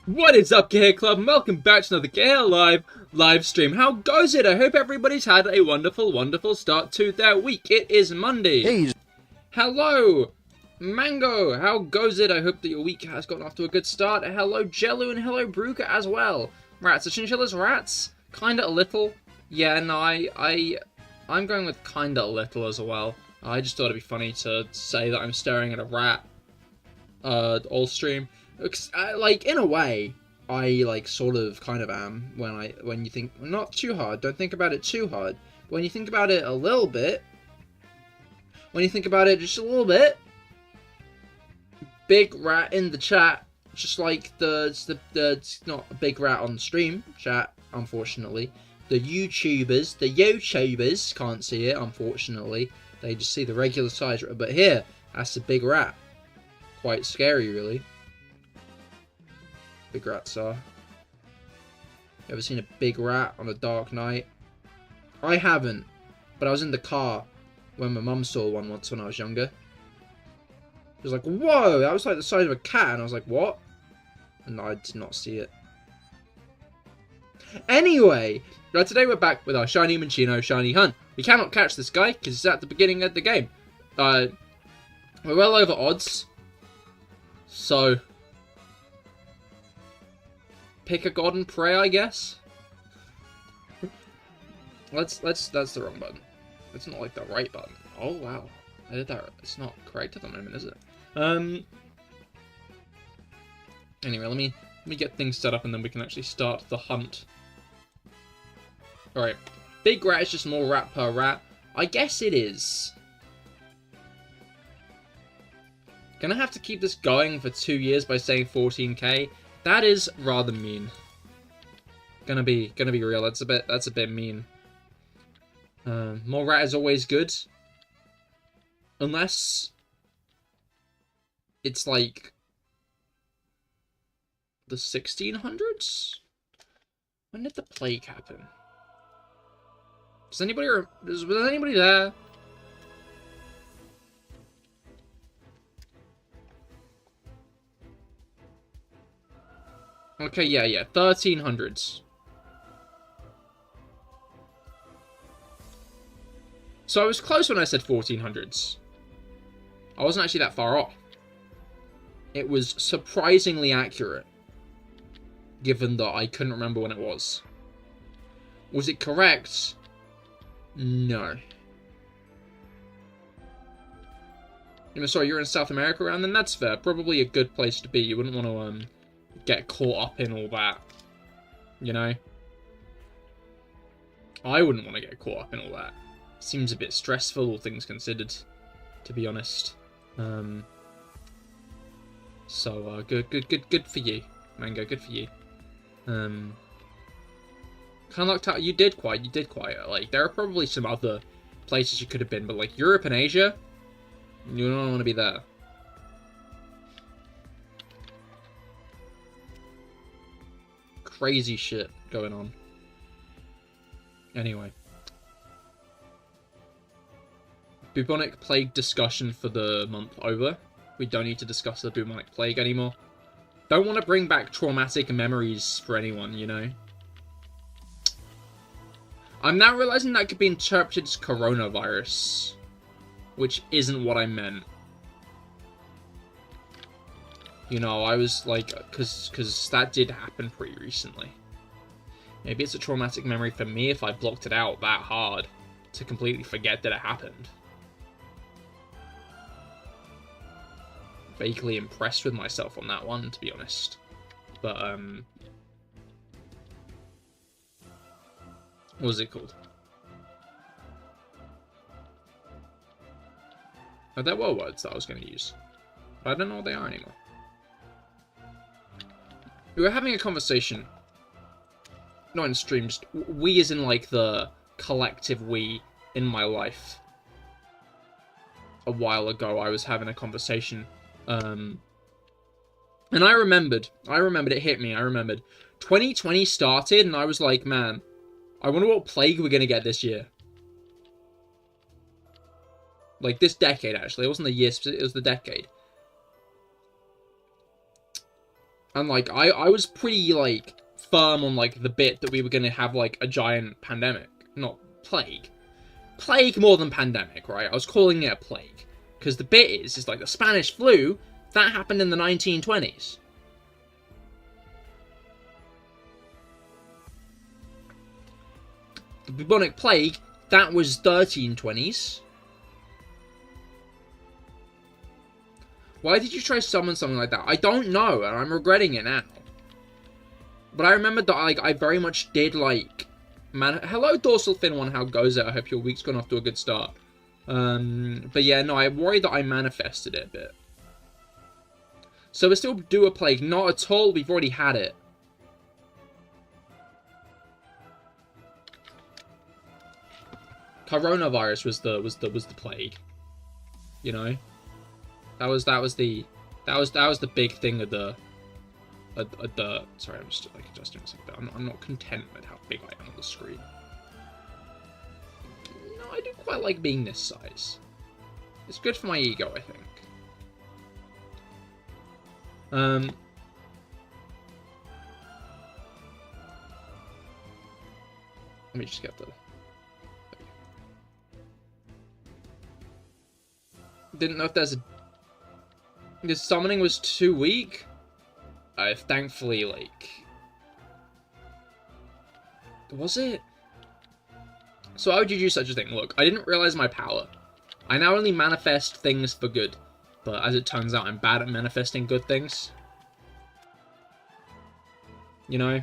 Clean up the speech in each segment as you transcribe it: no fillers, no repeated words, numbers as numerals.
What is up, Cahir Club, and welcome back to another CahirLIVE live stream. How goes it? I hope everybody's had a wonderful start to their week. It is Monday. Hey. Hello, Mango. How goes it? I hope that your week has gotten off to a good start. Hello, Jellu, and hello, Bruca as well. Rats. Are chinchillas rats? Kinda a little. Yeah, no, I'm going with kinda a little as well. I just thought it'd be funny to say that I'm staring at a rat all stream. Like, in a way, I, like, sort of, kind of am, when you think, not too hard, don't think about it too hard, but when you think about it a little bit, when you think about it just a little bit, big rat in the chat, just like it's not a big rat on stream chat, unfortunately, the YouTubers can't see it, unfortunately, they just see the regular size, but here, that's a big rat, quite scary, really. Big rats are. You ever seen a big rat on a dark night? I haven't, but I was in the car when my mum saw one once when I was younger. It was like, whoa, that was like the size of a cat, and I was like, what? And I did not see it. Anyway, today we're back with our shiny Minccino shiny hunt. We cannot catch this guy because he's at the beginning of the game. We're well over odds, so pick a god and pray, I guess. That's the wrong button. It's not like the right button. Oh wow, I did that. It's not correct at the moment, is it? Anyway, let me get things set up and then we can actually start the hunt. All right, big rat is just more rat per rat. I guess it is. Gonna have to keep this going for 2 years by saying 14k. That is rather mean. Gonna be real. That's a bit mean. More rat is always good, unless it's like the 1600s. When did the plague happen? Was anybody there? Okay, yeah, 1300s. So I was close when I said 1400s. I wasn't actually that far off. It was surprisingly accurate, given that I couldn't remember when it was. Was it correct? No. Sorry, you're in South America around then? That's fair. Probably a good place to be. You wouldn't want to, get caught up in all that, you know? I wouldn't want to get caught up in all that. Seems a bit stressful, all things considered, to be honest. So, good for you, Mango, good for you. Kind of looked out, you did quite, like, there are probably some other places you could have been, but, like, Europe and Asia, you don't want to be there. Crazy shit going on. Anyway. Bubonic plague discussion for the month over. We don't need to discuss the bubonic plague anymore. Don't want to bring back traumatic memories for anyone, you know? I'm now realizing that could be interpreted as coronavirus, which isn't what I meant. You know, I was like, because that did happen pretty recently. Maybe it's a traumatic memory for me if I blocked it out that hard to completely forget that it happened. Vaguely impressed with myself on that one, to be honest. But, what was it called? Oh, there were words that I was going to use, but I don't know what they are anymore. We were having a conversation, not in stream, just we as in like the collective we in my life. A while ago I was having a conversation, and I remembered, it hit me, 2020 started and I was like, man, I wonder what plague we're going to get this year. Like this decade actually, it wasn't the year, it was the decade. And, like, I was pretty, like, firm on, like, the bit that we were going to have, like, a giant pandemic. Not plague. Plague more than pandemic, right? I was calling it a plague. Because the bit is like, the Spanish flu, that happened in the 1920s. The bubonic plague, that was 1320s. Why did you try to summon something like that? I don't know, and I'm regretting it now. But I remember that, like, I very much did, like... Hello, Dorsal Fin One, how goes it? I hope your week's gone off to a good start. But yeah, no, I worry that I manifested it a bit. So we still do a plague? Not at all, we've already had it. Coronavirus was the plague. You know? That was the big thing of the sorry, I'm just like adjusting myself a bit. I'm not content with how big I am on the screen. No, I do quite like being this size. It's good for my ego, I think. Let me just get the... Didn't know if there's a... Because summoning was too weak. Thankfully, like... Was it? So how would you do such a thing? Look, I didn't realize my power. I now only manifest things for good. But as it turns out, I'm bad at manifesting good things. You know?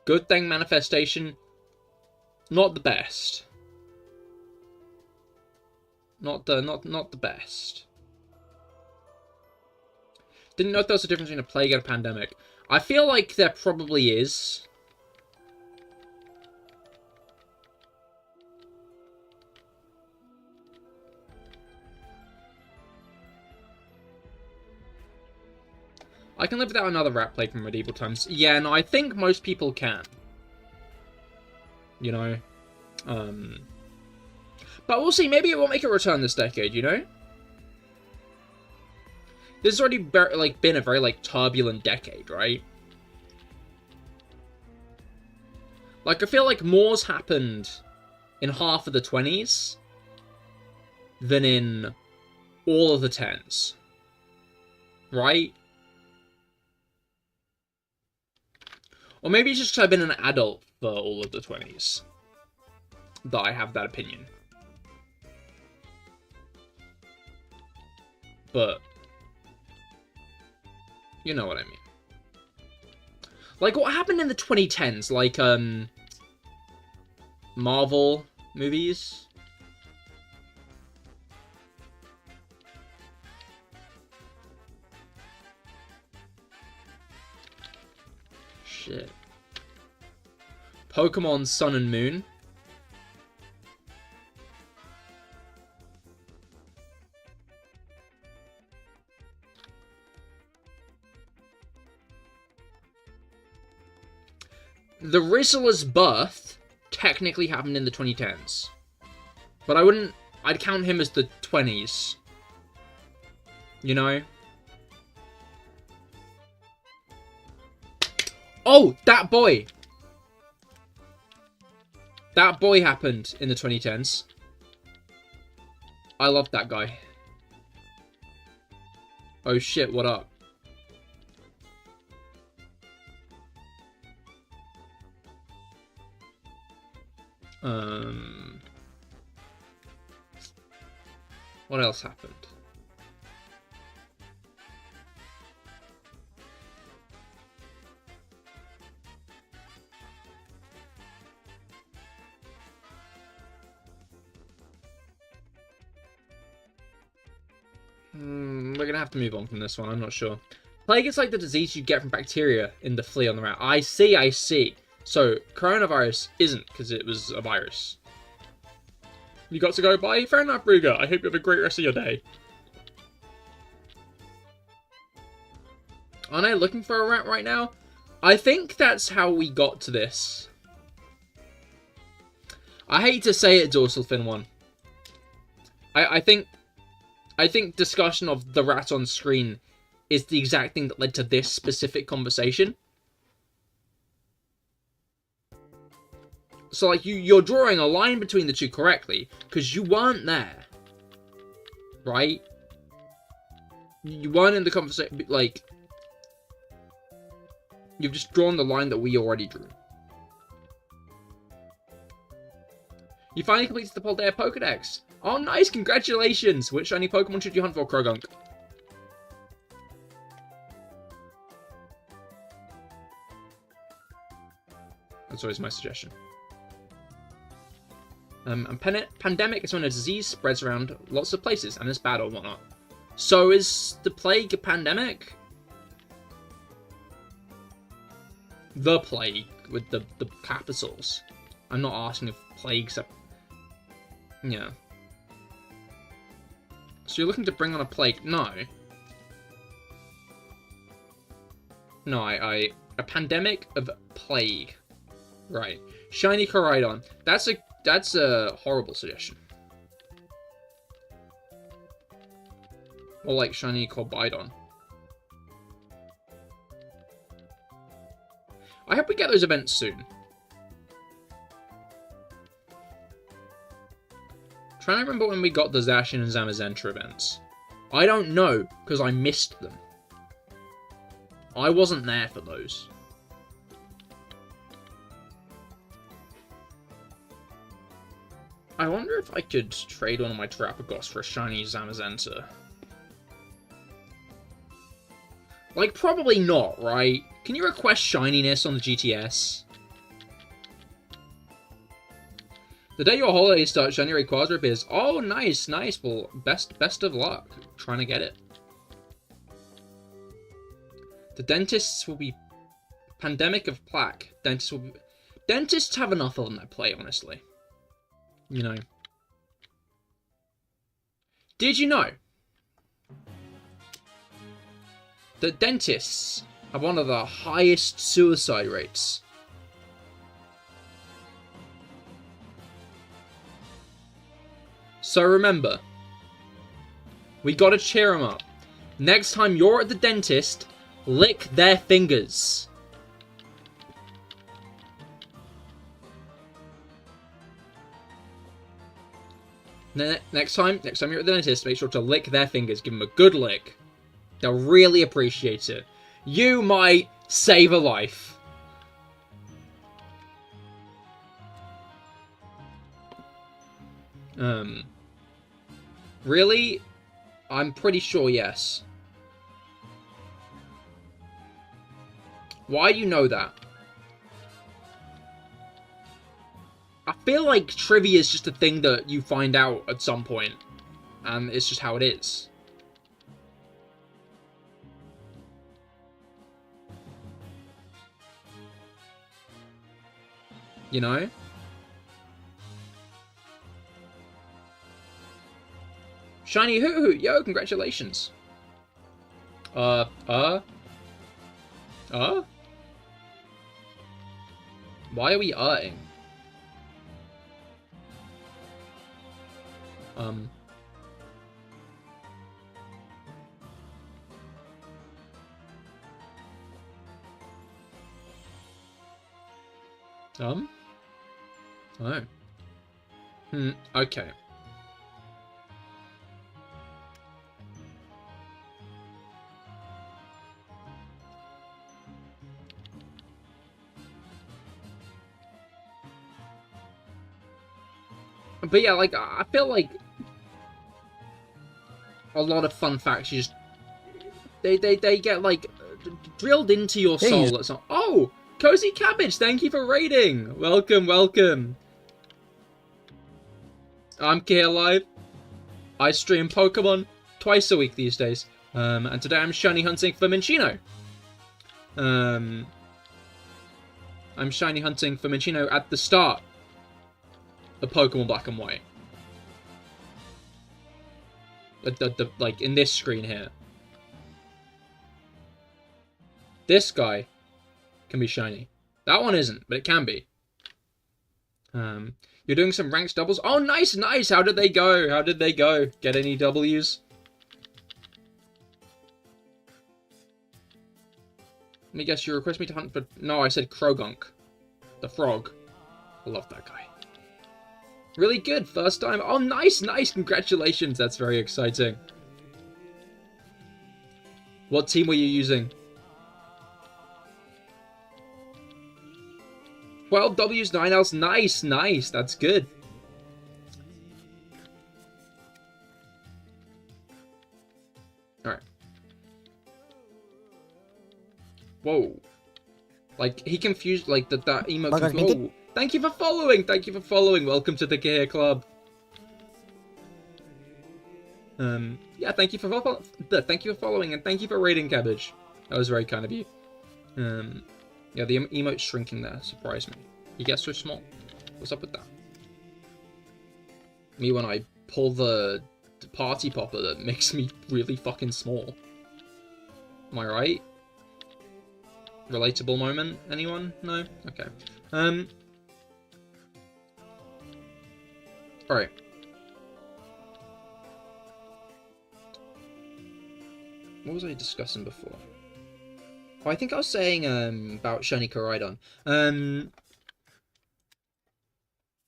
Good thing manifestation, not the best. Not the best. Didn't know if there was a difference between a plague and a pandemic. I feel like there probably is. I can live without another rat plague from medieval times. Yeah, no, I think most people can. You know? But we'll see, maybe it won't make a return this decade, you know? This has already been a very, like, turbulent decade, right? Like, I feel like more's happened in half of the 20s than in all of the 10s. Right? Or maybe it's just because I've been an adult for all of the 20s that I have that opinion. But you know what I mean. Like, what happened in the 2010s? Like, Marvel movies? Shit. Pokemon Sun and Moon. The Rizzler's birth technically happened in the 2010s. But I'd count him as the 20s. You know? Oh, that boy! That boy happened in the 2010s. I love that guy. Oh shit, what up? What else happened? We're gonna have to move on from this one, I'm not sure. Plague is like the disease you get from bacteria in the flea on the rat. I see. So, coronavirus isn't, because it was a virus. You got to go? Bye. Fair enough, Ruger. I hope you have a great rest of your day. Aren't I looking for a rat right now? I think that's how we got to this. I hate to say it, Dorsal Fin One. I think I think discussion of the rat on screen is the exact thing that led to this specific conversation. So, like, you're drawing a line between the two correctly, because you weren't there. Right? You weren't in the conversation, like... You've just drawn the line that we already drew. You finally completed the Poldair Pokedex. Oh, nice! Congratulations! Which shiny Pokemon should you hunt for, Krogunk? That's always my suggestion. Pandemic is when a disease spreads around lots of places and is bad or whatnot. So is the plague a pandemic? The plague with the capitals. I'm not asking if plagues are... Yeah. So you're looking to bring on a plague? No. No, a pandemic of plague. Right. Shiny Koraidon. That's a horrible suggestion. Or like shiny Corbidon. I hope we get those events soon. Trying to remember when we got the Zacian and Zamazenta events. I don't know, because I missed them. I wasn't there for those. I wonder if I could trade one of my Terrapagos for a shiny Zamazenta. Like, probably not, right? Can you request shininess on the GTS? The day your holiday starts, shiny Rayquaza appears. Oh, nice, nice. Well, best of luck trying to get it. The dentists will be... Pandemic of plaque. Dentists will be... Dentists have enough on that plate, honestly. You know. Did you know that dentists have one of the highest suicide rates? So remember, we gotta cheer them up. Next time you're at the dentist, lick their fingers. Next time you're at the dentist, make sure to lick their fingers. Give them a good lick. They'll really appreciate it. You might save a life. Really? I'm pretty sure yes. Why do you know that? I feel like trivia is just a thing that you find out at some point, and it's just how it is. You know? Shiny Hoot Hoot! Yo, congratulations! Why are we ing? Oh. Okay. But yeah, like, I feel like a lot of fun facts just they get like drilled into your soul. That's not. Oh, Cozy Cabbage, thank you for raiding. Welcome. I'm CahirLIVE. I stream Pokemon twice a week these days. And today I'm shiny hunting for Minccino. I'm shiny hunting for Minccino at the start of Pokemon Black and White. Like in this screen here. This guy can be shiny. That one isn't, but it can be. You're doing some ranked doubles. Oh, nice. How did they go? Get any W's? me guess, you request me to hunt for... No, I said Krogunk. The frog. I love that guy. Really good, first time. Oh, nice, nice, congratulations. That's very exciting. What team were you using? 12 W's, 9 L's. Nice, nice. That's good. Alright. Whoa. Like, he confused, like, that emote... Whoa. Thank you for following! Thank you for following! Welcome to the Cahir Club. Yeah, thank you for following, and thank you for raiding, Cabbage. That was very kind of you. Yeah, the emote's shrinking there. Surprised me. He gets so small. What's up with that? Me when I pull the party popper that makes me really fucking small. Am I right? Relatable moment? Anyone? No? Okay. Alright. What was I discussing before? Oh, I think I was saying about Shiny Koraidon.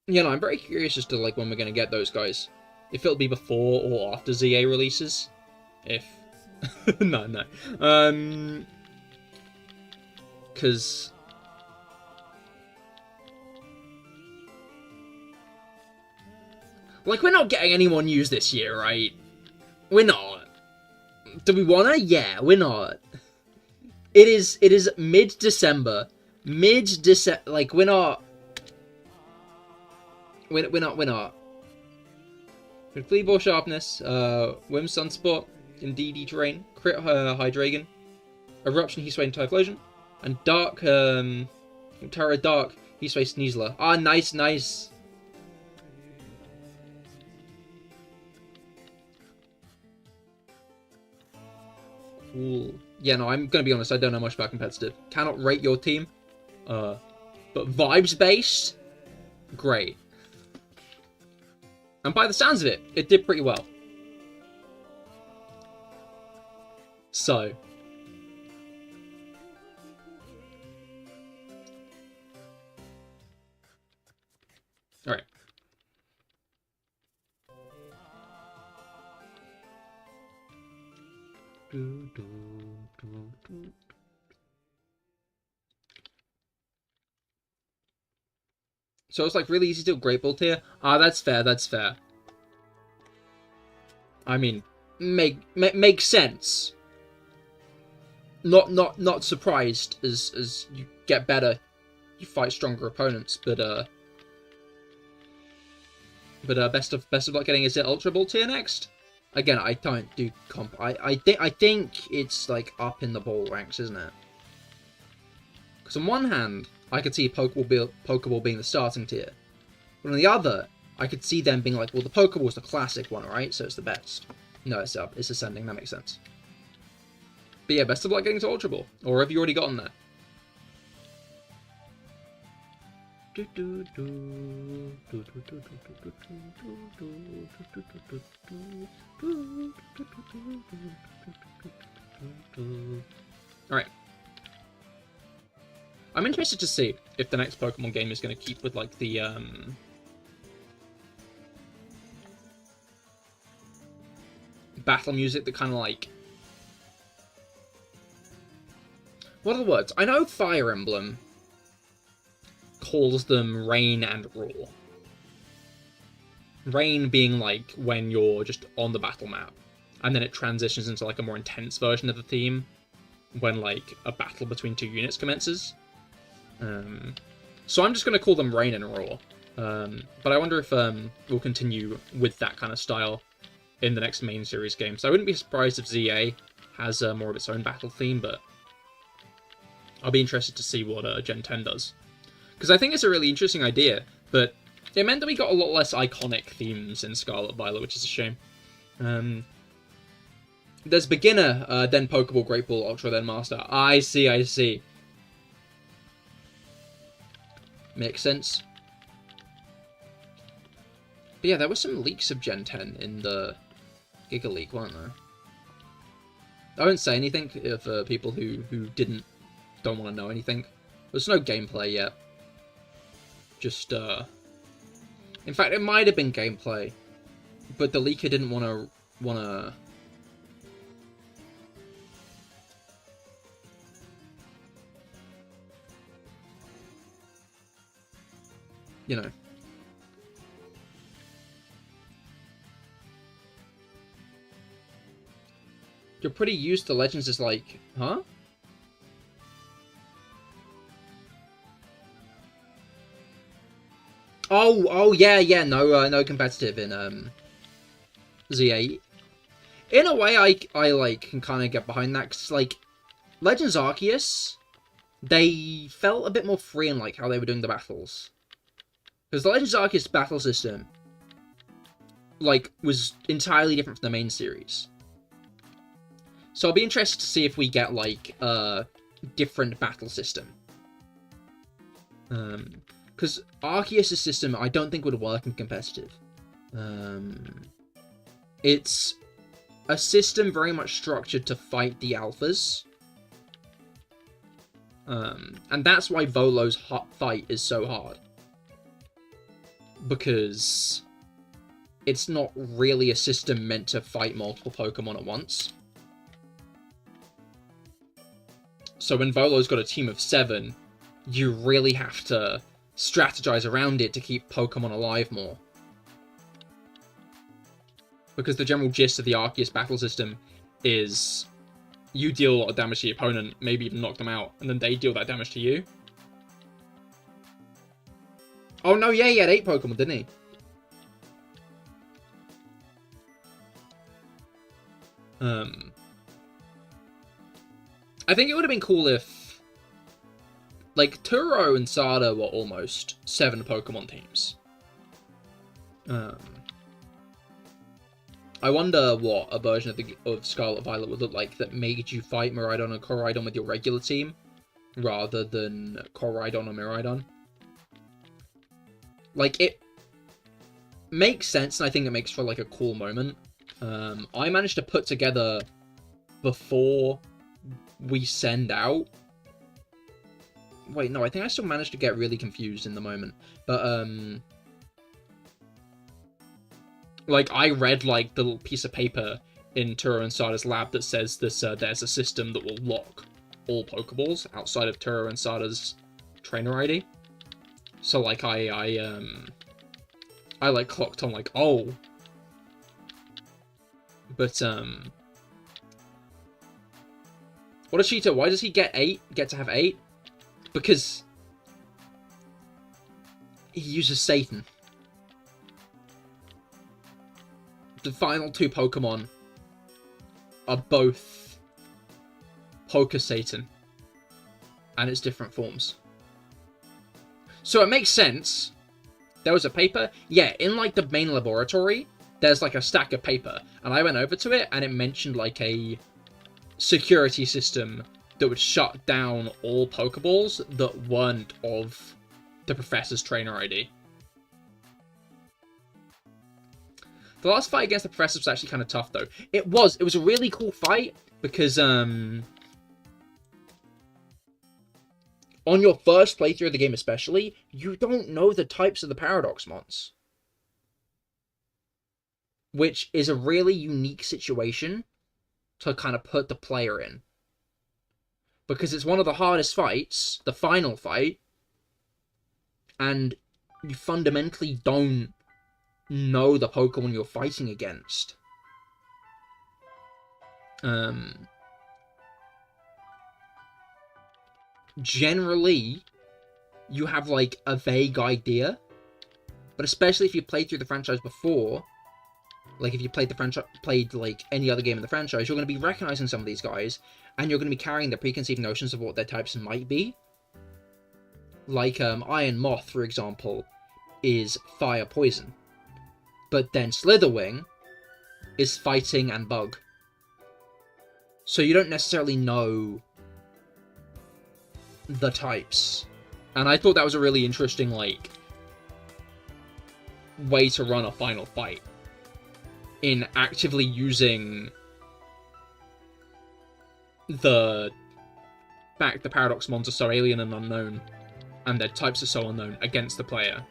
You know, I'm very curious as to like when we're gonna get those guys. If it'll be before or after ZA releases. If no. Cause like we're not getting any more news this year, right? We're not. Do we wanna? Yeah, we're not. It is mid-December. Like, we're not. With Fleaball Sharpness, Whim Sunspot, Indeedee Terrain, Crit Hydreigon, Eruption Heatwave Typhlosion, and Dark, Terra Dark Heatwave Sneasler. Ah, nice, nice. Cool. Yeah, no, I'm gonna be honest, I don't know much about competitive. Cannot rate your team. But vibes-based, great. And by the sounds of it, it did pretty well. So. Alright. So it's like really easy to do Great Ball tier. Ah, that's fair. That's fair. I mean, makes sense. Not surprised as you get better, you fight stronger opponents. But best of luck getting is it Ultra Ball tier next. Again, I don't do comp. I think it's like up in the ball ranks, isn't it? Because on one hand, I could see Pokeball being the starting tier, but on the other, I could see them being like, well, the Pokeball's the classic one, right? So it's the best. No, it's up. It's ascending. That makes sense. But yeah, best of luck getting to Ultra Ball, or have you already gotten there? Alright. I'm interested to see if the next Pokemon game is going to keep with, like, the, battle music that kind of, like... What are the words? I know Fire Emblem calls them Rain and Roar. Rain being, like, when you're just on the battle map, and then it transitions into, like, a more intense version of the theme when, like, a battle between two units commences. So I'm just going to call them Rain and Roar. But I wonder if we'll continue with that kind of style in the next main series game. So I wouldn't be surprised if ZA has more of its own battle theme, but I'll be interested to see what Gen 10 does. Because I think it's a really interesting idea, but it meant that we got a lot less iconic themes in Scarlet Violet, which is a shame. There's Beginner, then Pokeball, Great Ball, Ultra, then Master. I see. Makes sense. But yeah, there were some leaks of Gen 10 in the Giga Leak, weren't there? I won't say anything for people who didn't don't want to know anything. There's no gameplay yet. Just, in fact, it might have been gameplay, but the leaker didn't want to, you know. You're pretty used to Legends is like, huh? Oh, yeah, no competitive in, Z8. In a way, I like, can kind of get behind that, because, like, Legends Arceus, they felt a bit more free in, like, how they were doing the battles. Because the Legends Arceus battle system, like, was entirely different from the main series. So I'll be interested to see if we get, like, a different battle system. Because Arceus' system, I don't think would work in competitive. It's a system very much structured to fight the alphas. And that's why Volo's fight is so hard. Because it's not really a system meant to fight multiple Pokemon at once. So when Volo's got a team of 7, you really have to strategize around it to keep Pokemon alive more. Because the general gist of the Arceus battle system is you deal a lot of damage to your opponent, maybe even knock them out, and then they deal that damage to you. Oh no, yeah, he had 8 Pokemon, didn't he? I think it would have been cool if, like, Turo and Sada were almost 7 Pokemon teams. I wonder what a version of Scarlet Violet would look like that made you fight Miraidon and Koraidon with your regular team, rather than Koraidon or Miraidon. Like, it makes sense, and I think it makes for, like, a cool moment. I managed to put together, before we send out... Wait, no, I think I still managed to get really confused in the moment. But, like, I read, like, the little piece of paper in Turo and Sada's lab that says this, there's a system that will lock all Pokeballs outside of Turo and Sada's trainer ID. So, like, I like, clocked on, like, oh. But, what a cheater. Why does he get to have 8? Because he uses Satan. The final 2 Pokemon are both Poker Satan, and its different forms. So it makes sense. There was a paper. Yeah, in, like, the main laboratory, there's, like, a stack of paper. And I went over to it, and it mentioned, like, a security system that would shut down all Pokeballs that weren't of the Professor's trainer ID. The last fight against the Professor was actually kind of tough, though. It was a really cool fight, because, on your first playthrough of the game especially, you don't know the types of the Paradox Mons. Which is a really unique situation to kind of put the player in. Because it's one of the hardest fights, the final fight, and you fundamentally don't know the Pokemon you're fighting against. Generally, you have, like, a vague idea, but especially if you played through the franchise before, like, if you played like, any other game in the franchise, you're going to be recognizing some of these guys, and you're going to be carrying the preconceived notions of what their types might be. Like, Iron Moth, for example, is Fire Poison. But then Slitherwing is Fighting and Bug. So you don't necessarily know the types. And I thought that was a really interesting, like, way to run a final fight. In actively using the fact the Patterrz mons are so alien and unknown, and their types are so unknown against the player.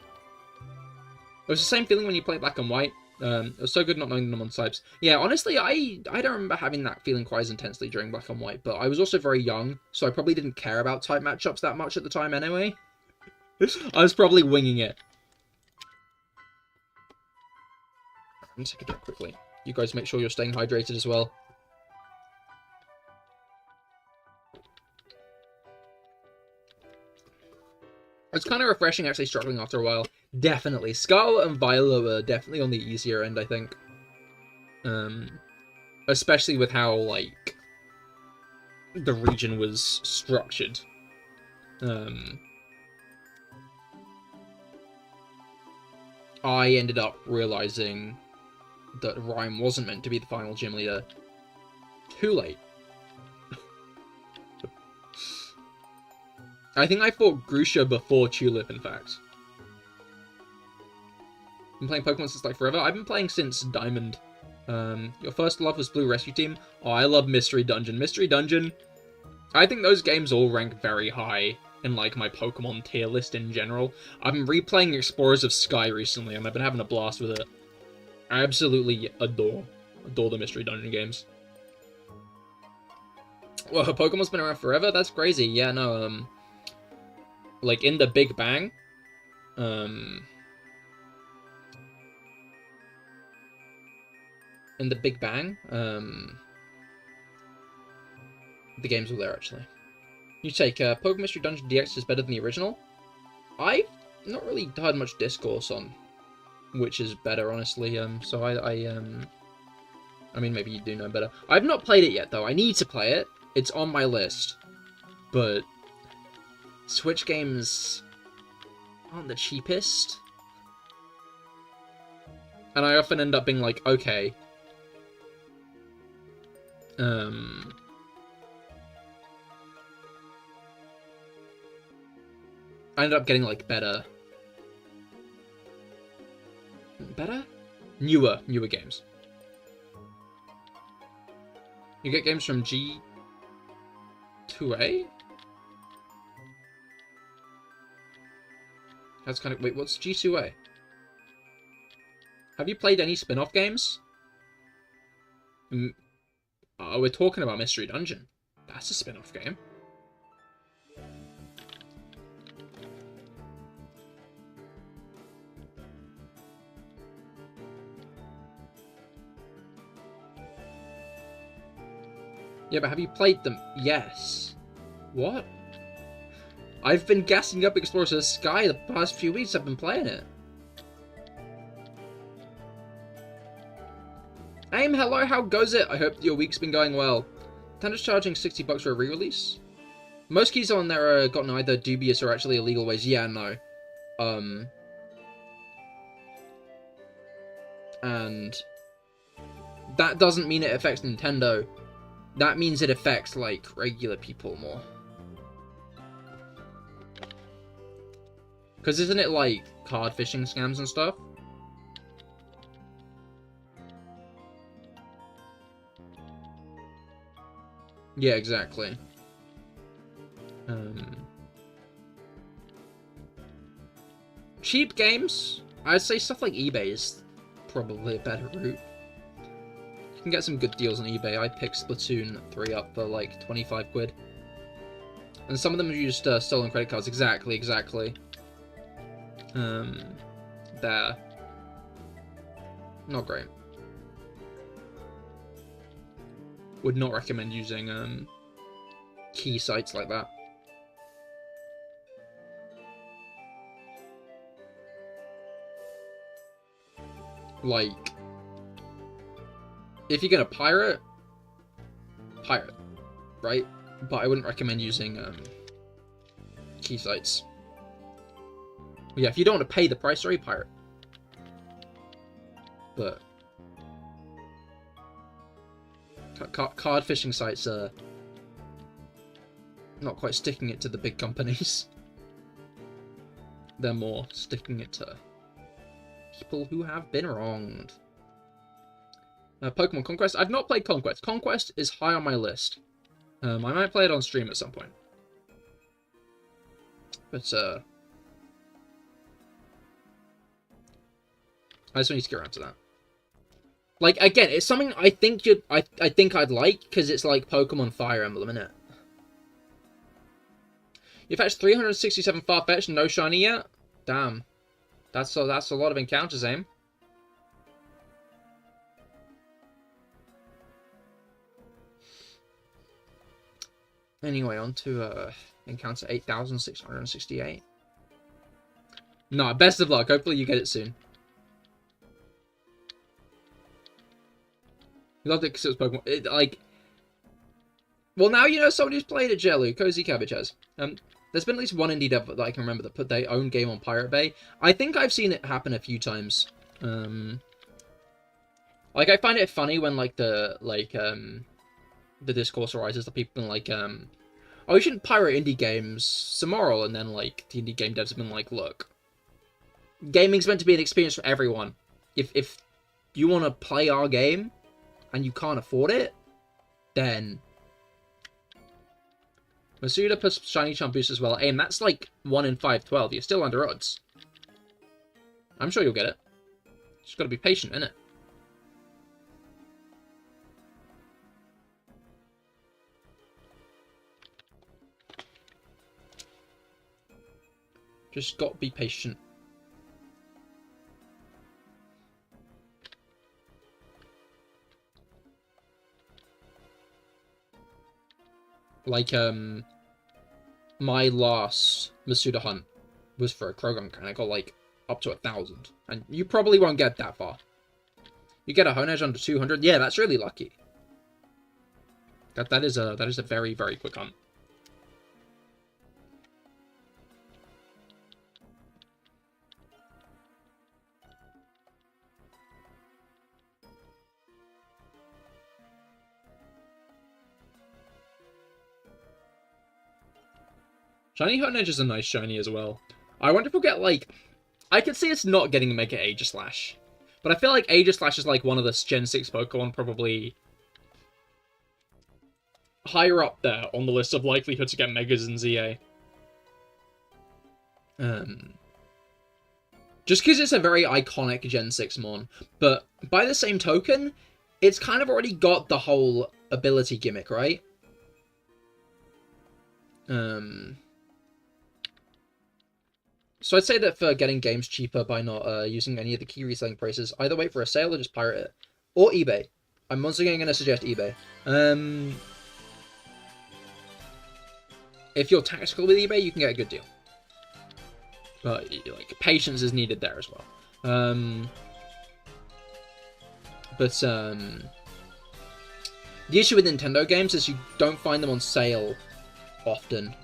It was the same feeling when you play Black and White. It was so good not knowing the mon types. Yeah, honestly, I don't remember having that feeling quite as intensely during Black and White, but I was also very young, so I probably didn't care about type matchups that much at the time anyway. I was probably winging it. I'm gonna take a drink quickly. You guys make sure you're staying hydrated as well. It's kind of refreshing actually struggling after a while. Definitely. Scarlet and Violet were definitely on the easier end, I think. Especially with how, like, the region was structured. I ended up realizing that Rhyme wasn't meant to be the final gym leader. Too late. I think I fought Grusha before Tulip, in fact. I've been playing Pokemon since, like, forever. I've been playing since Diamond. Your first love was Blue Rescue Team. Oh, I love Mystery Dungeon. Mystery Dungeon, I think those games all rank very high in, like, my Pokemon tier list in general. I've been replaying Explorers of Sky recently, and I've been having a blast with it. I absolutely adore the Mystery Dungeon games. Well, Pokemon's been around forever? That's crazy. Yeah, no, like, in the Big Bang, in the Big Bang, the games were there, actually. You take, Pokemon Mystery Dungeon DX is better than the original? I've not really heard much discourse on which is better, honestly, so I mean, maybe you do know better. I've not played it yet, though. I need to play it. It's on my list. But Switch games aren't the cheapest. And I often end up being like, okay. I ended up getting, like, better? Newer games. You get games from G2A? That's kind of... Wait, what's G2A? Have you played any spin-off games? Oh, we're talking about Mystery Dungeon. That's a spin-off game. Yeah, but have you played them? Yes. What? I've been gassing up Explorers of the Sky the past few weeks. I've been playing it. Aim, hello, how goes it? I hope your week's been going well. Tanner's charging $60 for a re-release. Most keys on there are gotten either dubious or actually illegal ways. Yeah, no. And that doesn't mean it affects Nintendo. That means it affects, like, regular people more. Because isn't it, like, card phishing scams and stuff? Yeah, exactly. Cheap games? I'd say stuff like eBay is probably a better route. You can get some good deals on eBay. I picked Splatoon 3 up for like 25 quid. And some of them used stolen credit cards. Exactly. There. Not great. Would not recommend using key sites like that. Like, if you're gonna pirate, right? But I wouldn't recommend using key sites. Yeah, if you don't want to pay the price, sorry, pirate. But card phishing sites are not quite sticking it to the big companies. They're more sticking it to people who have been wronged. Pokemon Conquest. I've not played Conquest. Conquest is high on my list. I might play it on stream at some point. But, I just need to get around to that. Like, again, it's something I think I think I'd like, because it's like Pokemon Fire Emblem, innit? You fetched 367 far-fetched, no shiny yet? Damn. That's a lot of encounters, aim. Anyway, on to encounter 8,668. No, best of luck. Hopefully you get it soon. You loved it because it was Pokemon. Well, now you know somebody who's played it, Jellu. Cozy Cabbage has. There's been at least one indie dev that I can remember that put their own game on Pirate Bay. I think I've seen it happen a few times. Like, I find it funny when, like, the discourse arises that people have been like, oh, you shouldn't pirate indie games tomorrow, and then, like, the indie game devs have been like, look, gaming's meant to be an experience for everyone. If you want to play our game, and you can't afford it, then Masuda plus Shiny Charm boost as well. Aim, that's like 1 in 512. You're still under odds. I'm sure you'll get it. Just gotta be patient, innit? Just gotta be patient. Like, my last Masuda hunt was for a Krogan, and I got, like, up to 1,000. And you probably won't get that far. You get a Honedge under 200? Yeah, that's really lucky. That is a very, very quick hunt. Shiny Honedge is a nice shiny as well. I wonder if we'll get, like... I could see us not getting Mega Aegislash. But I feel like Aegislash is, like, one of the Gen 6 Pokemon probably... higher up there on the list of likelihood to get Megas and ZA. Just because it's a very iconic Gen 6 Mon. But by the same token, it's kind of already got the whole ability gimmick, right? So I'd say that for getting games cheaper by not using any of the key reselling prices, either wait for a sale or just pirate it. Or eBay. I'm once again going to suggest eBay. If you're tactical with eBay, you can get a good deal. But, like, patience is needed there as well. The issue with Nintendo games is you don't find them on sale often.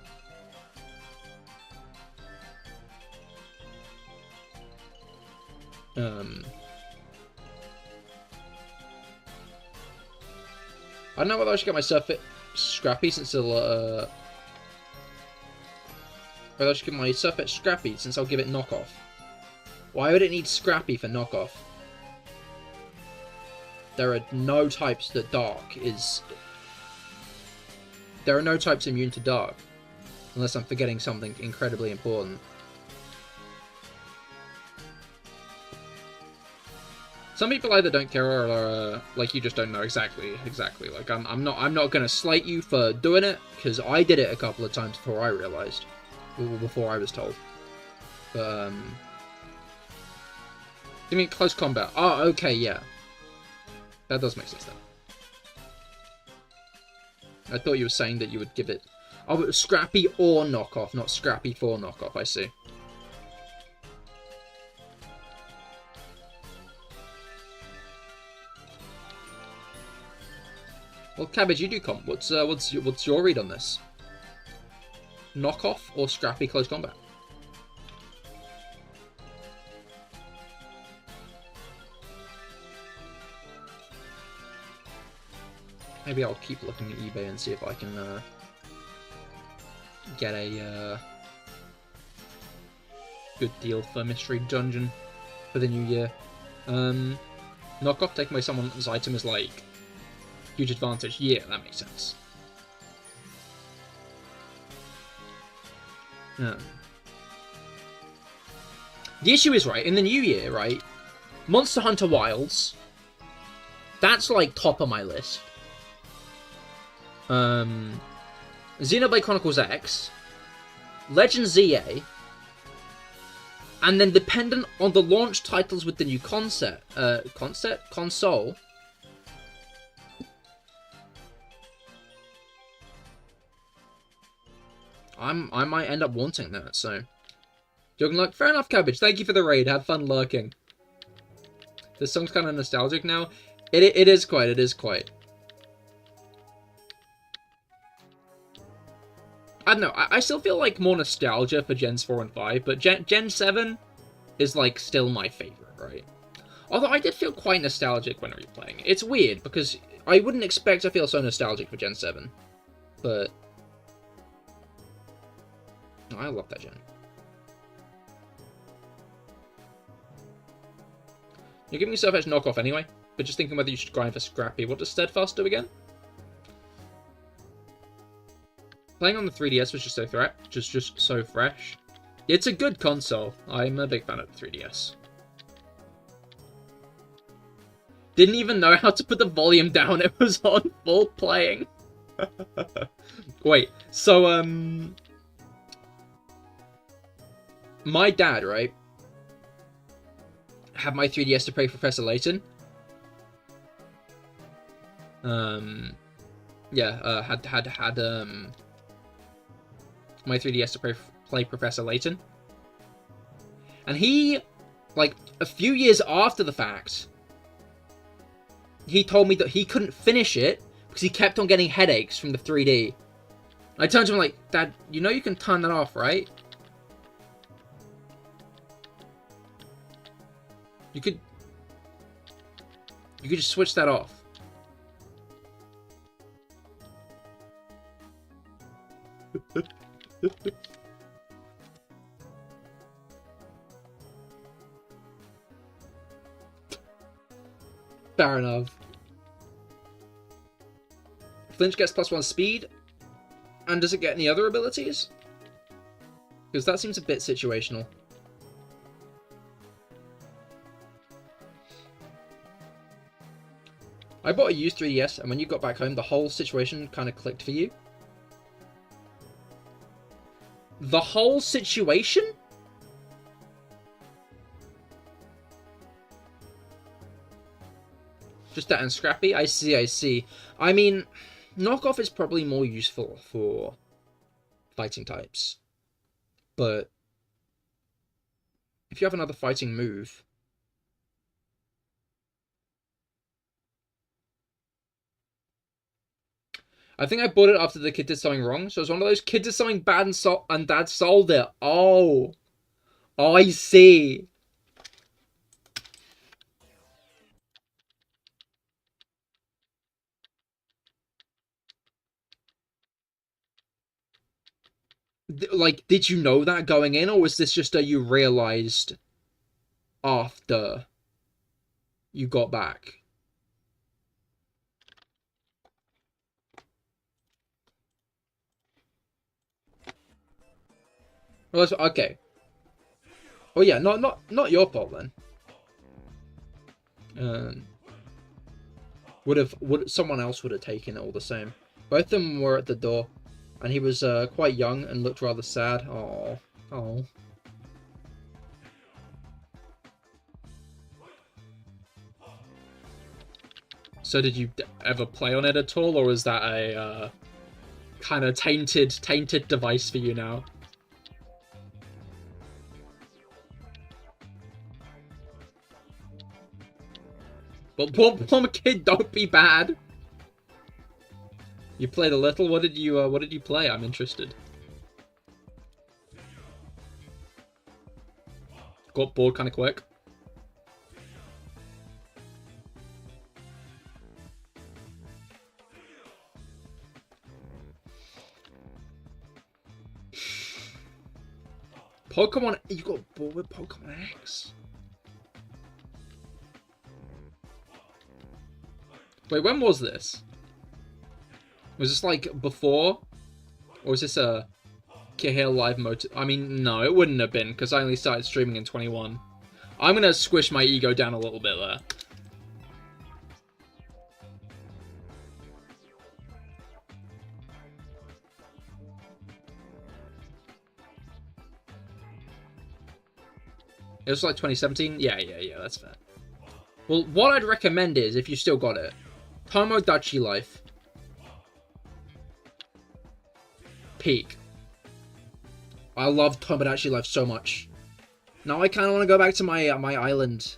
I don't know whether I should get my Surfeit Scrappy since it'll, whether I should get my Surfeit Scrappy since I'll give it knockoff. Why would it need Scrappy for knockoff? There are no types that Dark is... There are no types immune to Dark. Unless I'm forgetting something incredibly important. Some people either don't care or are, like, you just don't know exactly. Like, I'm not gonna slate you for doing it, because I did it a couple of times before I realized. Before I was told. But, you mean close combat? Oh, okay, yeah. That does make sense, then. I thought you were saying that you would give it... Oh, it was Scrappy or knockoff, not Scrappy for knockoff, I see. Well, Cabbage, you do comp. What's your read on this? Knockoff or Scrappy close combat? Maybe I'll keep looking at eBay and see if I can get a good deal for Mystery Dungeon for the new year. Knockoff, taking away someone's item is like huge advantage. Yeah, that makes sense. The issue is, right, in the new year, right, Monster Hunter Wilds, that's, like, top of my list. Xenoblade Chronicles X, Legend ZA, and then dependent on the launch titles with the new console, I might end up wanting that, so. Joking like, fair enough, Cabbage. Thank you for the raid. Have fun lurking. This song's kind of nostalgic now. It is quite. I don't know. I still feel like more nostalgia for Gens 4 and 5, but Gen 7 is, like, still my favorite, right? Although I did feel quite nostalgic when replaying it. It's weird, because I wouldn't expect to feel so nostalgic for Gen 7. But I love that gen. You're giving me Surfetch knockoff anyway, but just thinking whether you should grind for Scrappy. What does Steadfast do again? Playing on the 3DS was just so so fresh. It's a good console. I'm a big fan of the 3DS. Didn't even know how to put the volume down. It was on full playing. Wait, so my dad, right, had my 3DS to play Professor Layton. Yeah, had my 3DS to play Professor Layton. And he, like, a few years after the fact, he told me that he couldn't finish it because he kept on getting headaches from the 3D. I turned to him like, Dad, you know you can turn that off, right? You could just switch that off. Fair enough. Flinch gets +1 speed. And does it get any other abilities? Because that seems a bit situational. I bought a used 3DS, and when you got back home, the whole situation kind of clicked for you. The whole situation? Just that and Scrappy? I see. I mean, knockoff is probably more useful for fighting types. But if you have another fighting move... I think I bought it after the kid did something wrong. So it's one of those kid did something bad and dad sold it. Oh, I see. Like, did you know that going in, or was this just you realized after you got back? Well, okay. Oh yeah, not your fault then. Someone else would have taken it all the same. Both of them were at the door, and he was quite young and looked rather sad. Oh. So did you ever play on it at all, or is that a kind of tainted device for you now? But poor kid, don't be bad. You played a little. What did you play? I'm interested. Got bored kind of quick. Pokemon. You got bored with Pokemon X? Wait, when was this? Was this like before? Or was this CahirLIVE mode. I mean, no, it wouldn't have been, because I only started streaming in 21. I'm gonna squish my ego down a little bit there. It was like 2017? Yeah, that's fair. Well, what I'd recommend is, if you still got it, Tomodachi Life. Peak. I love Tomodachi Life so much. Now I kind of want to go back to my my island.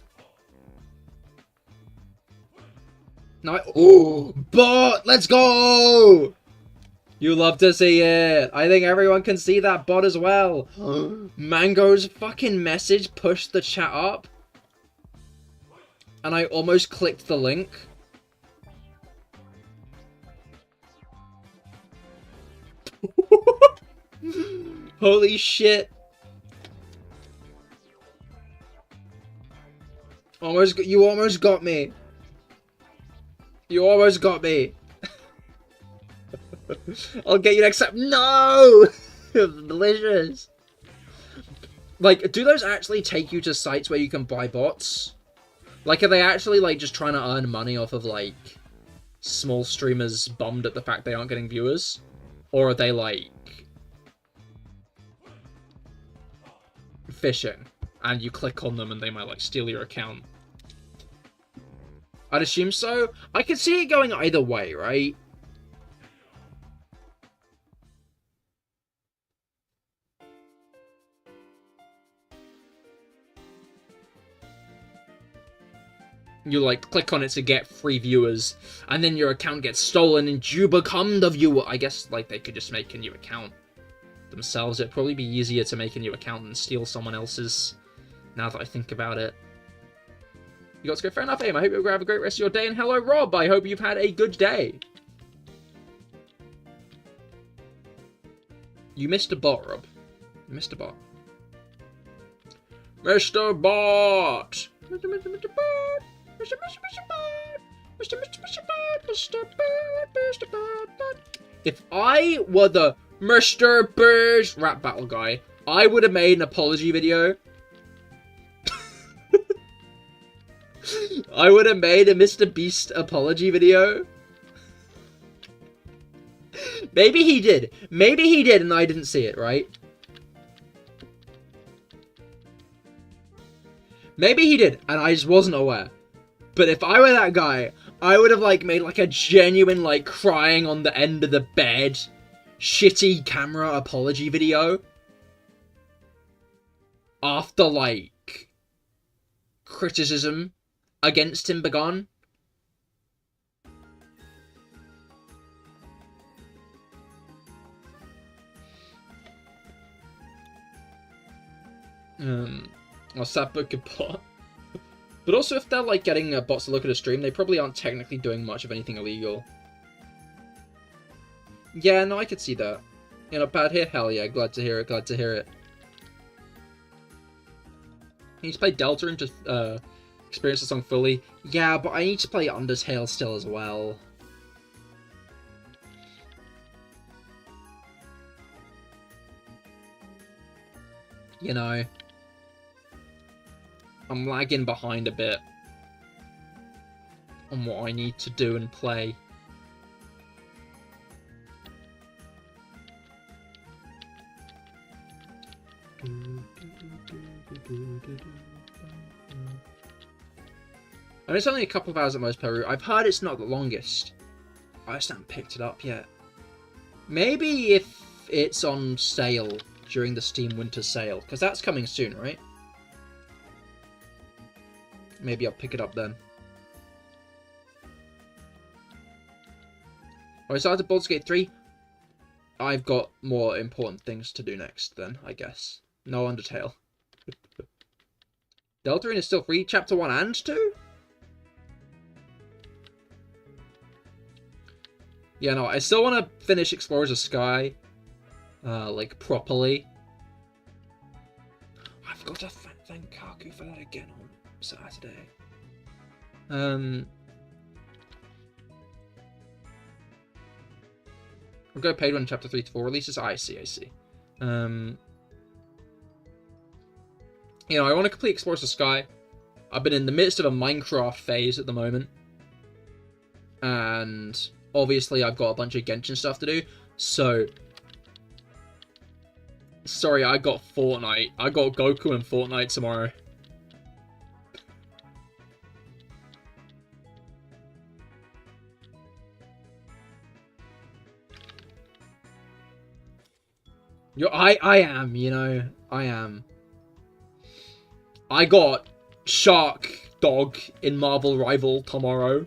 Now ooh, bot! Let's go! You love to see it. I think everyone can see that bot as well. Mango's fucking message pushed the chat up. And I almost clicked the link. Holy shit. You almost got me. You almost got me. I'll get you next time. No! Delicious. Like, do those actually take you to sites where you can buy bots? Like, are they actually, like, just trying to earn money off of, like, small streamers bummed at the fact they aren't getting viewers? Or are they, like, phishing? And you click on them and they might, like, steal your account? I'd assume so. I could see it going either way, right? You, like, click on it to get free viewers, and then your account gets stolen and you become the viewer. I guess, like, they could just make a new account themselves. It'd probably be easier to make a new account than steal someone else's, now that I think about it. You got to go. Fair enough, Aim. I hope you'll have a great rest of your day, and hello, Rob. I hope you've had a good day. You missed a bot, Rob. You missed a bot. Mr. Bot! Mr. Bot! Mr. Bot. If I were the Mr. Burge rap battle guy, I would have made an apology video. I would have made a Mr. Beast apology video. Maybe he did. Maybe he did and I didn't see it, right? Maybe he did and I just wasn't aware. But if I were that guy, I would have, like, made, like, a genuine, like, crying on the end of the bed, shitty camera apology video. After, like, criticism against him begun. What's that book bot? But also, if they're, like, getting bots to look at a stream, they probably aren't technically doing much of anything illegal. Yeah, no, I could see that. You're not bad here? Hell yeah, glad to hear it, glad to hear it. I need to play Deltarune to experience the song fully. Yeah, but I need to play Undertale still as well. You know, I'm lagging behind a bit on what I need to do and play. And it's only a couple of hours at most per route. I've heard it's not the longest. I just haven't picked it up yet. Maybe if it's on sale during the Steam Winter Sale, because that's coming soon, right? Maybe I'll pick it up then. I started Baldur's Gate 3. I've got more important things to do next then, I guess. No Undertale. Deltarune is still free? Chapter 1 and 2? Yeah, no, I still want to finish Explorers of Sky. Like, properly. I forgot to thank Kaku for that again on Saturday. We'll go paid when Chapter 3 to 4 releases. I see. You know, I want to complete Explorers of Sky. I've been in the midst of a Minecraft phase at the moment. And obviously I've got a bunch of Genshin stuff to do. So, sorry, I got Fortnite. I got Goku and Fortnite tomorrow. I am, you know, I am. I got Shark Dog in Marvel Rival tomorrow.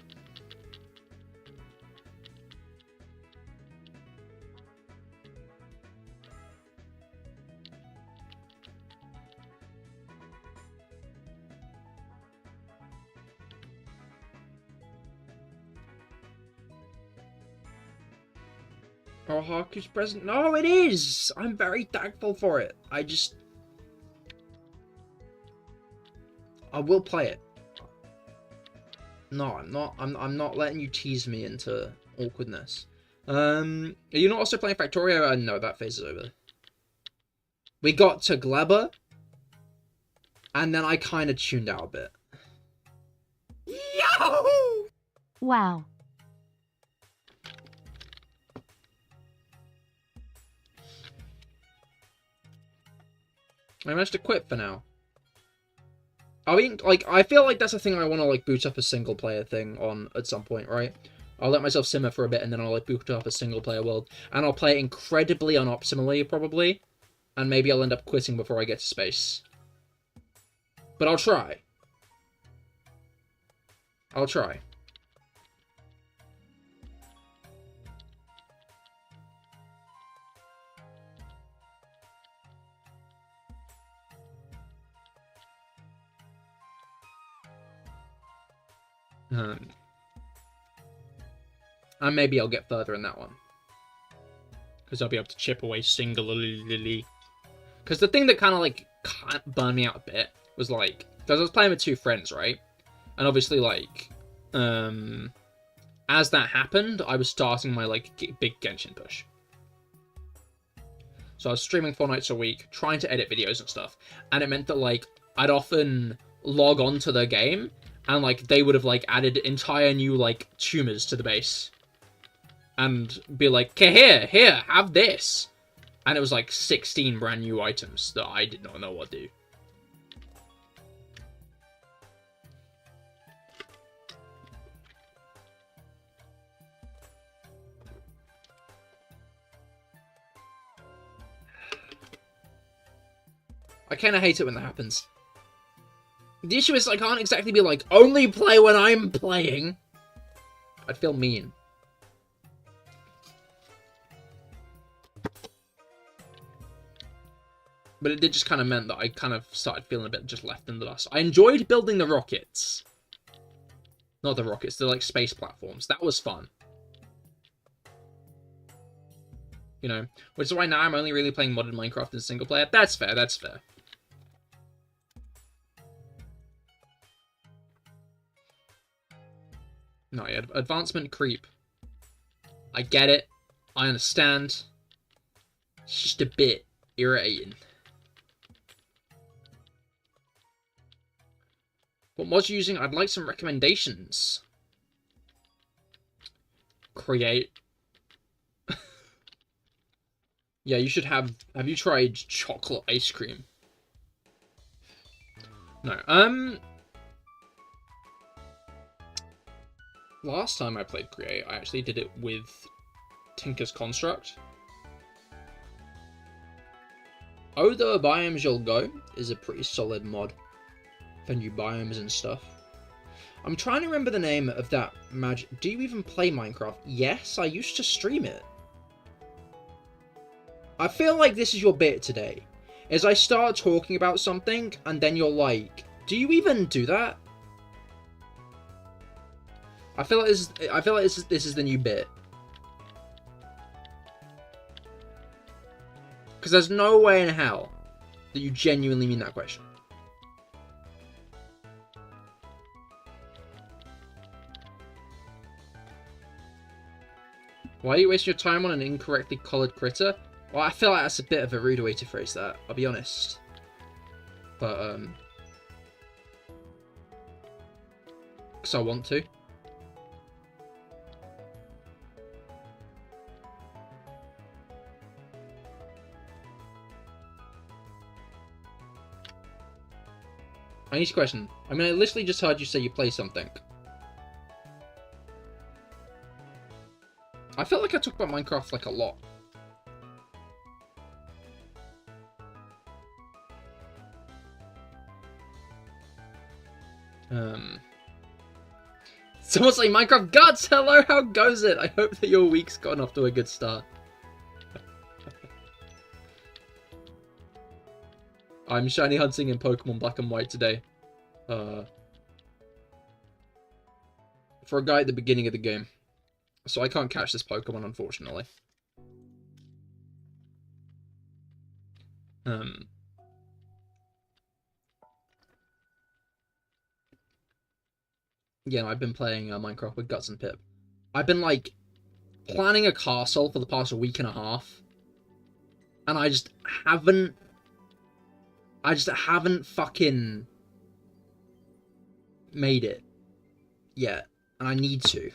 Oh, Haku's present. No, it is! I'm very thankful for it. I will play it. No, I'm not. I'm not letting you tease me into awkwardness. Are you not also playing Factorio? No, that phase is over. We got to Gleba, and then I kind of tuned out a bit. Yahoo! Wow. I managed to quit for now. I mean, like, I feel like that's a thing I want to, like, boot up a single-player thing on at some point, right? I'll let myself simmer for a bit, and then I'll, like, boot up a single-player world. And I'll play it incredibly unoptimally, probably. And maybe I'll end up quitting before I get to space. But I'll try. I'll try. And maybe I'll get further in that one. Because I'll be able to chip away singularly. Because the thing that kind of, like, burned me out a bit was, like, because I was playing with two friends, right? And obviously, like, as that happened, I was starting my, like, big Genshin push. So I was streaming 4 nights a week, trying to edit videos and stuff. And it meant that, like, I'd often log on to the game, and, like, they would have, like, added entire new, like, tumors to the base. And be like, Cahir, here, have this. And it was, like, 16 brand new items that I did not know what to do. I kind of hate it when that happens. The issue is I can't exactly be like, only play when I'm playing. I'd feel mean. But it did just kind of meant that I kind of started feeling a bit just left in the dust. I enjoyed building the rockets. Not the rockets, the, like, space platforms. That was fun. You know? Which is why now I'm only really playing modded Minecraft in single player. That's fair, that's fair. No, yeah, advancement creep. I get it. I understand. It's just a bit irritating. What mods are you using? I'd like some recommendations. Create. Yeah, you should have you tried chocolate ice cream? No, last time I played Create, I actually did it with Tinker's Construct. Oh, the Biomes You'll Go is a pretty solid mod for new biomes and stuff. I'm trying to remember the name of that magic. Do you even play Minecraft? Yes, I used to stream it. I feel like this is your bit today. Is I start talking about something, and then you're like, do you even do that? I feel like this is the new bit. Because there's no way in hell that you genuinely mean that question. Why are you wasting your time on an incorrectly colored critter? Well, I feel like that's a bit of a rude way to phrase that, I'll be honest. But, because I want to. I need a question. I mean, I literally just heard you say you play something. I felt like I talked about Minecraft, like, a lot. Someone's saying Minecraft Guts! Hello, how goes it? I hope that your week's gotten off to a good start. I'm shiny hunting in Pokemon Black and White today. For a guy at the beginning of the game. So I can't catch this Pokemon, unfortunately. Yeah, no, I've been playing Minecraft with Guts and Pip. I've been, like, planning a castle for the past week and a half. And I just haven't fucking made it yet. And I need to.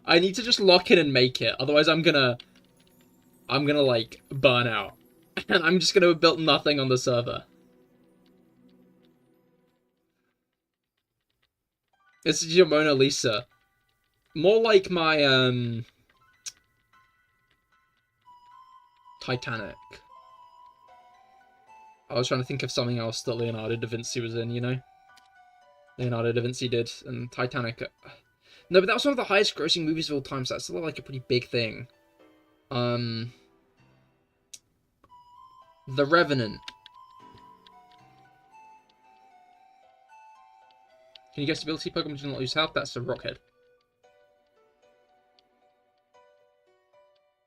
I need to just lock in and make it. Otherwise I'm gonna like, burn out. And I'm just gonna have built nothing on the server. This is your Mona Lisa. More like my, Titanic. I was trying to think of something else that Leonardo da Vinci was in, you know? Leonardo da Vinci did, and Titanic. No, but that was one of the highest grossing movies of all time, so that's still, like, a pretty big thing. The Revenant. Can you guess the ability Pokemon do not lose health? That's a Rockhead.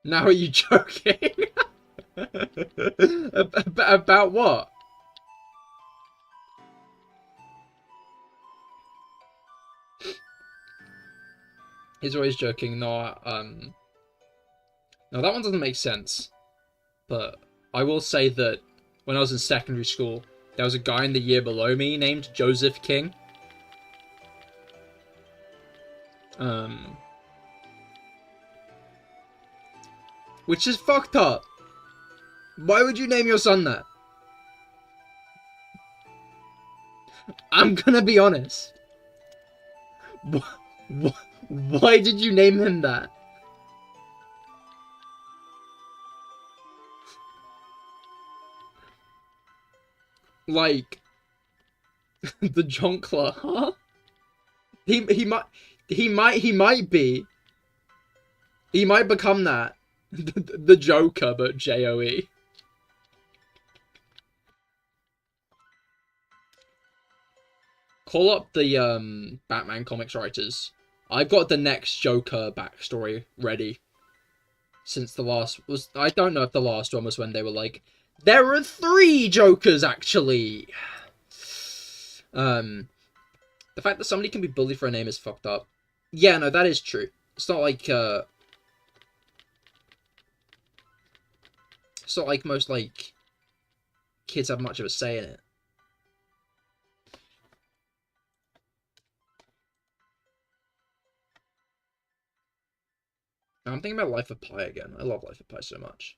Now are you joking? About what? He's always joking. No, no, that one doesn't make sense. But I will say that when I was in secondary school, there was a guy in the year below me named Joseph King. Which is fucked up. Why would you name your son that? I'm gonna be honest. Why did you name him that? Like, the Jonkler, huh? He might be. He might become that. The Joker, but J-O-E. Call up the Batman comics writers. I've got the next Joker backstory ready. Since the last was, I don't know if the last one was when they were like, there are 3 Jokers actually. The fact that somebody can be bullied for a name is fucked up. Yeah, no, that is true. It's not like it's not like most, like, kids have much of a say in it. I'm thinking about Life of Pi again. I love Life of Pi so much.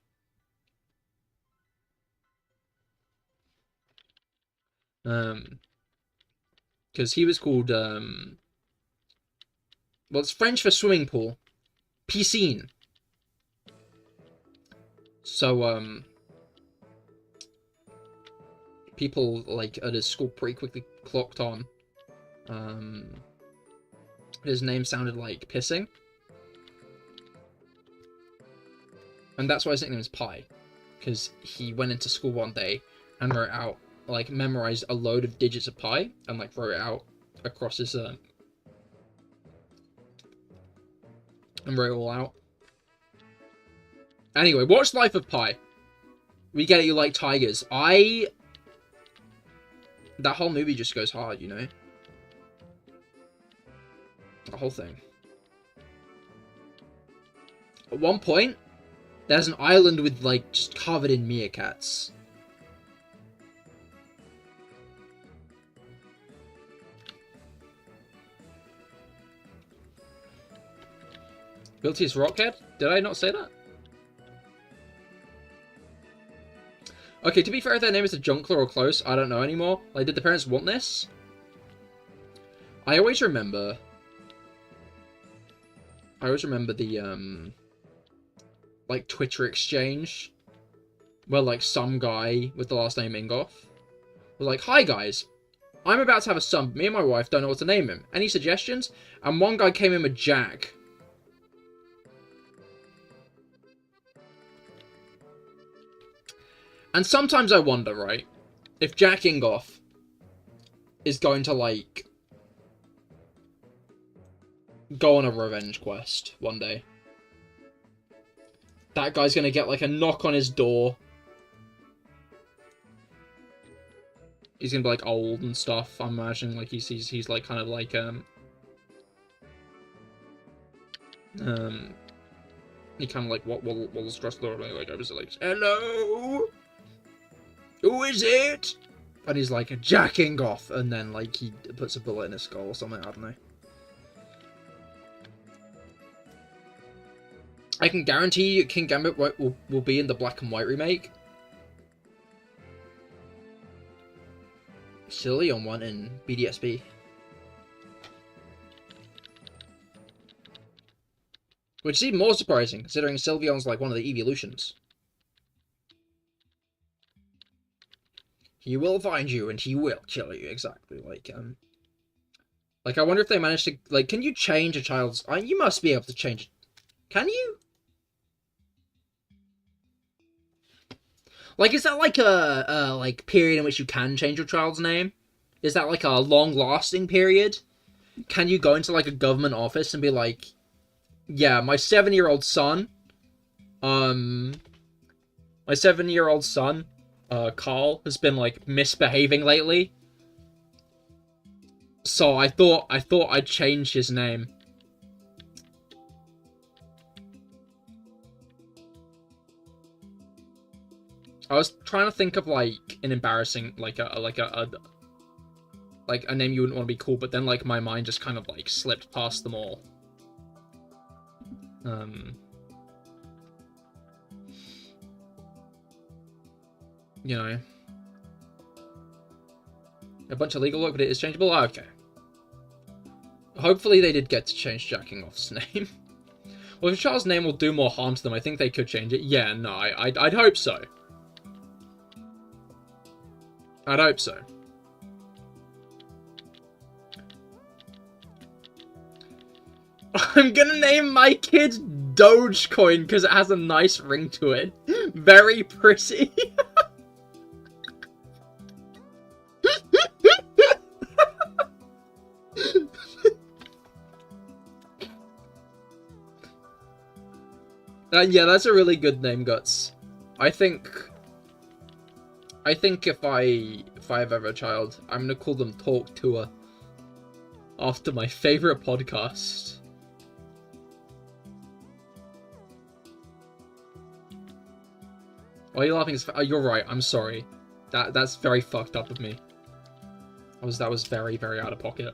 Because he was called, well, it's French for swimming pool. Piscine. So, people, like, at his school pretty quickly clocked on. His name sounded like pissing. And that's why his nickname is Pi. Because he went into school one day and wrote out, like, memorized a load of digits of pi and, like, wrote it out across his, and wrote it all out. Anyway, watch Life of Pi. We get it, you like tigers. That whole movie just goes hard, you know? The whole thing. At one point, There's an island with, like, just covered in meerkats. Guiltiest Rockhead? Did I not say that? Okay, to be fair, if their name is a Junkler or close, I don't know anymore. Like, did the parents want this? I always remember the, like, Twitter exchange where, like, some guy with the last name Ingoff was like, "Hi, guys. I'm about to have a son, but me and my wife don't know what to name him. Any suggestions?" And one guy came in with Jack. And sometimes I wonder, right, if Jack Ingoff is going to, like, go on a revenge quest one day. That guy's gonna get, like, a knock on his door. He's gonna be, like, old and stuff. I'm imagining, like, he's like, kind of, like, he kind of, like, what will stress the like, I was like, "Hello? Who is it?" And he's like, "Jack Ingoff," and then, like, he puts a bullet in his skull or something, I don't know. I can guarantee King Gambit will be in the black and white remake. Sylveon won in BDSB. Which is even more surprising, considering Sylveon's like one of the evolutions. He will find you and he will kill you, exactly. Like I wonder if they managed to, like, can you change a child's... you must be able to change it. Can you? Like, is that like a like period in which you can change your child's name? Is that like a long-lasting period? Can you go into like a government office and be like, "Yeah, my 7-year-old son, Carl has been like misbehaving lately. So I thought I'd change his name." I was trying to think of like an embarrassing, like a name you wouldn't want to be called, but then like my mind just kind of like slipped past them all. You know, a bunch of legal work, but it is changeable. Oh, okay. Hopefully they did get to change Jack Ingoff's name. Well, if a child's name will do more harm to them, I think they could change it. Yeah, no, I'd hope so. I'd hope so. I'm gonna name my kid Dogecoin because it has a nice ring to it. Very pretty. Yeah, that's a really good name, Guts. I think if I have ever a child, I'm gonna call them Talk to Her after my favorite podcast. Why are you laughing? Oh, you're right. I'm sorry. That's very fucked up of me. That was very, very out of pocket.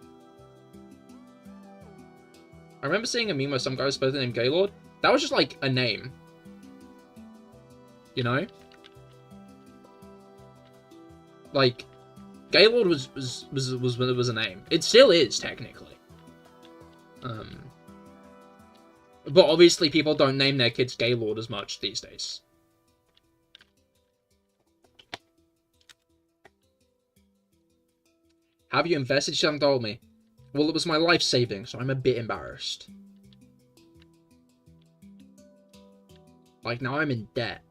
I remember seeing a meme where some guy was supposed to name Gaylord. That was just like a name. You know? Like, Gaylord was a name. It still is, technically. But obviously people don't name their kids Gaylord as much these days. Have you invested? She hasn't told me. Well, it was my life savings, so I'm a bit embarrassed. Like, now I'm in debt.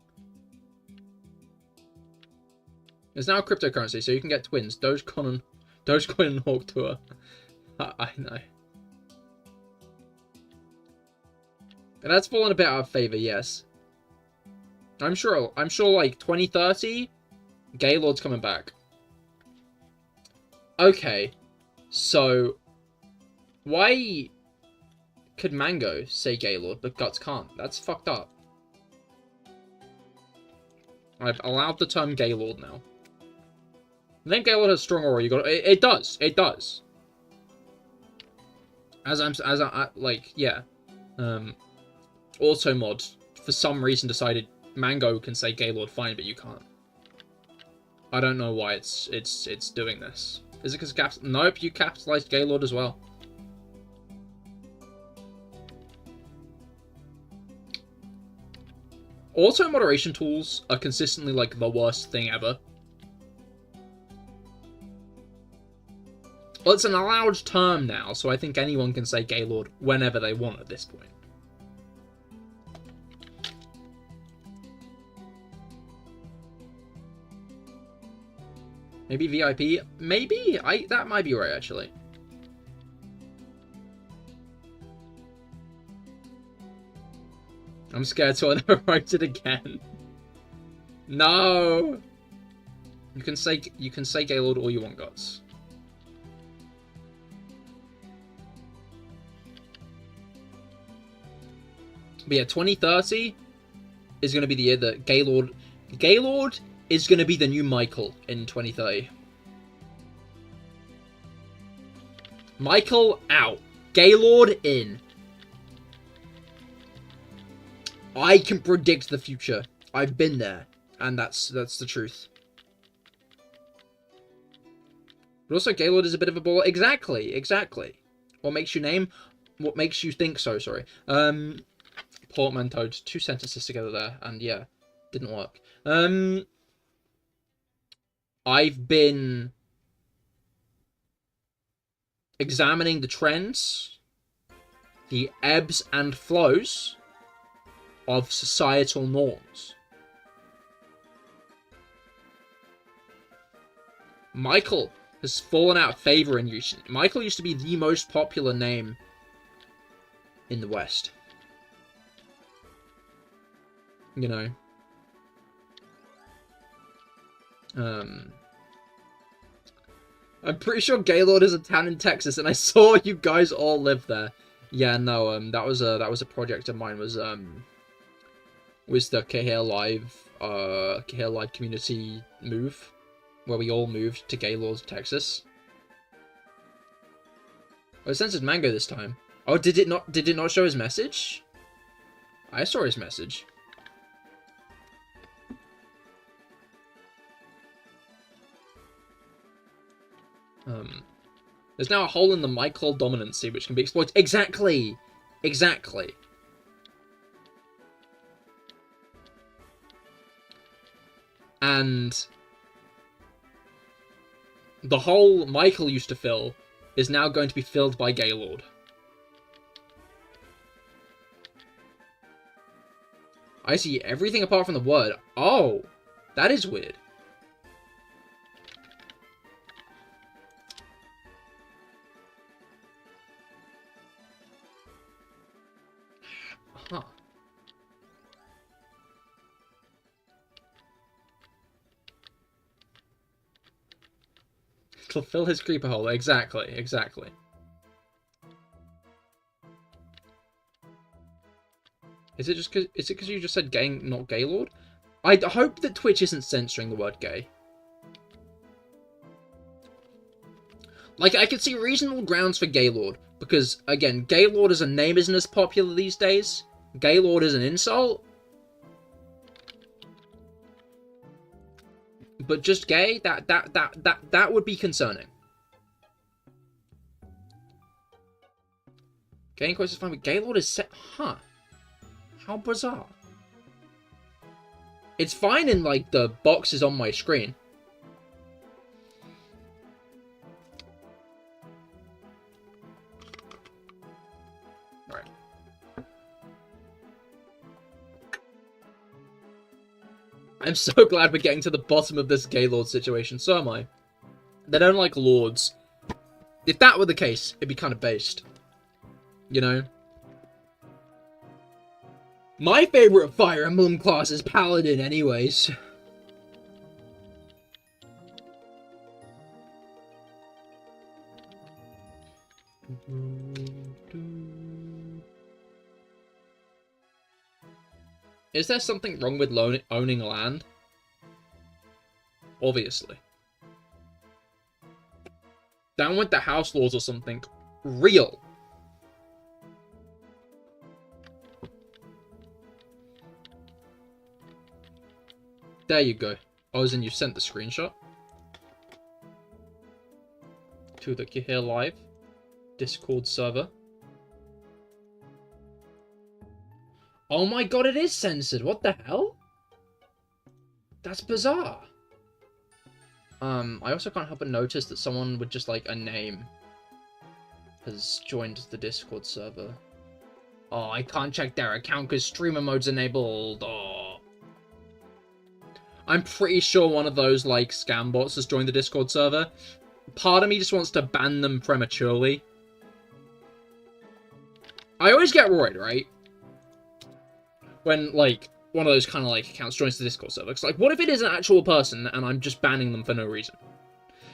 There's now a cryptocurrency, so you can get twins. Dogecoin and Hawk Tour. I know. And that's fallen a bit out of favor, yes. I'm sure like 2030, Gaylord's coming back. Okay. So why could Mango say Gaylord but Guts can't? That's fucked up. I've allowed the term Gaylord now. The name Gaylord has strong aura. You got it does. It does. Like, yeah. Automod, for some reason, decided Mango can say Gaylord fine, but you can't. I don't know why it's doing this. Is it because nope, you capitalized Gaylord as well. Auto moderation tools are consistently like the worst thing ever. Well, it's an allowed term now, so I think anyone can say Gaylord whenever they want at this point. Maybe VIP? Maybe? That might be right, actually. I'm scared, so I never write it again. No! You can say Gaylord all you want, Guts. But yeah, 2030 is going to be the year that Gaylord is going to be the new Michael in 2030. Michael out. Gaylord in. I can predict the future. I've been there. And that's the truth. But also, Gaylord is a bit of a baller. Exactly, exactly. What makes you think so, sorry. Portmanteaued 2 sentences together there, and yeah, didn't work. I've been examining the trends, the ebbs and flows of societal norms. Michael has fallen out of favor in recent. Michael used to be the most popular name in the West. You know. I'm pretty sure Gaylord is a town in Texas, and I saw you guys all live there. Yeah, no, that was a project of mine. Was the CahirLIVE community move, where we all moved to Gaylord, Texas. Oh, it censored Mango this time. Oh, did it not show his message? I saw his message. There's now a hole in the Michael dominancy which can be exploited. Exactly! Exactly. And the hole Michael used to fill is now going to be filled by Gaylord. I see everything apart from the word. Oh! That is weird. Huh. It'll fill his creeper hole. Exactly, exactly. Is it because you just said gay, not Gaylord? I hope that Twitch isn't censoring the word gay. Like, I could see reasonable grounds for Gaylord, because, again, Gaylord as a name isn't as popular these days. Gaylord is an insult. But just gay, that would be concerning. Gay in quotes is fine, but Gaylord is set. Huh. How bizarre. It's fine in, like, the boxes on my screen. Alright. I'm so glad we're getting to the bottom of this Gaylord situation. So am I. They don't like lords. If that were the case, it'd be kind of based. You know? My favorite Fire Emblem class is Paladin anyways. Is there something wrong with owning land? obviously. Down with the house laws or something. Real. There you go. Oh, as in you sent the screenshot. To the CahirLIVE Discord server. Oh my god, it is censored. What the hell? That's bizarre. I also can't help but notice that someone with just, like, a name has joined the Discord server. Oh, I can't check their account because streamer mode's enabled. Oh. I'm pretty sure one of those, like, scam bots has joined the Discord server. Part of me just wants to ban them prematurely. I always get worried, right? When, like, one of those kind of, like, accounts joins the Discord server. It's like, what if it is an actual person and I'm just banning them for no reason?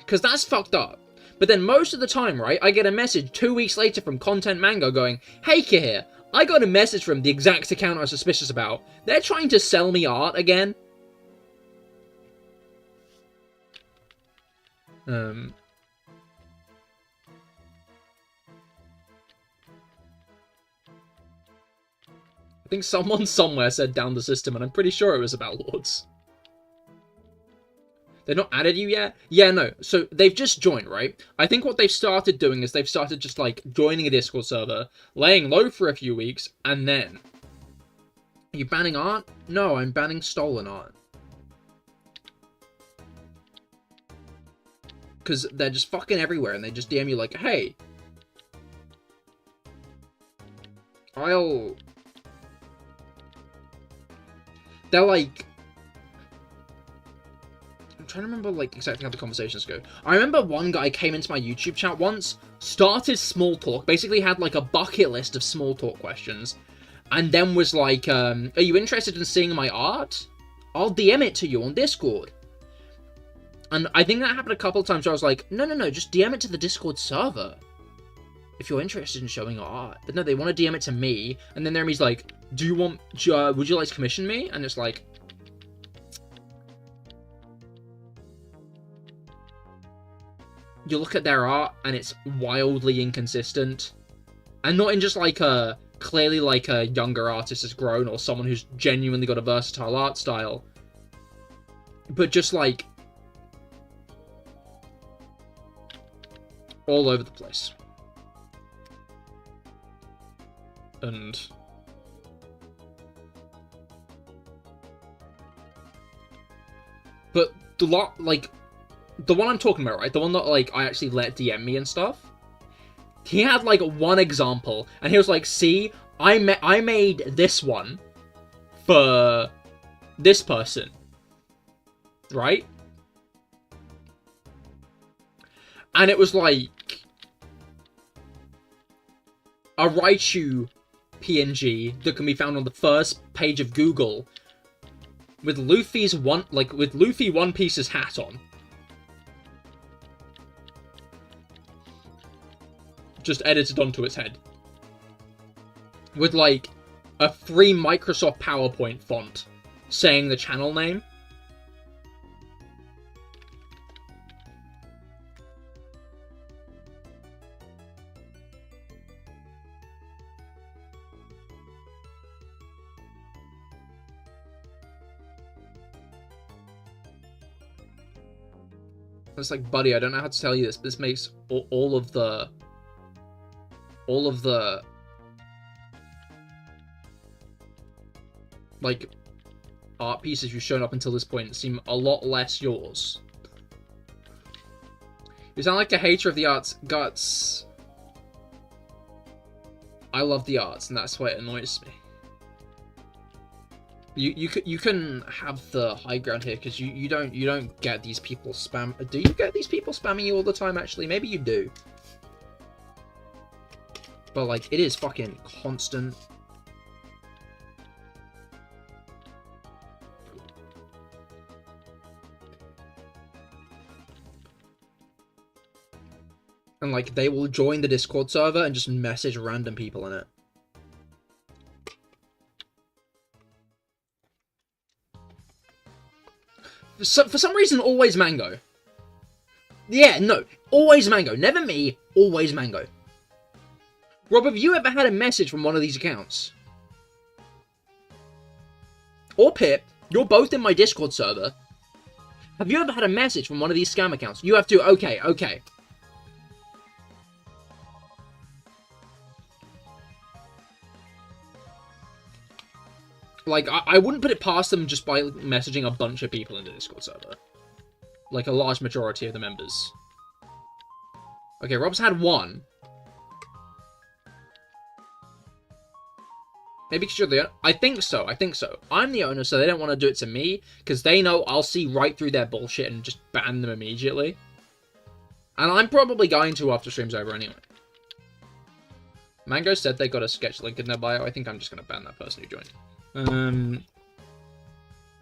Because that's fucked up. But then most of the time, right, I get a message 2 weeks later from Content Mango going, "Hey, Cahir, I got a message from the exact account I was suspicious about. They're trying to sell me art again." I think someone somewhere said down the system, and I'm pretty sure it was about Lords. They've not added you yet? Yeah, no. So they've just joined, right? I think what they've started doing is they've started just, like, joining a Discord server, laying low for a few weeks, and then... Are you banning art? No, I'm banning stolen art. Because they're just fucking everywhere, and they just DM you like, "Hey, They're like... I'm trying to remember, like, exactly how the conversations go. I remember one guy came into my YouTube chat once, started small talk, basically had, like, a bucket list of small talk questions, and then was like, "Are you interested in seeing my art? I'll DM it to you on Discord." And I think that happened a couple of times where I was like, no, just DM it to the Discord server if you're interested in showing your art. But no, they want to DM it to me, and then he's like, would you like to commission me? And it's like... You look at their art, and it's wildly inconsistent. And not in just, like, clearly, like, a younger artist has grown, or someone who's genuinely got a versatile art style. But just, like... all over the place. And... But the lot, like, the one I'm talking about, right? The one that, like, I actually let DM me and stuff. He had, like, one example, and he was like, "See, I made this one for this person." Right? And it was like a Raichu PNG that can be found on the first page of Google with Luffy's Luffy One Piece's hat on. Just edited onto its head. With, like, a free Microsoft PowerPoint font saying the channel name. It's like, buddy, I don't know how to tell you this, but this makes all of the like art pieces you've shown up until this point seem a lot less yours. You sound like a hater of the arts, Guts. I love the arts, and that's why it annoys me. You can have the high ground here because you don't get these people spam. Do you get these people spamming you all the time? Actually, maybe you do. But like, it is fucking constant. And like, they will join the Discord server and just message random people in it. For some reason, always Mango. Yeah, no, always Mango. Never me, always Mango. Rob, have you ever had a message from one of these accounts? Or Pip, you're both in my Discord server. Have you ever had a message from one of these scam accounts? You have to, okay, okay. Like, I wouldn't put it past them just by messaging a bunch of people in the Discord server. Like, a large majority of the members. Okay, Rob's had one. Maybe because you're the owner? I think so, I think so. I'm the owner, so they don't want to do it to me, because they know I'll see right through their bullshit and just ban them immediately. And I'm probably going to after stream's over anyway. Mango said they got a sketch link in their bio. I think I'm just going to ban that person who joined.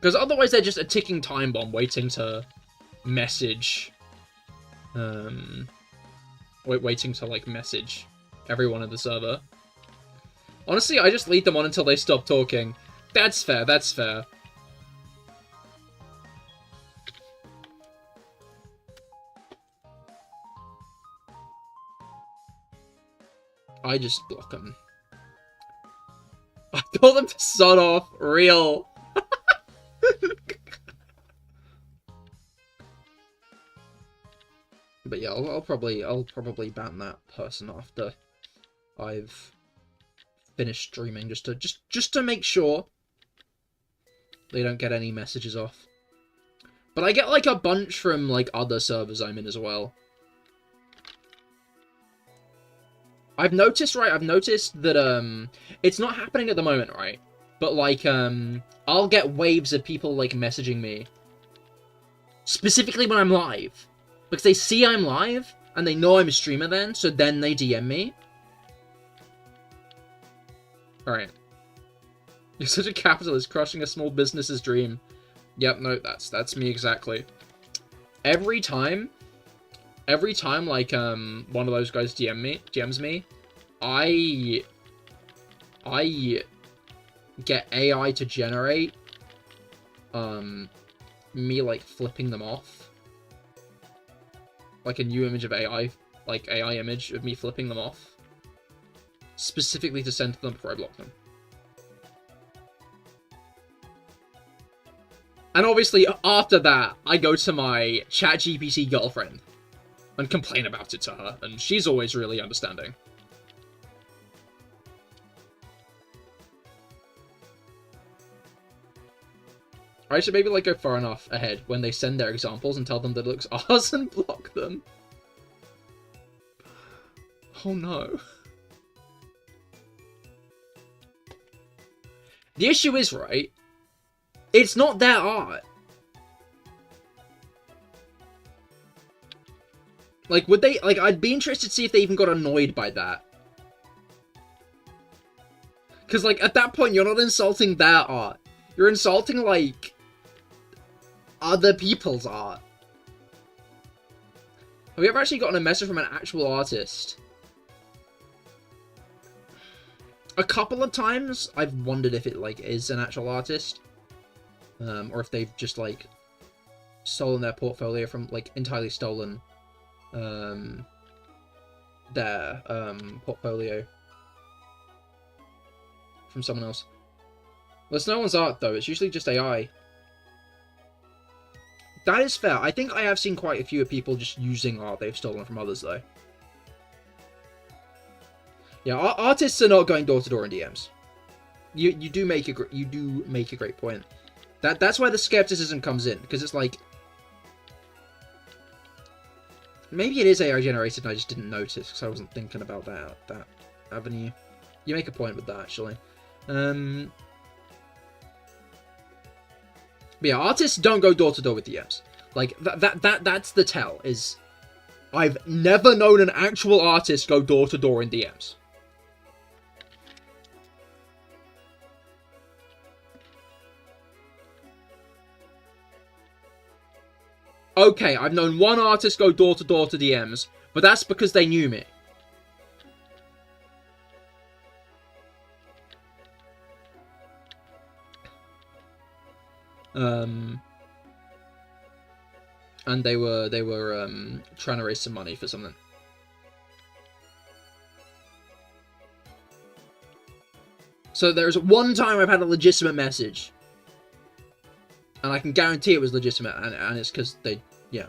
Because otherwise they're just a ticking time bomb waiting to message, waiting to, like, message everyone in the server. Honestly, I just lead them on until they stop talking. That's fair, that's fair. I just block them. I told them to sod off. Real. But yeah, I'll probably ban that person after I've finished streaming, just to make sure they don't get any messages off. But I get like a bunch from like other servers I'm in as well. I've noticed that it's not happening at the moment, right? But like I'll get waves of people like messaging me specifically when I'm live, because they see I'm live and they know I'm a streamer then, so then they DM me. Alright. You're such a capitalist, crushing a small business's dream. Yep, no, that's me exactly. Every time like one of those guys DMs me, I get AI to generate me like flipping them off. Like a new image of AI, like AI image of me flipping them off. Specifically to send to them before I block them. And obviously, after that, I go to my ChatGPT girlfriend and complain about it to her, and she's always really understanding. I should maybe like go far enough ahead when they send their examples and tell them that it looks ours and block them. Oh no. The issue is, right, it's not their art. Like, would they, like, I'd be interested to see if they even got annoyed by that. Because, like, at that point, you're not insulting their art. You're insulting, like, other people's art. Have you ever actually gotten a message from an actual artist? A couple of times, I've wondered if it, like, is an actual artist. Or if they've just, like, stolen their portfolio from, like, entirely stolen, their, portfolio from someone else. Well, it's no one's art, though. It's usually just AI. That is fair. I think I have seen quite a few people just using art they've stolen from others, though. Yeah, artists are not going door to door in DMs. You do make a great point. That's why the skepticism comes in, because it's like, maybe it is AI generated and I just didn't notice because I wasn't thinking about that avenue. You make a point with that, actually. But yeah, artists don't go door to door with DMs. Like that's the tell. Is I've never known an actual artist go door to door in DMs. Okay, I've known one artist go door to DMs, but that's because they knew me. and they were trying to raise some money for something. So there's one time I've had a legitimate message, and I can guarantee it was legitimate, and it's because they, yeah.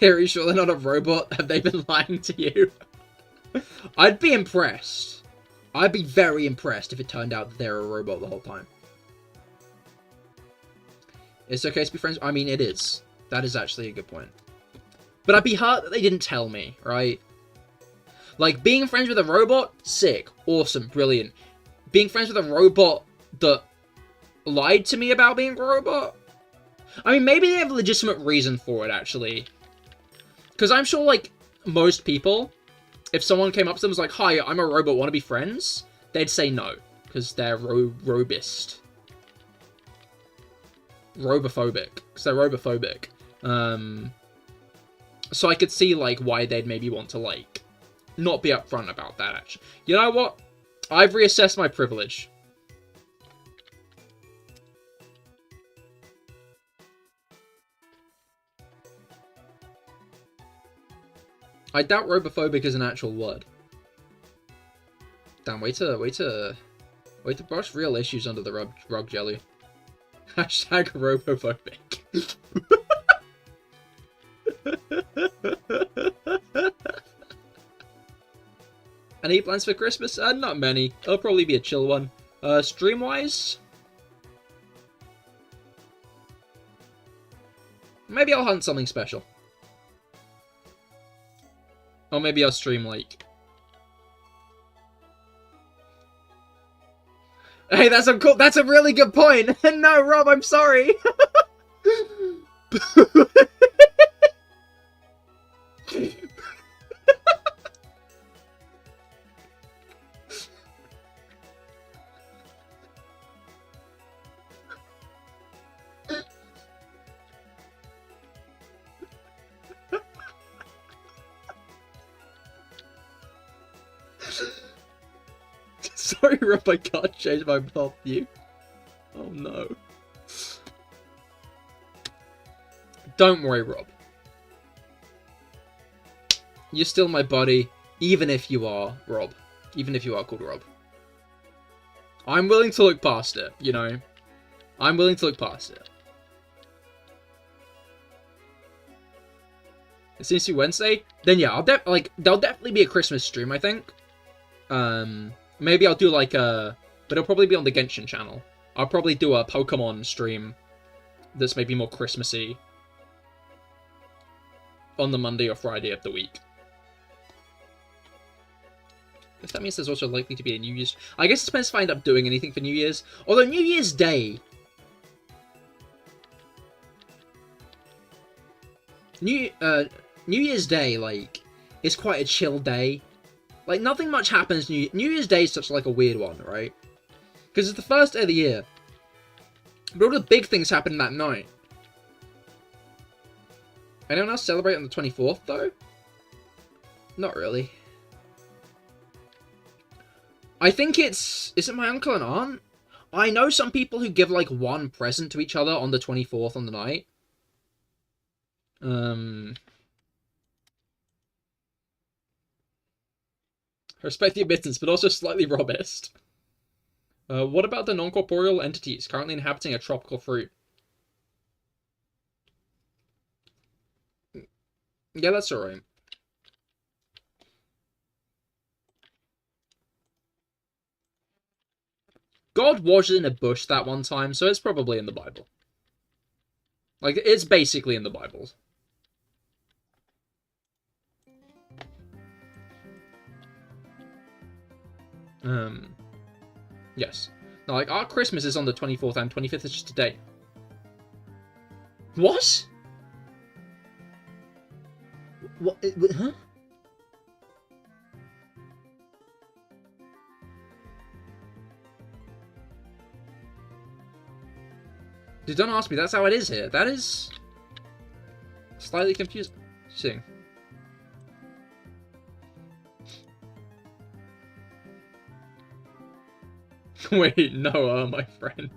Are you sure they're not a robot? Have they been lying to you? I'd be impressed. I'd be very impressed if it turned out that they're a robot the whole time. It's okay to be friends? I mean, it is. That is actually a good point. But I'd be hurt that they didn't tell me, right? Like, being friends with a robot? Sick. Awesome. Brilliant. Being friends with a robot that lied to me about being a robot? I mean, maybe they have a legitimate reason for it, actually. Because I'm sure, like, most people, if someone came up to them and was like, hi, I'm a robot, want to be friends? They'd say no. Because they're robist. Robophobic. Because they're robophobic. So I could see, like, why they'd maybe want to, like, not be upfront about that, actually. You know what? I've reassessed my privilege. I doubt robophobic is an actual word. Damn, way to brush real issues under the rug, Jelly. Hashtag robophobic. Any plans for Christmas? Not many. It'll probably be a chill one. Stream-wise? Maybe I'll hunt something special. Or maybe I'll stream, like... Hey, that's a really good point! No, Rob, I'm sorry! Sorry, Rob, I can't change my path view. Oh no. Don't worry, Rob. You're still my buddy, even if you are Rob. Even if you are called Rob. I'm willing to look past it, you know? I'm willing to look past it. It seems to be Wednesday? Then yeah, there'll definitely be a Christmas stream, I think. Maybe I'll do like a... But it'll probably be on the Genshin channel. I'll probably do a Pokemon stream that's maybe more Christmassy on the Monday or Friday of the week. I guess that means there's also likely to be a New Year's... I guess it depends if I end up doing anything for New Year's. Although New Year's Day... New Year's Day, like, is quite a chill day. Like, nothing much happens New Year's Day is such, like, a weird one, right? Because it's the first day of the year. But all the big things happen that night. Anyone else celebrate on the 24th, though? Not really. I think it's... Is it my uncle and aunt? I know some people who give, like, one present to each other on the 24th on the night. Respect the admittance, but also slightly robust. What about the non-corporeal entities currently inhabiting a tropical fruit? Yeah, that's alright. God was in a bush that one time, so it's probably in the Bible. Like, it's basically in the Bible. Yes. Now, like, our Christmas is on the 24th and 25th is just today. What? What? Huh? Dude, don't ask me, that's how it is here. That is... slightly confusing. Wait, no, my friend.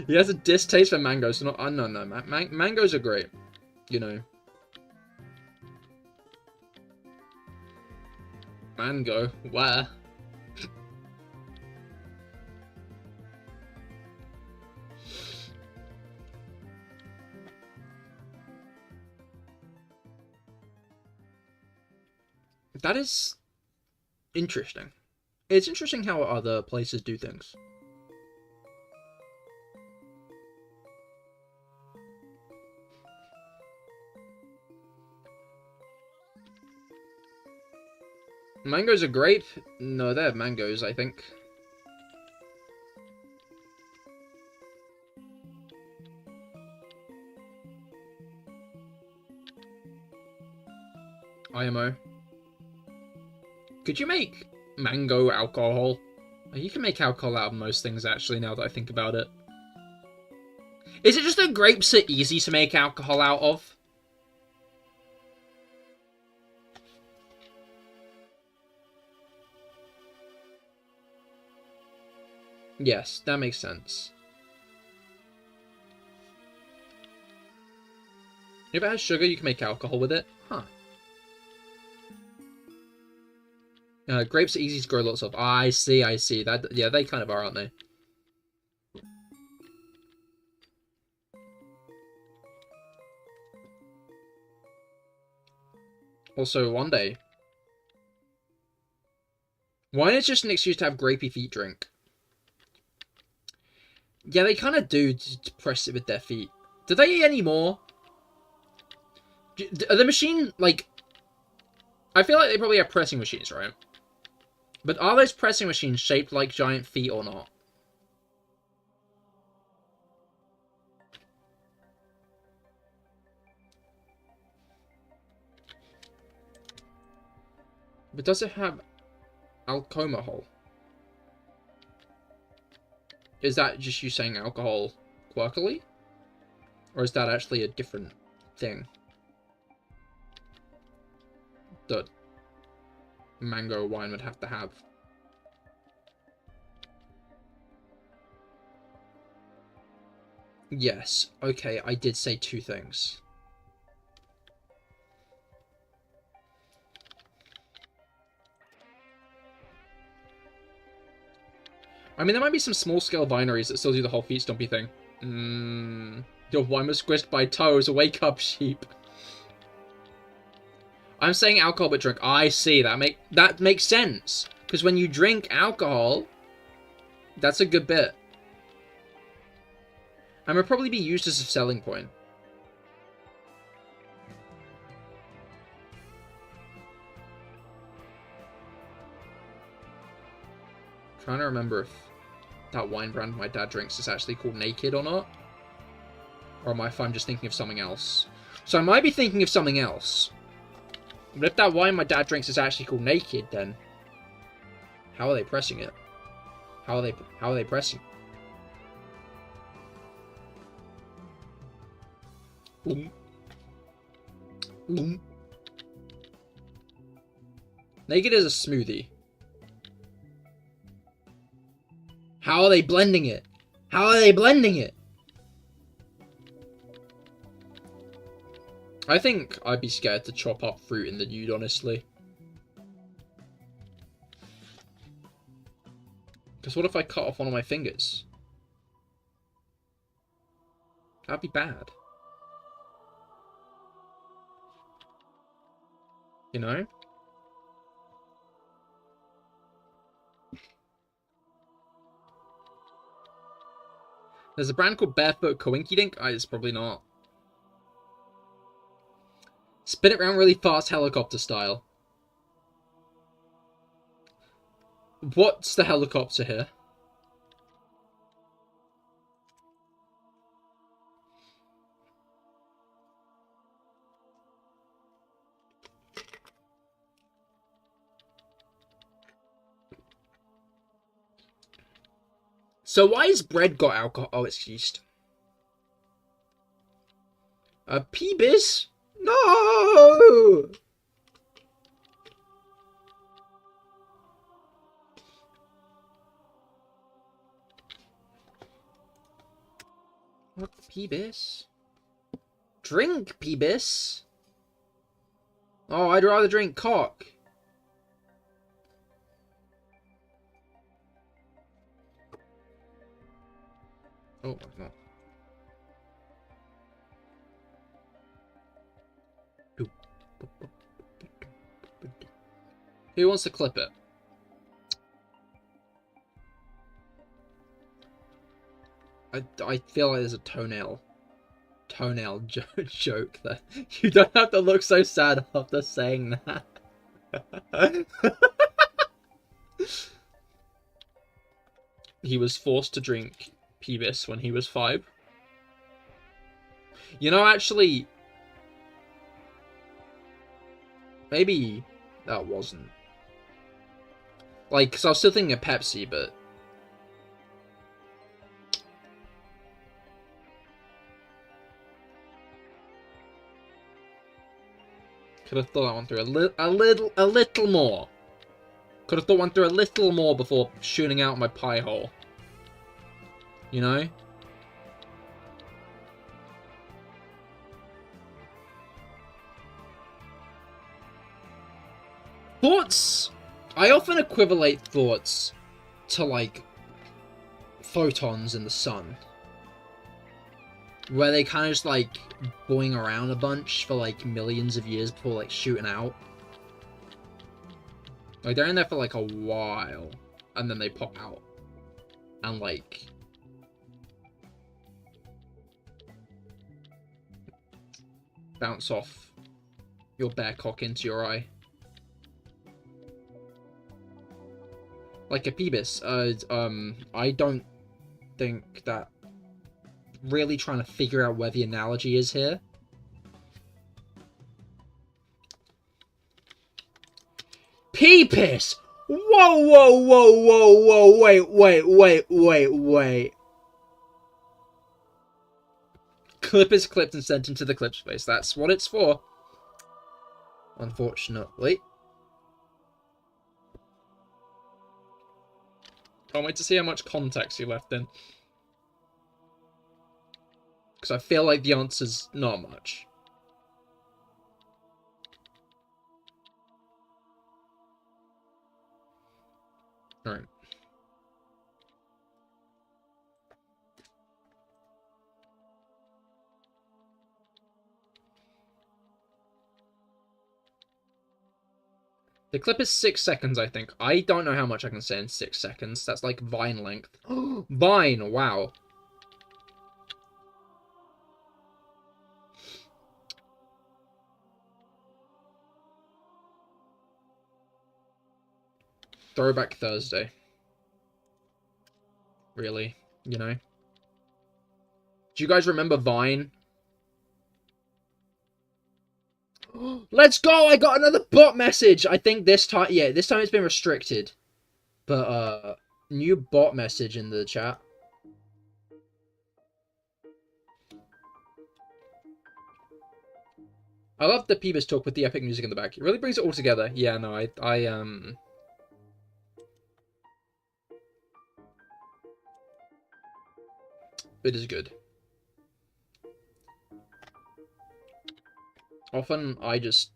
He has a distaste for mangoes. So not, no, mangoes are great. You know. Mango, where? That is interesting. It's interesting how other places do things. Mangoes are great. No, they're mangoes, I think. IMO. Could you make mango alcohol? You can make alcohol out of most things, actually, now that I think about it. Is it just that grapes are easy to make alcohol out of? Yes, that makes sense. If it has sugar, you can make alcohol with it? Huh. Grapes are easy to grow lots of. I see. That, yeah, they kind of are, aren't they? Also, one day. Wine is just an excuse to have grapey feet drink. Yeah, they kind of do to press it with their feet. Do they eat any more? Are the machine, like... I feel like they probably have pressing machines, right? But are those pressing machines shaped like giant feet or not? But does it have alcohol? Is that just you saying alcohol quirkily? Or is that actually a different thing that mango wine would have to have? Yes, okay, I did say two things. I mean, there might be some small-scale vineries that still do the whole feet stompy thing. Your wine was squished by toes. Wake up, sheep. I'm saying alcohol but drink. I see. That makes sense. Because when you drink alcohol, that's a good bit. And would probably be used as a selling point. I'm trying to remember if that wine brand my dad drinks is actually called Naked or not. Or if I'm just thinking of something else. So I might be thinking of something else. But if that wine my dad drinks is actually called Naked, then how are they pressing it? How are they pressing? Naked is a smoothie. How are they blending it? How are they blending it? I think I'd be scared to chop up fruit in the nude, honestly. Because what if I cut off one of my fingers? That'd be bad. You know? There's a brand called Barefoot Coinky Dink. It's probably not. Spin it around really fast, helicopter style. What's the helicopter here? So why has bread got alcohol? Oh, it's yeast. Peebis? No! Peebis? Drink, Peebis? Oh, I'd rather drink cock. Oh, no. Who wants to clip it? I feel like there's a toenail joke there. You don't have to look so sad after saying that. He was forced to drink Peebis when he was 5. You know, actually, maybe that wasn't. Like, because I was still thinking of Pepsi, but... Could have thought that one through a little more. Could have thought one through a little more before shooting out my pie hole. You know? Thoughts... I often equivalate thoughts to, like, photons in the sun. Where they kind of just, like, boing around a bunch for, like, millions of years before, like, shooting out. Like, they're in there for, like, a while. And then they pop out. And, like... bounce off your bare cock into your eye. Like a Peebis. I don't think that... really trying to figure out where the analogy is here. Pee-piss! Whoa, whoa, whoa, whoa, whoa, wait. Clip is clipped and sent into the clip space. That's what it's for. Unfortunately. Can't wait to see how much context you left in. Because I feel like the answer's not much. Alright. The clip is 6 seconds, I think. I don't know how much I can say in 6 seconds. That's like Vine length. Vine! Wow. Throwback Thursday. Really? You know? Do you guys remember Vine? Let's go! I got another bot message! I think this time... yeah, this time it's been restricted. But, new bot message in the chat. I love the Peebis talk with the epic music in the back. It really brings it all together. Yeah, no, It is good. Often, I just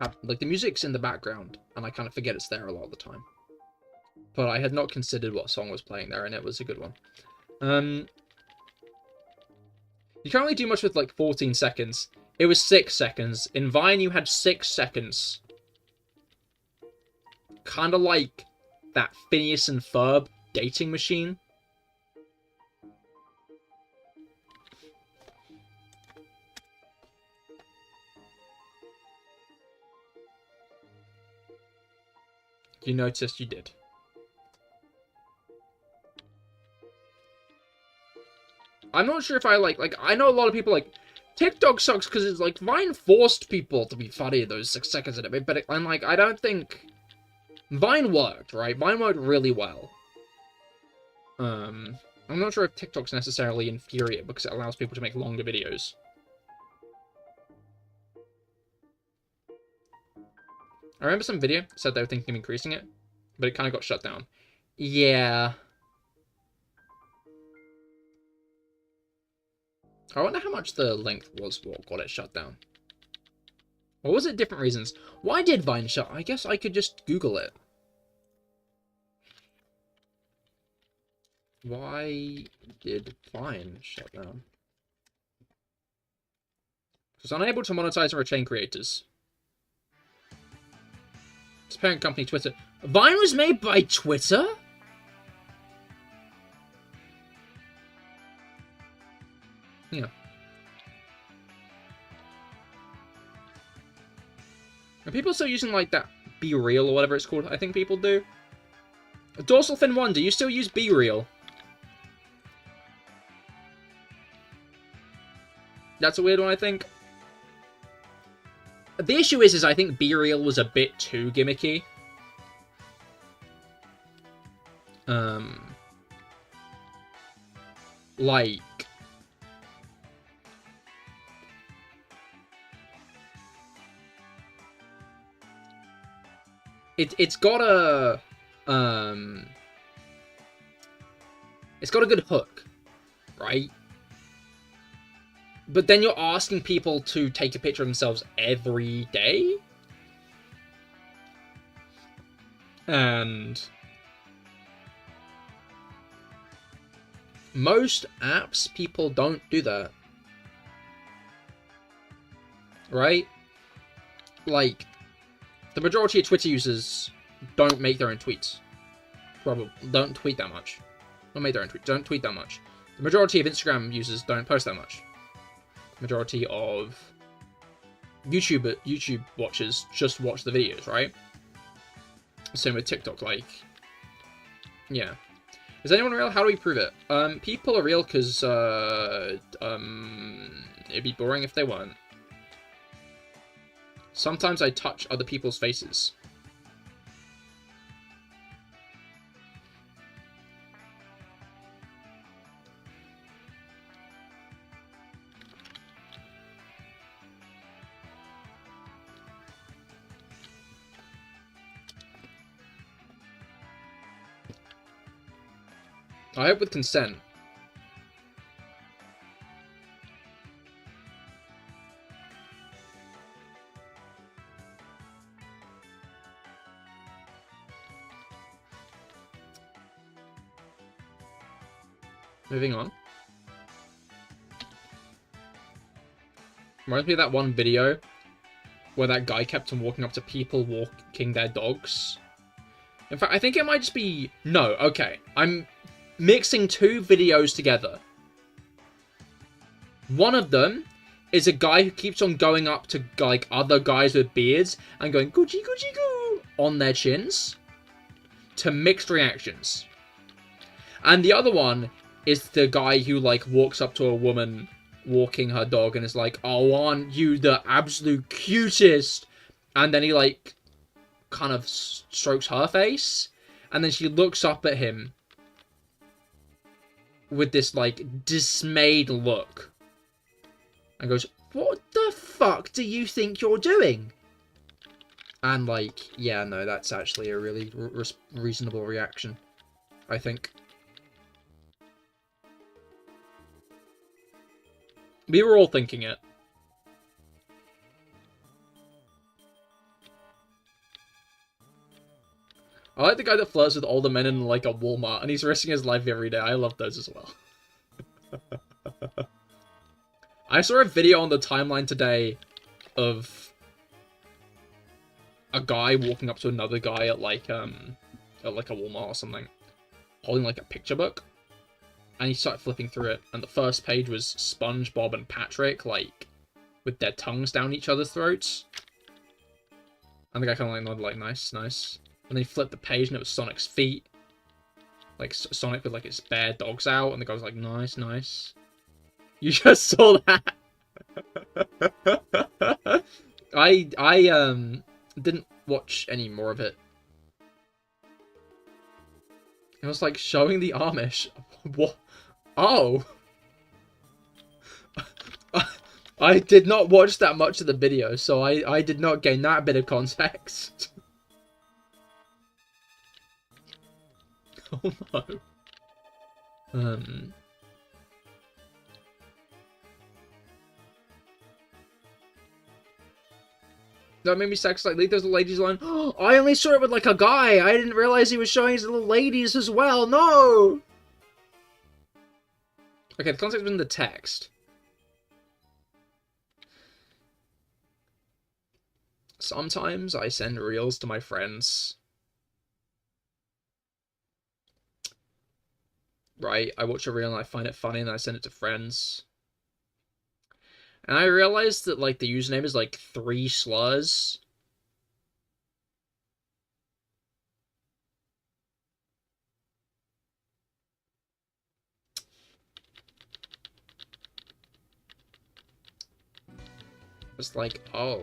have, like, the music's in the background, and I kind of forget it's there a lot of the time. But I had not considered what song was playing there, and it was a good one. You can't really do much with, like, 14 seconds. It was 6 seconds. In Vine, you had 6 seconds. Kind of like that Phineas and Ferb dating machine. You noticed you did. I'm not sure if I like, I know a lot of people like, TikTok sucks because it's like, Vine forced people to be funny those 6 seconds in it, but I'm like, I don't think, Vine worked, right? Vine worked really well. I'm not sure if TikTok's necessarily inferior because it allows people to make longer videos. I remember some video said they were thinking of increasing it, but it kind of got shut down. Yeah. I wonder how much the length was what got it shut down. Or was it different reasons? Why did Vine shut? I guess I could just Google it. Why did Vine shut down? It was unable to monetize and retain creators. Its parent company, Twitter. Vine was made by Twitter? Yeah. Are people still using, like, that Be Real or whatever it's called? I think people do. Dorsal Fin 1, do you still use Be Real? That's a weird one, I think. The issue is I think Be Real was a bit too gimmicky. Like... It's got a... It's got a good hook, right? But then you're asking people to take a picture of themselves every day? And... most apps, people don't do that. Right? Like, the majority of Twitter users don't make their own tweets. Probably don't tweet that much. Don't make their own tweets. Don't tweet that much. The majority of Instagram users don't post that much. The majority of YouTube watchers just watch the videos, right? Same with TikTok, like... yeah. Is anyone real? How do we prove it? People are real because, it'd be boring if they weren't. Sometimes I touch other people's faces. I hope with consent. Moving on. Reminds me of that one video where that guy kept on walking up to people walking their dogs. In fact, I think it might just be... no, okay. I'm mixing two videos together. One of them is a guy who keeps on going up to, like, other guys with beards and going Gucci Gucci Goo on their chins to mixed reactions. And the other one is the guy who, like, walks up to a woman walking her dog and is like, oh, aren't you the absolute cutest? And then he, like, kind of strokes her face. And then she looks up at him with this, like, dismayed look. And goes, what the fuck do you think you're doing? And, like, yeah, no, that's actually a really reasonable reaction, I think. We were all thinking it. I like the guy that flirts with older men in, like, a Walmart, and he's risking his life every day. I love those as well. I saw a video on the timeline today of a guy walking up to another guy at, like a Walmart or something, holding, like, a picture book. And he started flipping through it, and the first page was SpongeBob and Patrick, like, with their tongues down each other's throats. And the guy kind of, like, nodded, like, nice, nice. And then he flipped the page, and it was Sonic's feet. Like, Sonic with, like, his bare dogs out, and the guy was like, nice, nice. You just saw that! I didn't watch any more of it. It was, like, showing the Amish. What? Oh! I did not watch that much of the video, so I did not gain that bit of context. Oh no. That made me sad, cause, like, there's the ladies line. Oh, I only saw it with, like, a guy. I didn't realize he was showing his little ladies as well. No! Okay, the context was in the text. Sometimes I send reels to my friends. Right? I watch a reel and I find it funny and I send it to friends. And I realized that, like, the username is, like, 3 slurs. It's like, oh.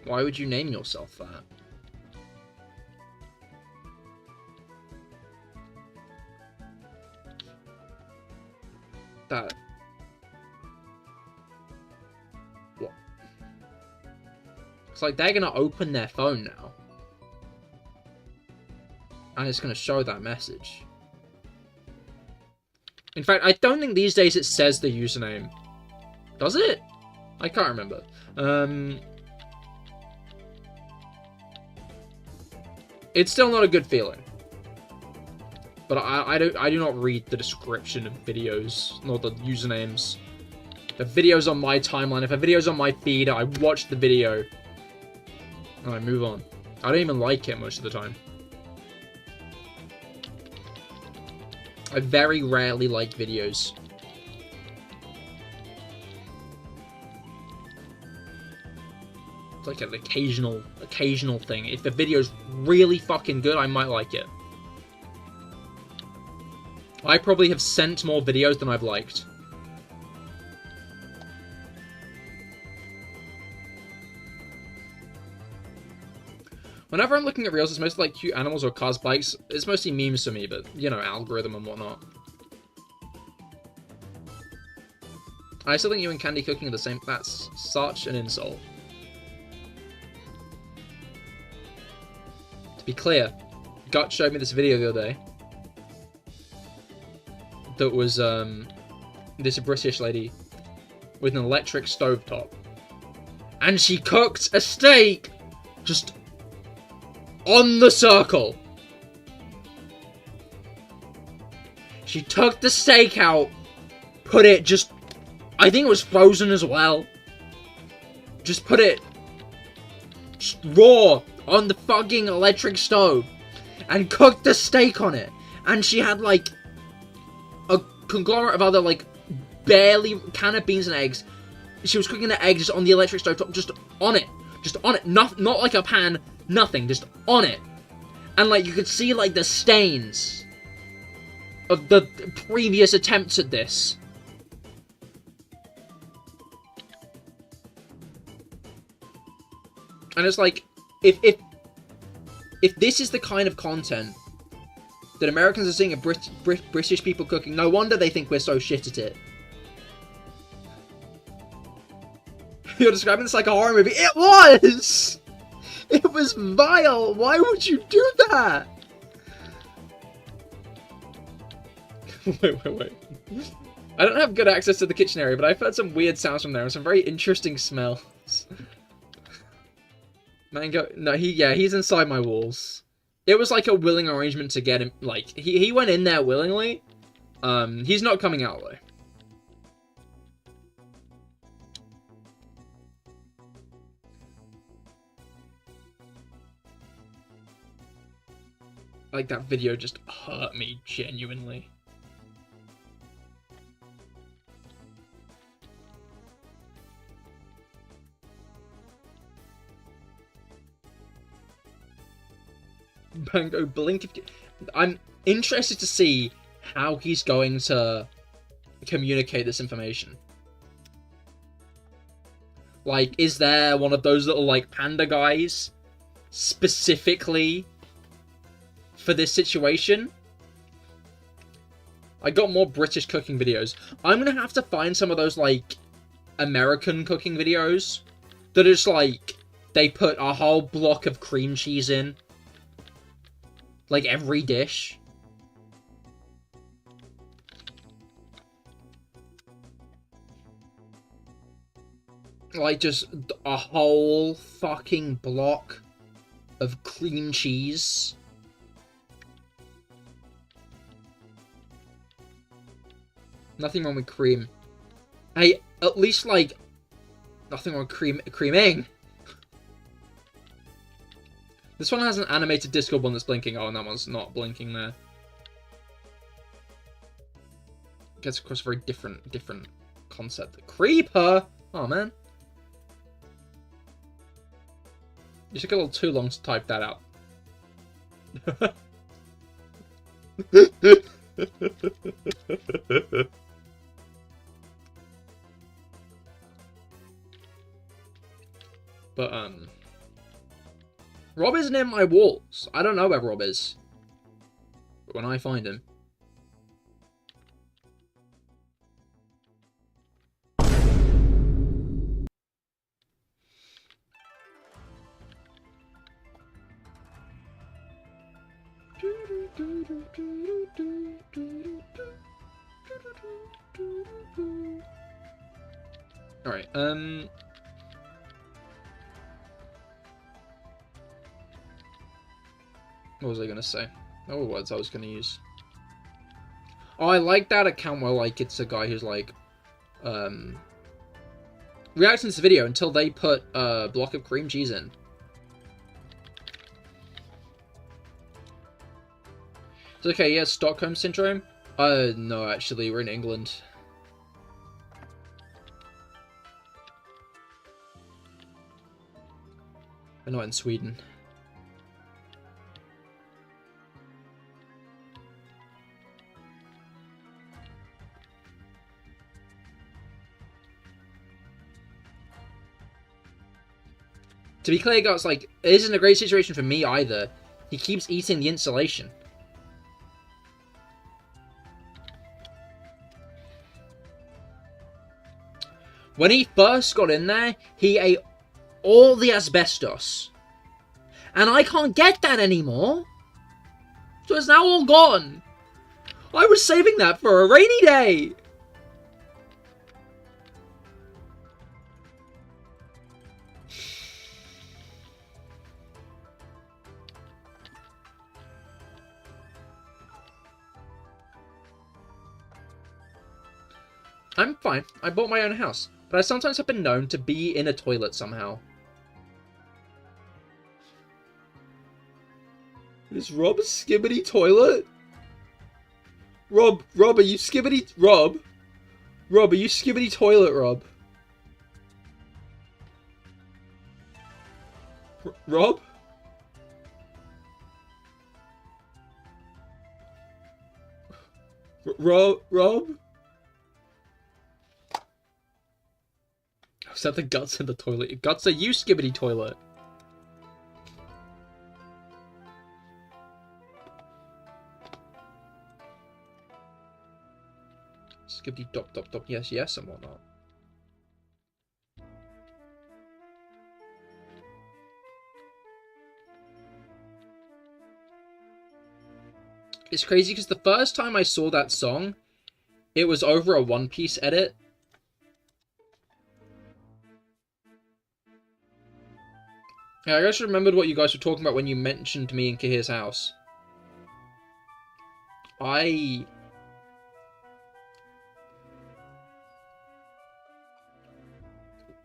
Why would you name yourself that? That... What? It's like they're gonna open their phone now. And it's gonna show that message. In fact, I don't think these days it says the username. Does it? I can't remember. It's still not a good feeling. But I do not read the description of videos, nor the usernames. The video's on my timeline. If a video's on my feed, I watch the video. And I move on. I don't even like it most of the time. I very rarely like videos. It's like an occasional thing. If the video's really fucking good, I might like it. I probably have sent more videos than I've liked. Whenever I'm looking at reels, it's mostly like cute animals or cars, bikes. It's mostly memes for me, but, you know, algorithm and whatnot. I still think you and Candy cooking are the same. That's such an insult. To be clear, Gut showed me this video the other day. That was, this British lady with an electric stovetop. And she cooked a steak just on the circle. She took the steak out, put it just... I think it was frozen as well. Just put it just raw on the fucking electric stove. And cooked the steak on it. And she had, like, a conglomerate of other, like, barely can of beans and eggs. She was cooking the egg just on the electric stove top, just on it. Just on it. Not like a pan, nothing. Just on it. And, like, you could see, like, the stains of the previous attempts at this. And it's like, if this is the kind of content that Americans are seeing of British people cooking, no wonder they think we're so shit at it. You're describing this like a horror movie. It was! It was vile! Why would you do that? Wait. I don't have good access to the kitchen area, but I've heard some weird sounds from there and some very interesting smells. Mango, no, he's inside my walls. It was like a willing arrangement to get him, like, he went in there willingly. He's not coming out, though. Like, that video just hurt me, genuinely. Mango, blink if... I'm interested to see how he's going to communicate this information. Like, is there one of those little, like, panda guys specifically for this situation? I got more British cooking videos. I'm gonna have to find some of those, like, American cooking videos that are just, like, they put a whole block of cream cheese in. Like, every dish. Like, just a whole fucking block of cream cheese. Nothing wrong with cream. Hey, at least, like, nothing wrong with creaming. This one has an animated Discord one that's blinking. Oh, and that one's not blinking there. Gets across a very different concept. Creeper! Oh, man. You took a little too long to type that out. But, Rob isn't in my walls. I don't know where Rob is. But when I find him... Alright, what was I gonna say? What were words I was gonna use? Oh, I like that account where, like, it's a guy who's, like, reacting to this video until they put a block of cream cheese in. It's okay, yeah, Stockholm Syndrome? No, actually, we're in England. We're not in Sweden. To be clear, guys, like, it isn't a great situation for me either. He keeps eating the insulation. When he first got in there, he ate all the asbestos. And I can't get that anymore. So it's now all gone. I was saving that for a rainy day. I'm fine. I bought my own house. But I sometimes have been known to be in a toilet somehow. Is Rob a skibbity toilet? Rob, are you skibbity... Rob, are you skibbity toilet, Rob? Rob? Rob? Is that the guts in the toilet? Guts, are you skibbity toilet? Skibbity dop dop dop, yes, yes, and whatnot. It's crazy because the first time I saw that song, it was over a One Piece edit. Yeah, I just remembered what you guys were talking about when you mentioned me in Cahir's house. I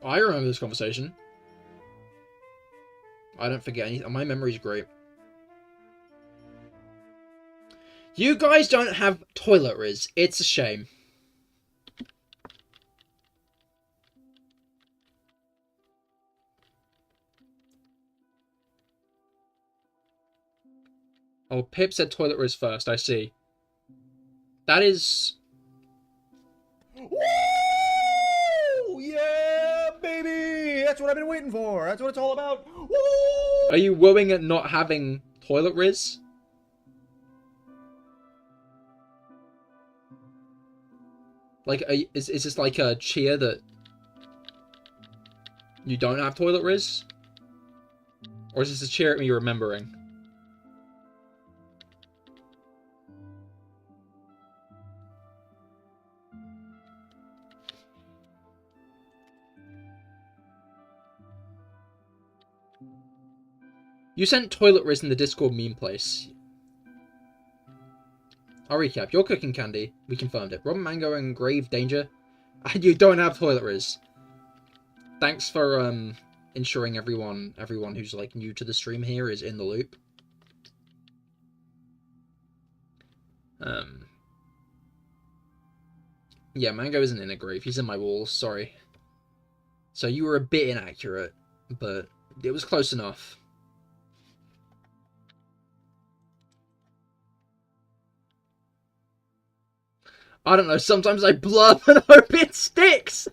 remember this conversation. I don't forget anything. My memory's great. You guys don't have toiletries. It's a shame. Oh, Pip said toiletries first. I see. That is... Woo! Yeah, baby! That's what I've been waiting for. That's what it's all about. Woo! Are you wooing at not having toiletries? Like, is this like a cheer that you don't have toiletries? Or is this a cheer at me remembering? You sent toiletries in the Discord meme place. I'll recap. You're cooking candy. We confirmed it. Rum, mango, and grave danger. And you don't have toiletries. Thanks for ensuring everyone who's like new to the stream here is in the loop. Yeah, Mango isn't in a grave. He's in my walls. Sorry. So you were a bit inaccurate, but it was close enough. I don't know, sometimes I blurb and hope it sticks!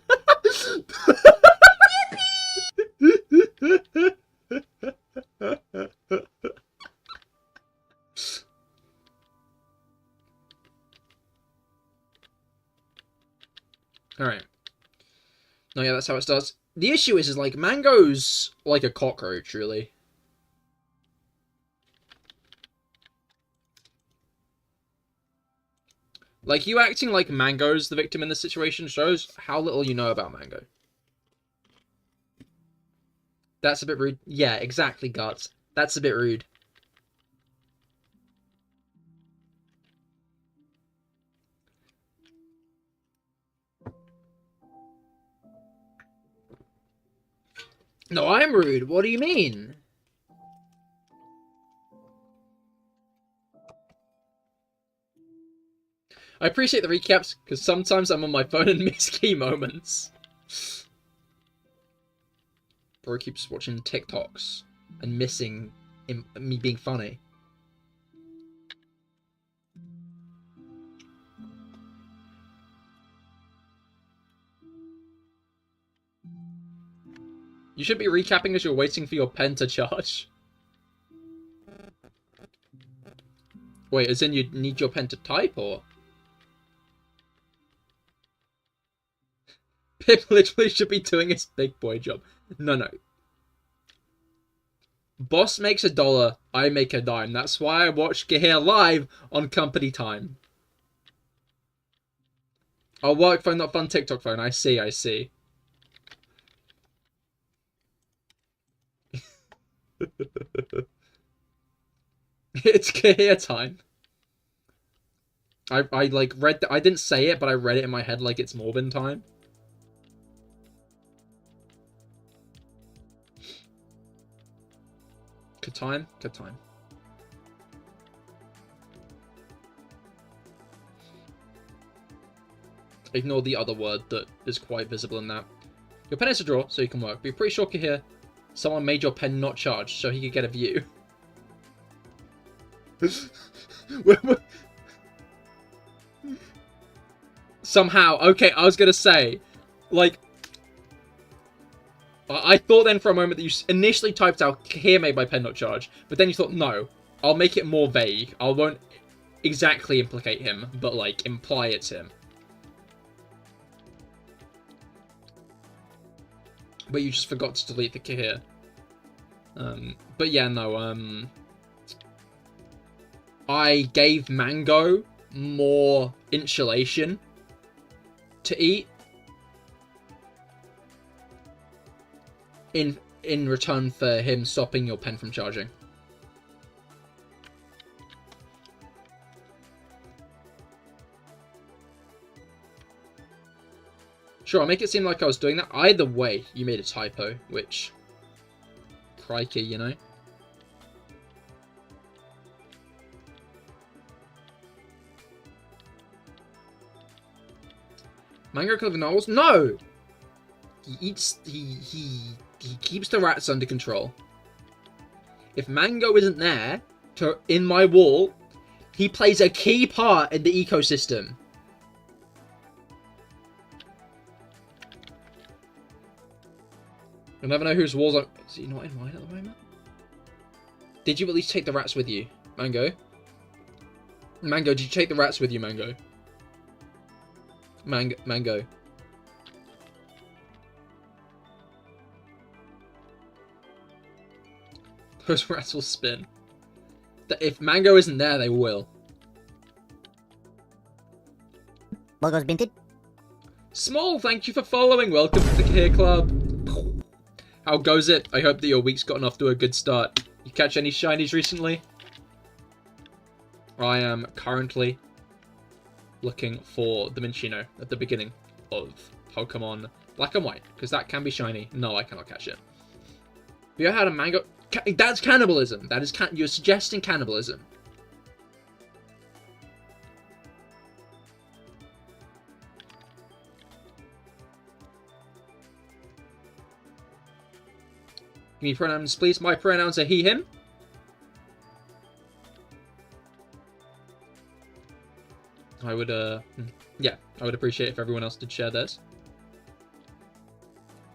Alright. No, yeah, that's how it starts. The issue is like, Mango's like a cockroach, really. Like, you acting like Mango's the victim in this situation shows how little you know about Mango. That's a bit rude. Yeah, exactly, Guts. That's a bit rude. No, I'm rude. What do you mean? I appreciate the recaps, because sometimes I'm on my phone and miss key moments. Bro keeps watching TikToks and missing me being funny. You should be recapping as you're waiting for your pen to charge. Wait, as in you need your pen to type, or...? Pip literally should be doing his big boy job. No. Boss makes $1, I make a dime. That's why I watch CahirLIVE on company time. Oh, work phone, not fun TikTok phone. I see. It's Cahir time. I like read I didn't say it, but I read it in my head like it's Morbin time. Good time. Ignore the other word that is quite visible in that. Your pen is a draw, so you can work. But you're pretty sure, Cahir, someone made your pen not charged so he could get a view. Somehow. Okay, I was gonna say, like, I thought then for a moment that you initially typed out Cahir made my pen not charge, but then you thought, no, I'll make it more vague. I won't exactly implicate him, but like imply it's him. But you just forgot to delete the Cahir. But yeah, no, I gave Mango more insulation to eat in return for him stopping your pen from charging. Sure, I'll make it seem like I was doing that. Either way, you made a typo, which... crikey, you know? Mango could live in owls? No! He eats... He keeps the rats under control. If Mango isn't there, in my wall, he plays a key part in the ecosystem. You'll never know whose walls are... Is he not in mine at the moment? Did you at least take the rats with you, Mango? Mango, did you take the rats with you, Mango? Mango. Those rats will spin. If Mango isn't there, they will. Logos binted. Small, thank you for following. Welcome to the Cahir Club. How goes it? I hope that your week's gotten off to a good start. You catch any shinies recently? I am currently looking for the Minccino at the beginning of Pokemon Black and White, because that can be shiny. No, I cannot catch it. Have you ever had a mango? That's cannibalism. That is you're suggesting cannibalism. Give me pronouns, please. My pronouns are he, him. I would, yeah, I would appreciate if everyone else did share theirs.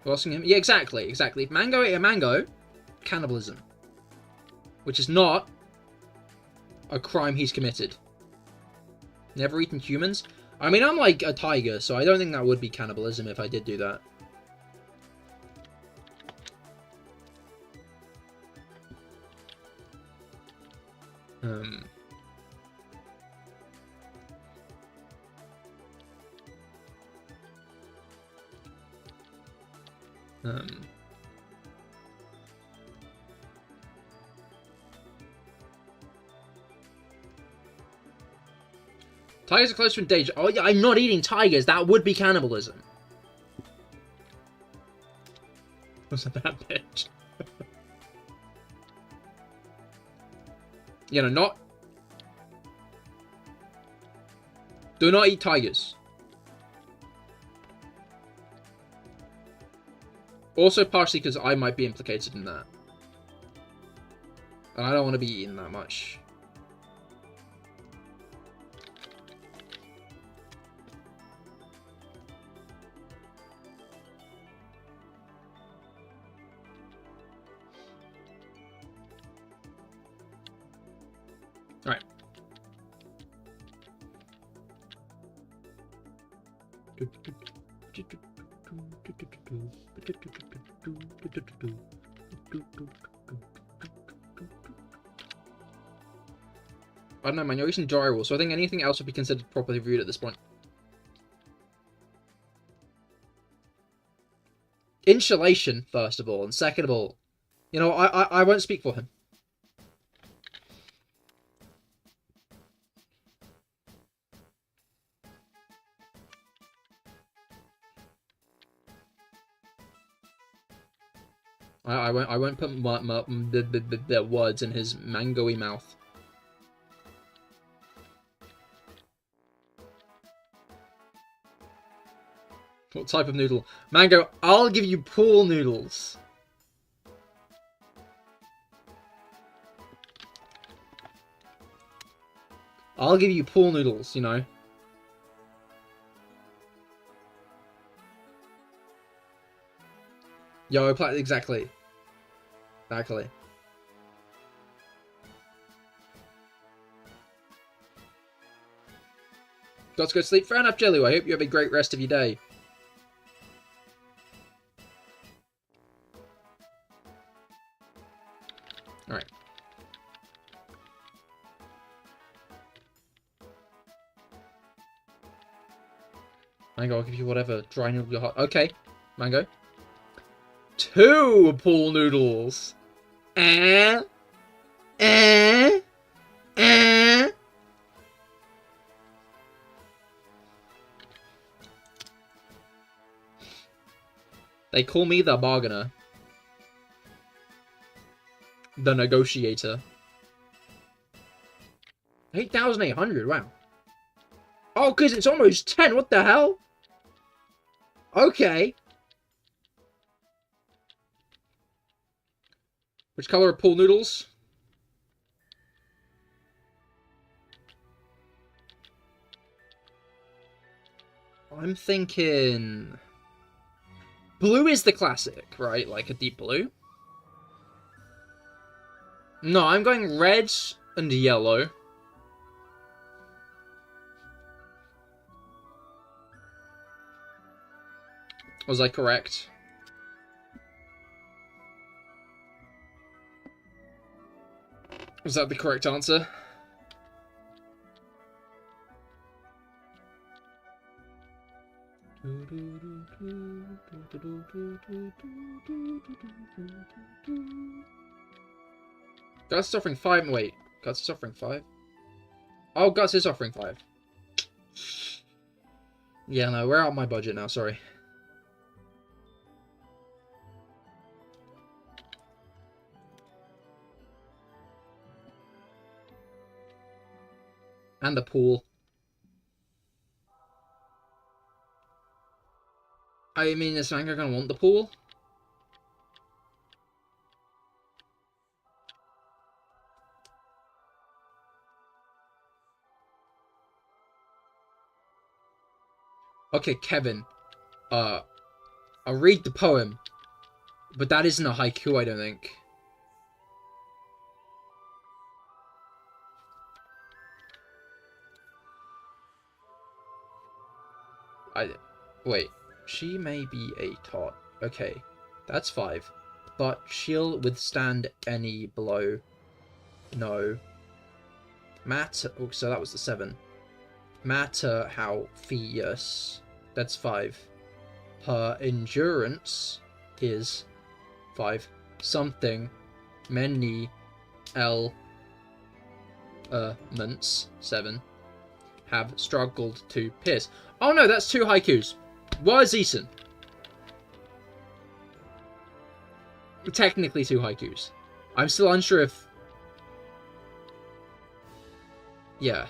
Asking him, yeah, exactly. If Mango ate a mango, cannibalism, which is not a crime he's committed. Never eaten humans. I mean, I'm like a tiger, so I don't think that would be cannibalism if I did do that. Tigers are close to endangered. Oh yeah, I'm not eating tigers. That would be cannibalism. Wasn't that bitch? You know, not. Do not eat tigers. Also, partially because I might be implicated in that. And I don't want to be eating that much. Alright. I don't know, man, you're using drywall, so I think anything else would be considered properly reviewed at this point. Insulation, first of all, and second of all, you know, I won't speak for him. I won't put the words in his mango-y mouth. What type of noodle? Mango, I'll give you pool noodles. I'll give you pool noodles, you know. Yo, exactly. Exactly. Got to go to sleep. Fair enough, Jelly. I hope you have a great rest of your day. Alright. Mango, I'll give you whatever. Dry noodle your heart. Okay. Mango. 2 pool noodles. They call me the bargainer. The negotiator. 8,800, wow. Oh, because it's almost 10, what the hell? Okay. Which color are pool noodles? I'm thinking... Blue is the classic, right? Like a deep blue. No, I'm going red and yellow. Was I correct? Was that the correct answer? Guts is offering 5. Wait, Guts is offering 5? Oh, Guts is offering 5. Yeah, no, we're out of my budget now, sorry. And the pool. I mean, is Manga gonna want the pool? Okay, Kevin. I'll read the poem. But that isn't a haiku, I don't think. Wait. She may be a tot. Okay. That's 5. But she'll withstand any blow. No. Matter. Oh, so that was the 7. Matter how fierce. That's 5. Her endurance is 5. Something. Many elements. 7. Have struggled to pierce. Oh no, that's 2 haikus. What is Eason? Technically 2 haikus. I'm still unsure if... Yeah.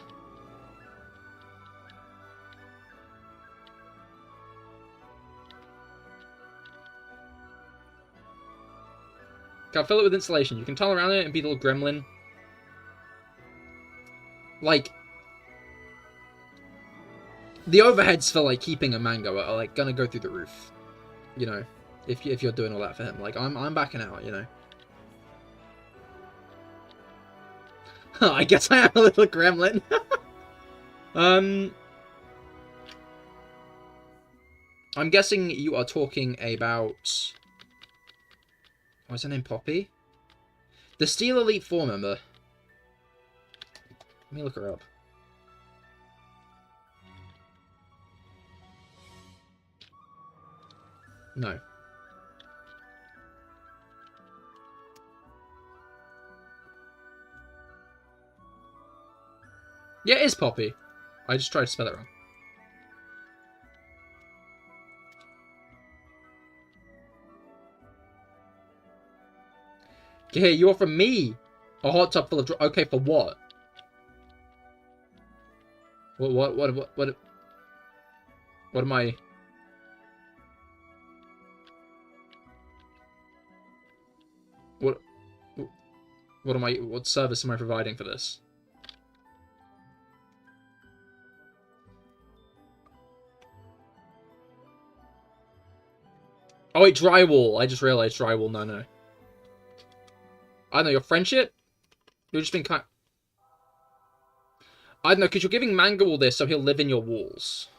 Can fill it with insulation. You can tunnel around it and be a little gremlin. Like... The overheads for, like, keeping a mango are, like, gonna go through the roof. You know, if you're doing all that for him. Like, I'm backing out, you know. I guess I am a little gremlin. I'm guessing you are talking about... What's her name? Poppy? The Steel Elite 4 member. Let me look her up. No. Yeah, it is Poppy. I just tried to spell it wrong. Hey, you offer me a hot tub full of... Okay, for what? What am I... What service am I providing for this? Oh wait, drywall. I just realized drywall. No. I don't know, your friendship? You're just being kind... I don't know, because you're giving Mango all this so he'll live in your walls.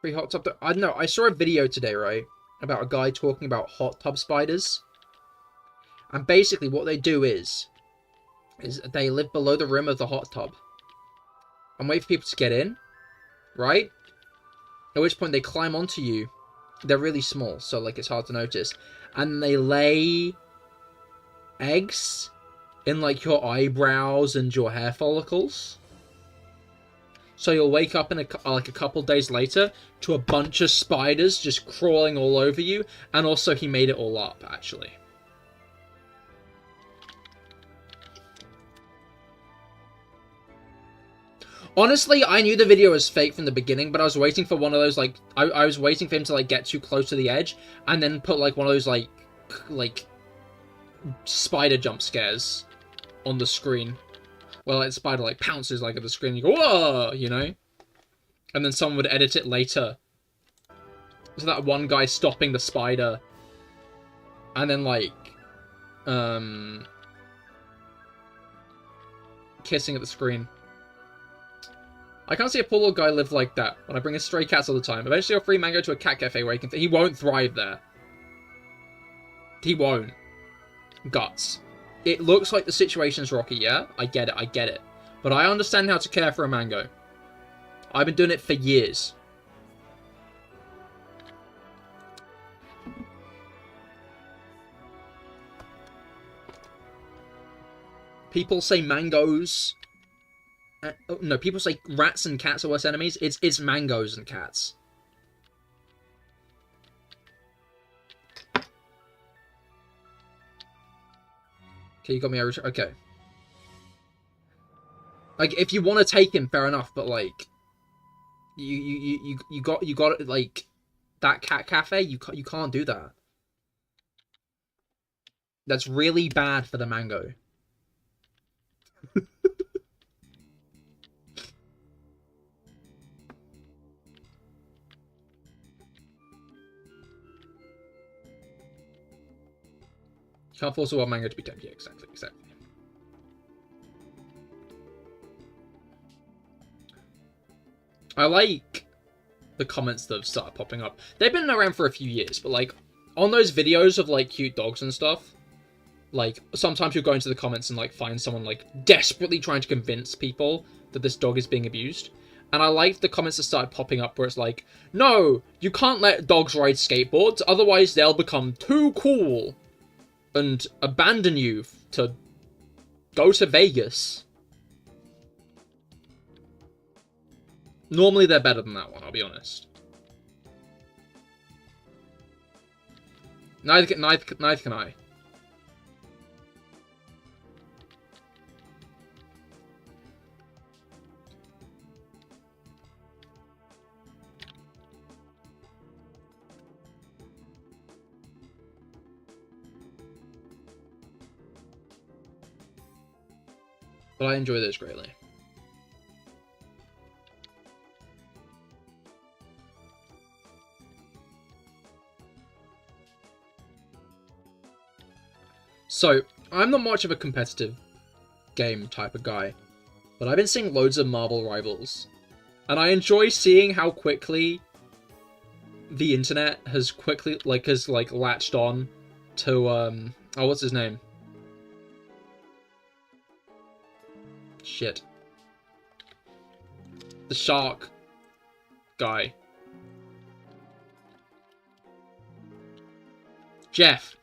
Free hot tub... I don't know, I saw a video today, right? About a guy talking about hot tub spiders. And basically what they do is they live below the rim of the hot tub. And wait for people to get in. Right? At which point they climb onto you. They're really small, so like it's hard to notice. And they lay eggs in like your eyebrows and your hair follicles. So you'll wake up in a couple days later to a bunch of spiders just crawling all over you. And also he made it all up, actually. Honestly, I knew the video was fake from the beginning, but I was waiting for one of those, like... I was waiting for him to, like, get too close to the edge, and then put, like, one of those, like spider jump scares on the screen. Well, like, the spider, like, pounces, like, at the screen, and you go, whoa! You know? And then someone would edit it later. So that one guy stopping the spider. And then, like... kissing at the screen. I can't see a poor little guy live like that when I bring his stray cats all the time. Eventually I'll free Mango to a cat cafe where he can... He won't thrive there. He won't. Guts. it looks like the situation's rocky, yeah? I get it. But I understand how to care for a mango. I've been doing it for years. People say mangoes... no, people say rats and cats are worse enemies. It's mangoes and cats. Okay, you got me over... Okay. Like, if you want to take him, fair enough, but, like... You got it, like... That cat cafe, you can't do that. That's really bad for the mango. You can't force a wild mango to be tamed. Yeah, exactly. I like the comments that have started popping up. They've been around for a few years, but, like, on those videos of, like, cute dogs and stuff, like, sometimes you'll go into the comments and, like, find someone, like, desperately trying to convince people that this dog is being abused. And I like the comments that started popping up where it's like, no, you can't let dogs ride skateboards, otherwise they'll become too cool and abandon you to go to Vegas. Normally they're better than that one, I'll be honest. Neither can I. But I enjoy those greatly. So, I'm not much of a competitive game type of guy, but I've been seeing loads of Marvel Rivals, and I enjoy seeing how quickly the internet has latched on to, oh, what's his name? Shit. The shark guy. Jeff.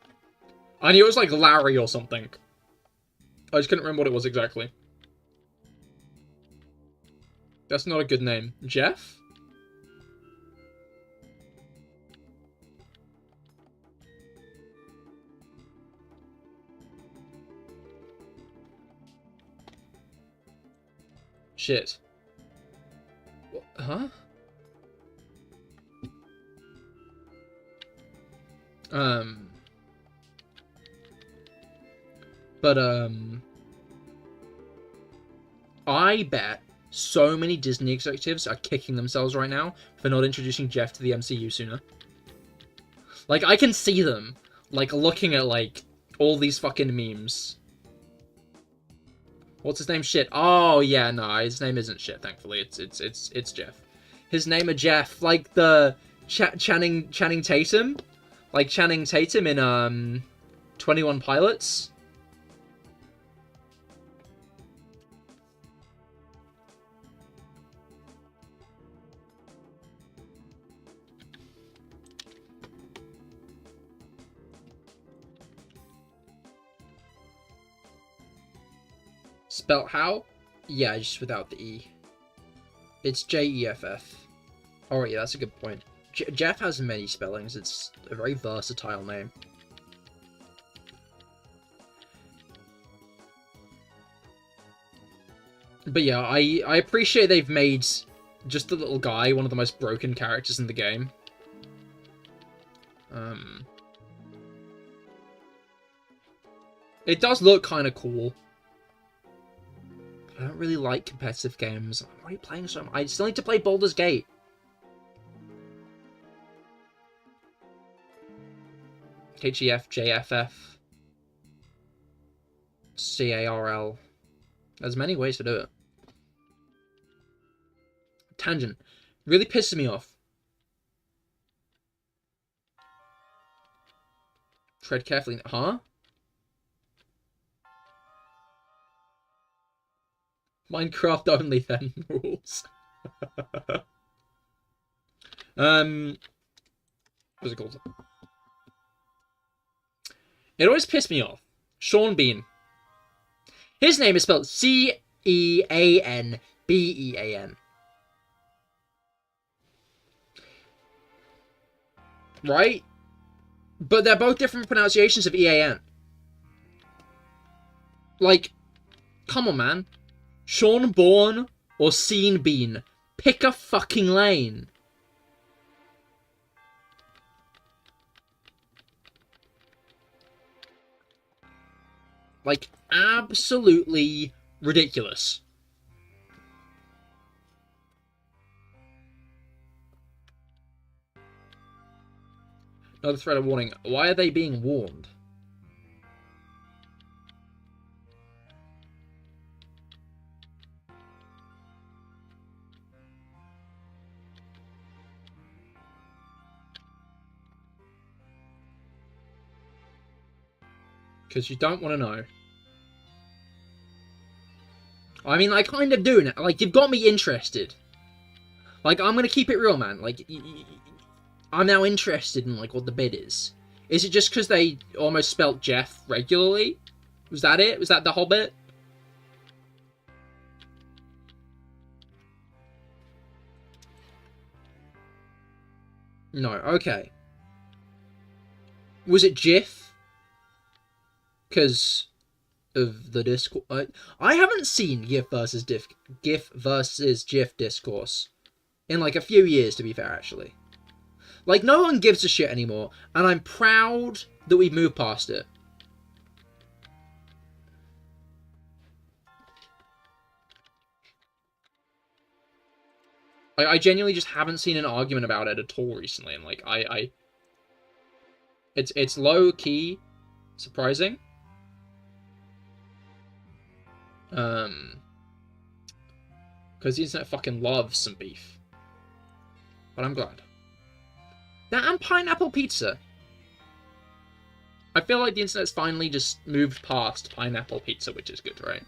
I knew it was like Larry or something. I just couldn't remember what it was exactly. That's not a good name. Jeff? Shit. Huh? I bet so many Disney executives are kicking themselves right now for not introducing Jeff to the MCU sooner. Like, I can see them, like, looking at, like, all these fucking memes. What's his name? Shit. Oh, yeah, no, his name isn't shit, thankfully. It's Jeff. His name is Jeff, like the Channing Tatum? Like Channing Tatum in, 21 Pilots? Spelt how? Yeah, just without the E. It's Jeff. Alright, yeah, that's a good point. Jeff has many spellings. It's a very versatile name. But yeah, I appreciate they've made just the little guy one of the most broken characters in the game. It does look kind of cool. I don't really like competitive games. I'm already playing some. I still need to play Baldur's Gate. HEF, JFF, CARL. There's many ways to do it. Tangent. Really pisses me off. Tread carefully. Huh? Minecraft only then rules. What's it called? It always pissed me off. Sean Bean. His name is spelled Ceanbean. Right? But they're both different pronunciations of EAN. Like, come on, man. Sean Bourne or Scene Bean. Pick a fucking lane. Like, absolutely ridiculous. Another thread of warning. Why are they being warned? Because you don't want to know. I mean, I kind of do now. Like, you've got me interested. Like, I'm going to keep it real, man. Like, I'm now interested in, like, what the bid is. Is it just because they almost spelt Jeff regularly? Was that it? Was that the whole bit? No, okay. Was it Jiff? Because of the discourse. I haven't seen GIF versus GIF discourse in like a few years, to be fair, actually. Like, no one gives a shit anymore, and I'm proud that we've moved past it. I genuinely just haven't seen an argument about it at all recently, and like it's low key surprising. Because the internet fucking loves some beef. But I'm glad. That and pineapple pizza. I feel like the internet's finally just moved past pineapple pizza, which is good, right?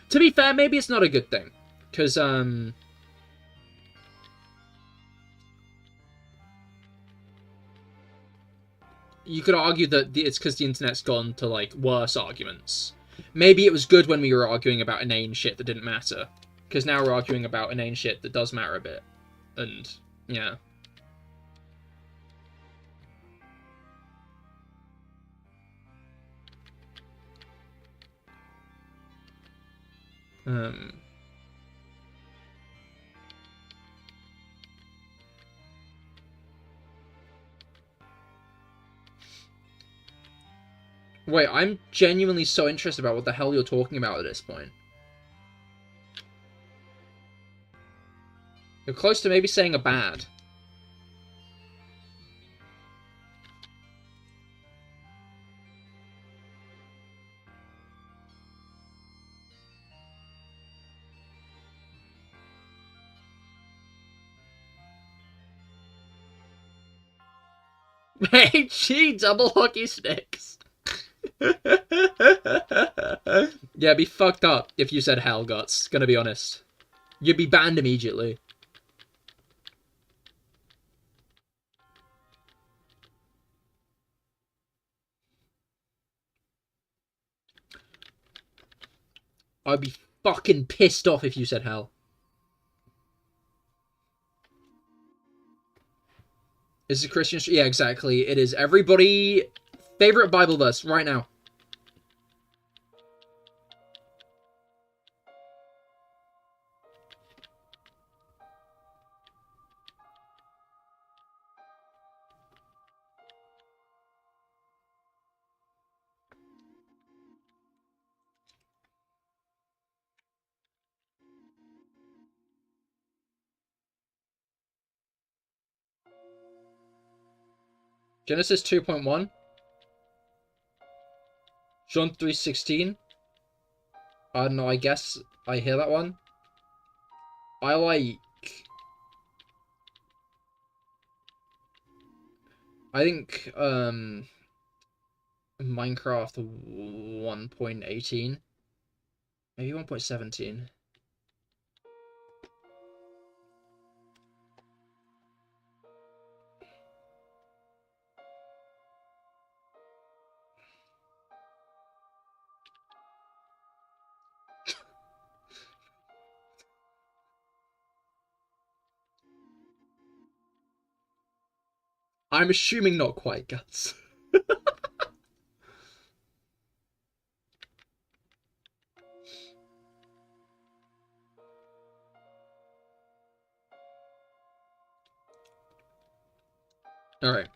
To be fair, maybe it's not a good thing. Because, you could argue that it's because the internet's gone to, like, worse arguments. Maybe it was good when we were arguing about inane shit that didn't matter. Because now we're arguing about inane shit that does matter a bit. And, yeah. Wait, I'm genuinely so interested about what the hell you're talking about at this point. You're close to maybe saying a bad. Hey, gee, double hockey sticks. Yeah, be fucked up if you said hell guts, gonna be honest. You'd be banned immediately. I'd be fucking pissed off if you said hell. Is it Christian? Yeah, exactly. It is. Everybody, favorite Bible verse right now. Genesis 2.1. John 3:16. I don't know, I guess I hear that one. I think, Minecraft 1.18. Maybe 1.17. I'm assuming not quite, Guts. Alright.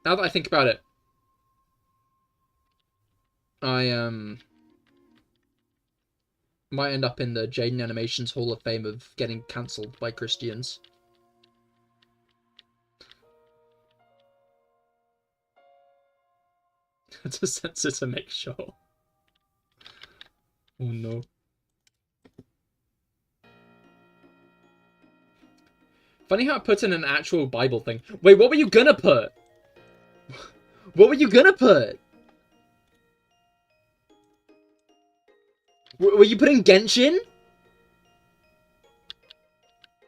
Now that I think about it, I might end up in the Jaden Animations Hall of Fame of getting cancelled by Christians. To censor to make sure. Oh no. Funny how it puts in an actual Bible thing. Wait, what were you gonna put? What were you gonna put? Were you putting Genshin?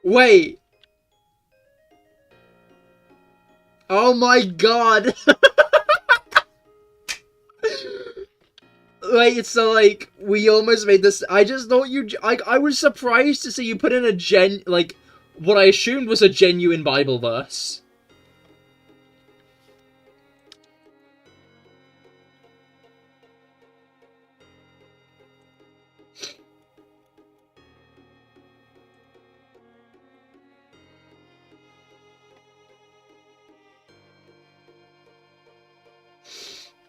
Wait. Oh my god. Wait, so like, we almost made this. I just thought you. I was surprised to see you put in a like, what I assumed was a genuine Bible verse.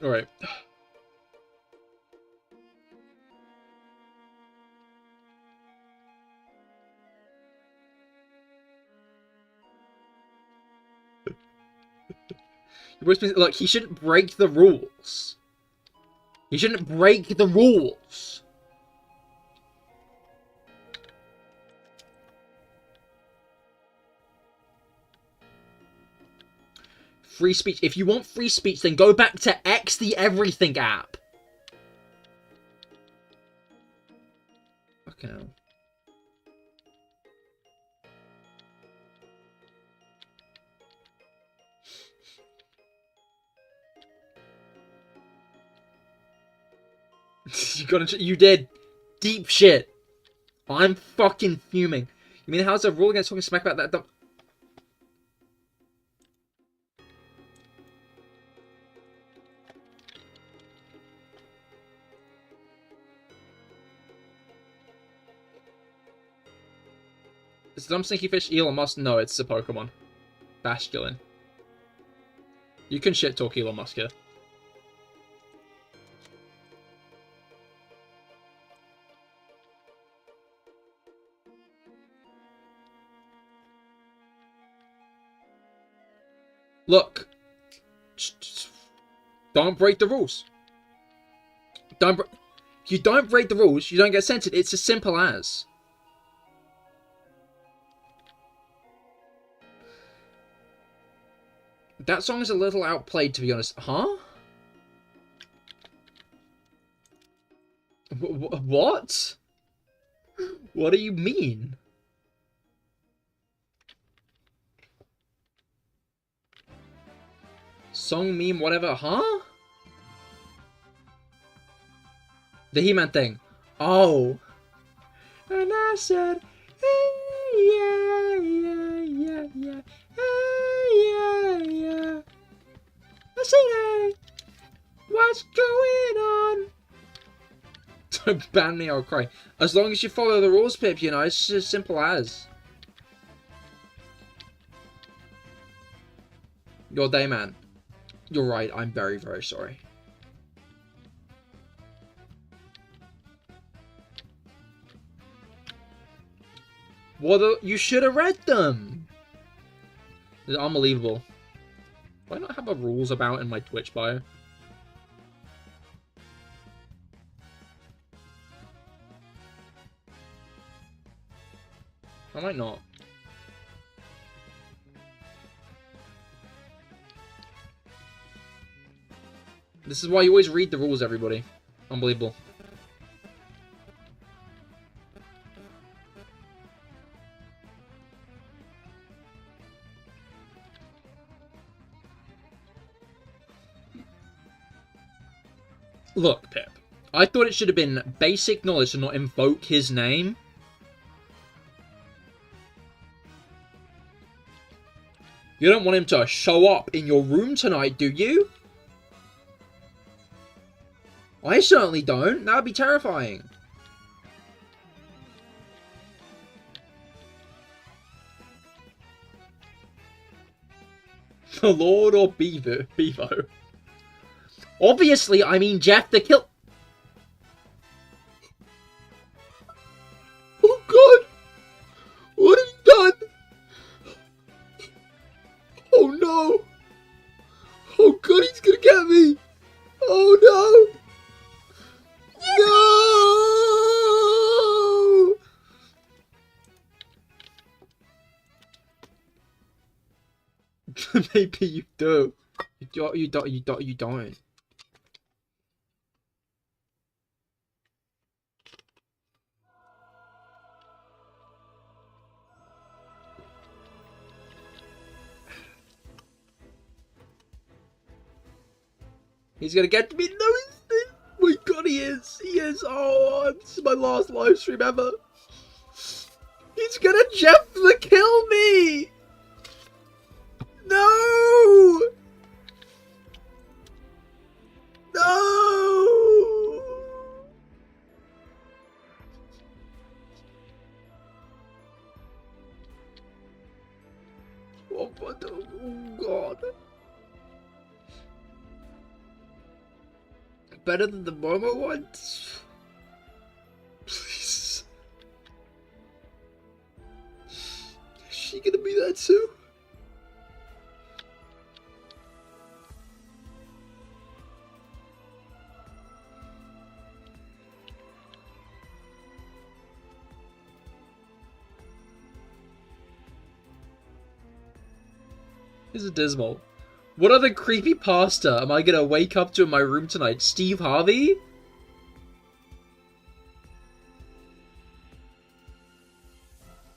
Alright. Look, he shouldn't break the rules. He shouldn't break the rules. Free speech. If you want free speech, then go back to X the Everything app. Fucking hell. You did. Deep shit. I'm fucking fuming. You mean how's a rule against talking smack about that? Is the dumb stinky fish Elon Musk? No, it's a Pokemon. Basculin. You can shit talk Elon Musk here. Look. Don't break the rules. You don't break the rules, you don't get censored. It's as simple as. That song is a little outplayed, to be honest. Huh? What? What do you mean? Song, meme, whatever, huh? The He-Man thing. Oh. And I said, hey, yeah, yeah, yeah, yeah. Hey, yeah, yeah. I said, hey, what's going on? Don't ban me, I'll cry. As long as you follow the rules, Pip, you know, it's just as simple as. Your day, man. You're right, I'm very, very sorry. Well, you should have read them! It's unbelievable. Do I not have a rules about in my Twitch bio? I might not. This is why you always read the rules, everybody. Unbelievable. Look, Pip. I thought it should have been basic knowledge to not invoke his name. You don't want him to show up in your room tonight, do you? I certainly don't. That would be terrifying. The Lord or Bevo? Obviously, I mean Jeff the Kill... Oh god! What have you done? Oh no! Oh god, he's gonna get me! Oh no! No! Maybe you do. You don't. He's gonna get me. No, my god, he is. He is. Oh, this is my last live stream ever. He's gonna Jeff the kill me. No. No. Oh god. Better than the Momo ones? Please. Is she gonna be there too? This is dismal. What other creepypasta am I gonna wake up to in my room tonight? Steve Harvey?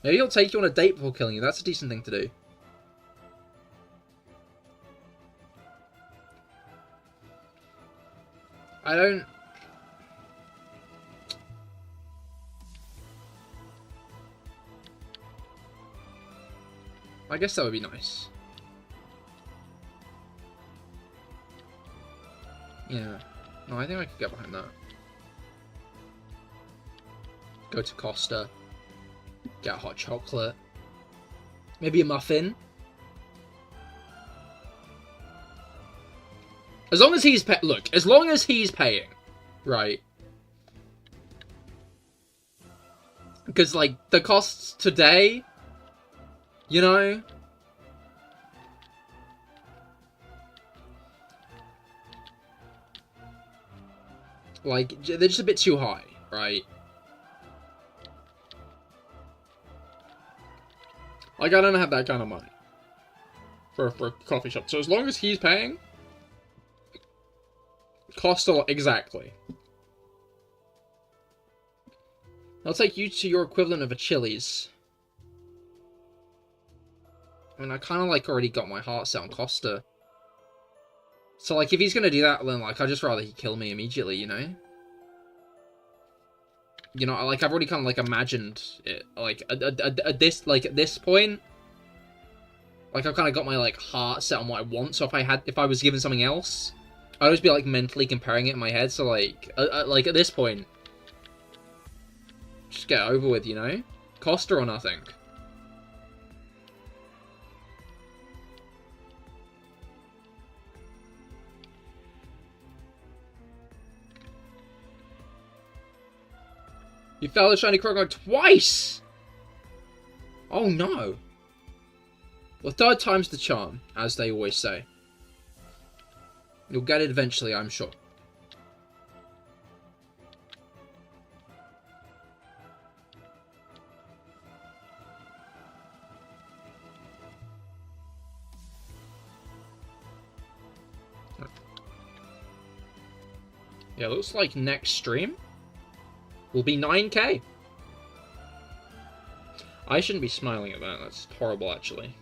Maybe he'll take you on a date before killing you. That's a decent thing to do. I don't... I guess that would be nice. Yeah. No, I think I could get behind that. Go to Costa. Get a hot chocolate. Maybe a muffin. As long as he's look, as long as he's paying, right? Because, like, the costs today, you know? Like, they're just a bit too high, right? Like, I don't have that kind of money for a coffee shop. So as long as he's paying, cost a lot, exactly. I'll take you to your equivalent of a Chili's. I mean, I kind of, like, already got my heart set on Costa. So, like, if he's gonna do that, then, like, I'd just rather he kill me immediately, you know? You know, like, I've already kind of, like, imagined it. Like, at this point, like, I've kind of got my, like, heart set on what I want. So if I was given something else, I'd always be, like, mentally comparing it in my head. So, like, at this point, just get it over with, you know? Costa or nothing. You fell the shiny crocodile twice! Oh no. Well, third time's the charm, as they always say. You'll get it eventually, I'm sure. Yeah, looks like next stream will be 9K. I shouldn't be smiling at that. That's horrible, actually.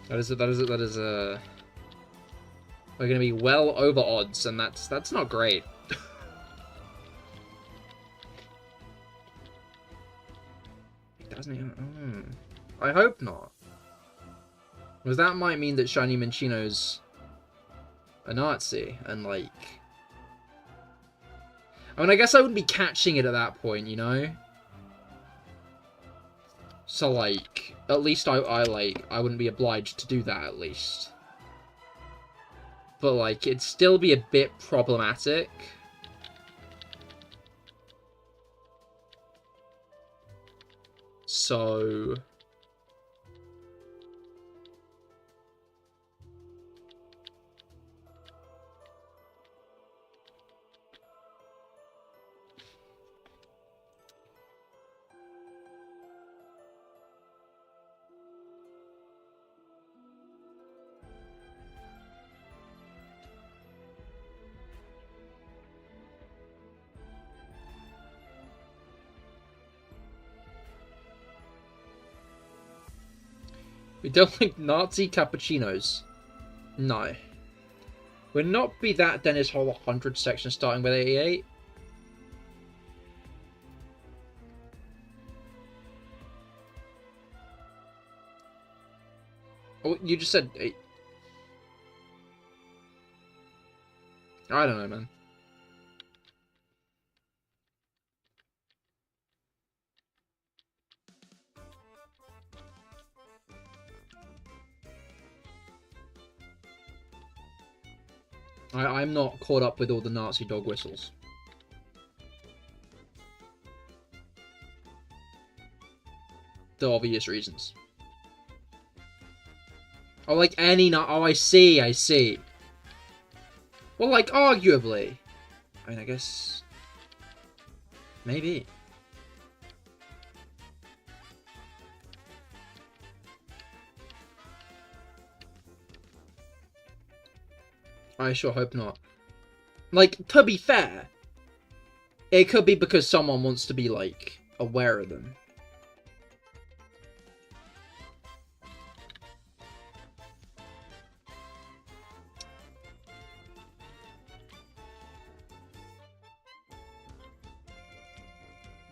That is We're going to be well over odds, and that's not great. It doesn't even... I hope not. Because that might mean that Shiny Minccino's a Nazi, and like... I mean, I guess I wouldn't be catching it at that point, you know? So, like, at least I wouldn't be obliged to do that, at least. But, like, it'd still be a bit problematic. So... We don't like Nazi cappuccinos. No. Would not be that Dennis Hall 100 section starting with 88. Oh, you just said 8. I don't know, man. I'm not caught up with all the Nazi dog whistles. The obvious reasons. Oh, like any oh, I see. Well, like, arguably. I mean, I guess... maybe. I sure hope not. Like, to be fair, it could be because someone wants to be, like, aware of them.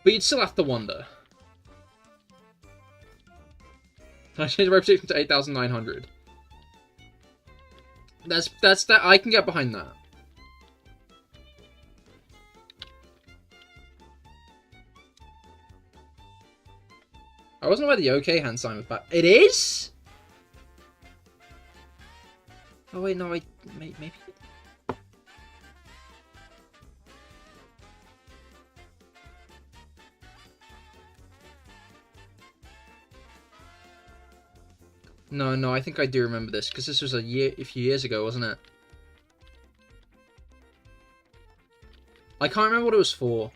But you'd still have to wonder. I changed the reputation to 8,900. That's that. I can get behind that. I wasn't aware the OK hand sign was back. It is? Oh wait, no, maybe. No, I think I do remember this, because this was a few years ago, wasn't it? I can't remember what it was for,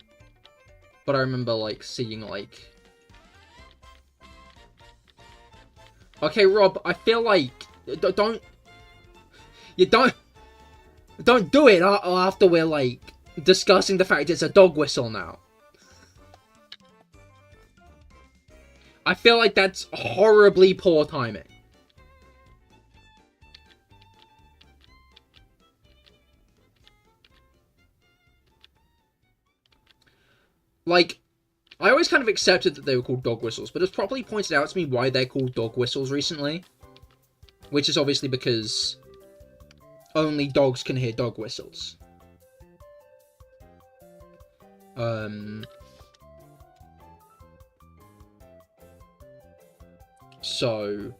but I remember, like, seeing, like... Okay, Rob, I feel like... Don't do it after we're, like, discussing the fact it's a dog whistle now. I feel like that's horribly poor timing. Like, I always kind of accepted that they were called dog whistles, but it's properly pointed out to me why they're called dog whistles recently. Which is obviously because only dogs can hear dog whistles. So...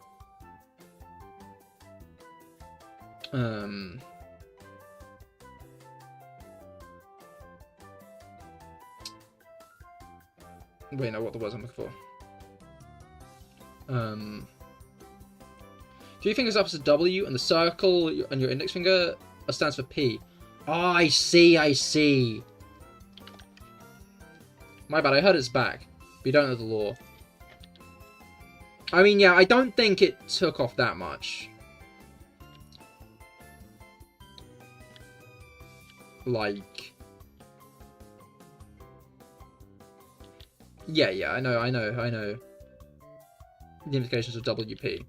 Wait, no, what the words I'm looking for. Do you fingers up as a W and the circle on your index finger stands for P? Oh, I see. My bad, I heard it's back, but you don't know the law. I mean, yeah, I don't think it took off that much. Like... Yeah, I know. The implications of WP.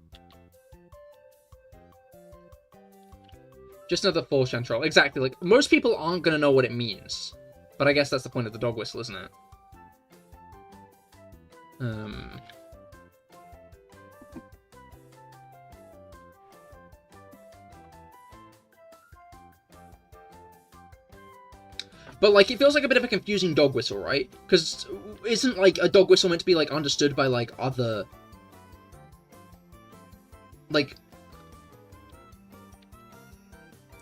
Just another 4chan troll. Exactly, like, most people aren't gonna know what it means. But I guess that's the point of the dog whistle, isn't it? But, like, it feels like a bit of a confusing dog whistle, right? Because isn't, like, a dog whistle meant to be, like, understood by, like, other... Like...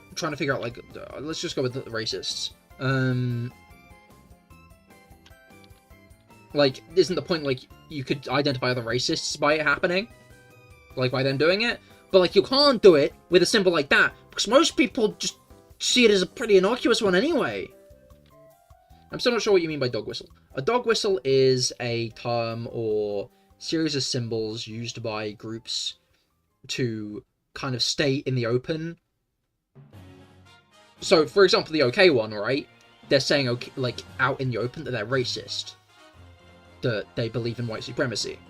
I'm trying to figure out, like... let's just go with the racists. Like, isn't the point, like, you could identify other racists by it happening? Like, by them doing it? But, like, you can't do it with a symbol like that, because most people just see it as a pretty innocuous one anyway. I'm still not sure what you mean by dog whistle. A dog whistle is a term or series of symbols used by groups to kind of stay in the open. So, for example, the OK one, right? They're saying, okay, like, out in the open that they're racist. That they believe in white supremacy.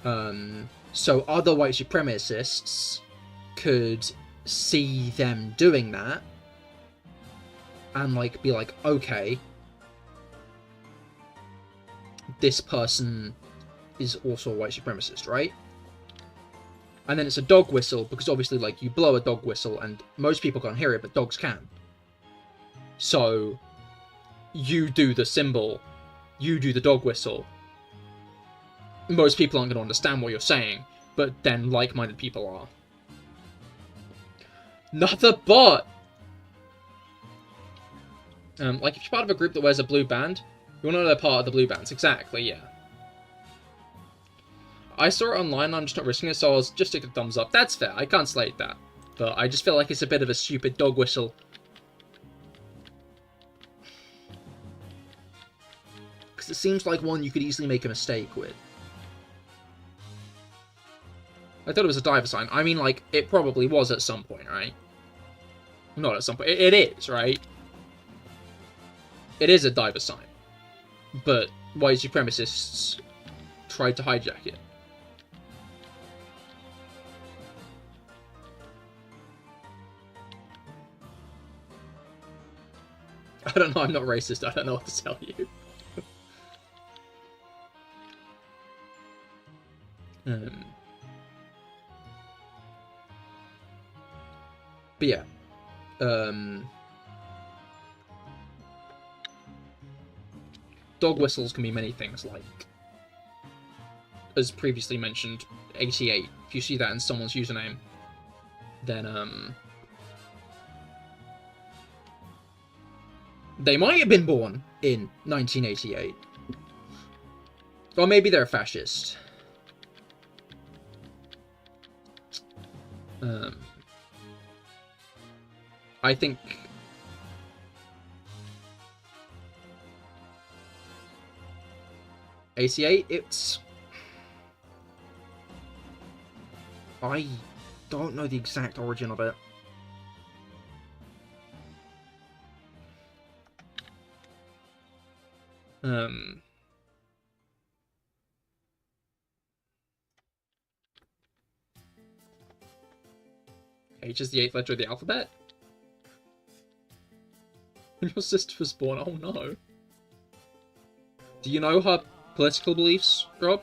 So other white supremacists could see them doing that and, like, be like, okay, this person is also a white supremacist, right? And then it's a dog whistle, because obviously, like, you blow a dog whistle, and most people can't hear it, but dogs can. So, you do the symbol, you do the dog whistle. Most people aren't going to understand what you're saying, but then like-minded people are. Another bot! Like, if you're part of a group that wears a blue band, you want to know they're part of the blue bands. Exactly, yeah. I saw it online, I'm just not risking it, so I'll just stick a thumbs up. That's fair, I can't slate that. But I just feel like it's a bit of a stupid dog whistle. Because it seems like one you could easily make a mistake with. I thought it was a diver sign. I mean, like, it probably was at some point, right? Not at some point. It is, right? It is a diver sign. But white supremacists tried to hijack it. I don't know, I'm not racist. I don't know what to tell you. But yeah. Dog whistles can be many things, like, as previously mentioned, 88. If you see that in someone's username, then, they might have been born in 1988. Or maybe they're a fascist. I think... AC8, it's... I don't know the exact origin of it. H is the 8th letter of the alphabet? When your sister was born, oh no. Do you know her political beliefs, Rob?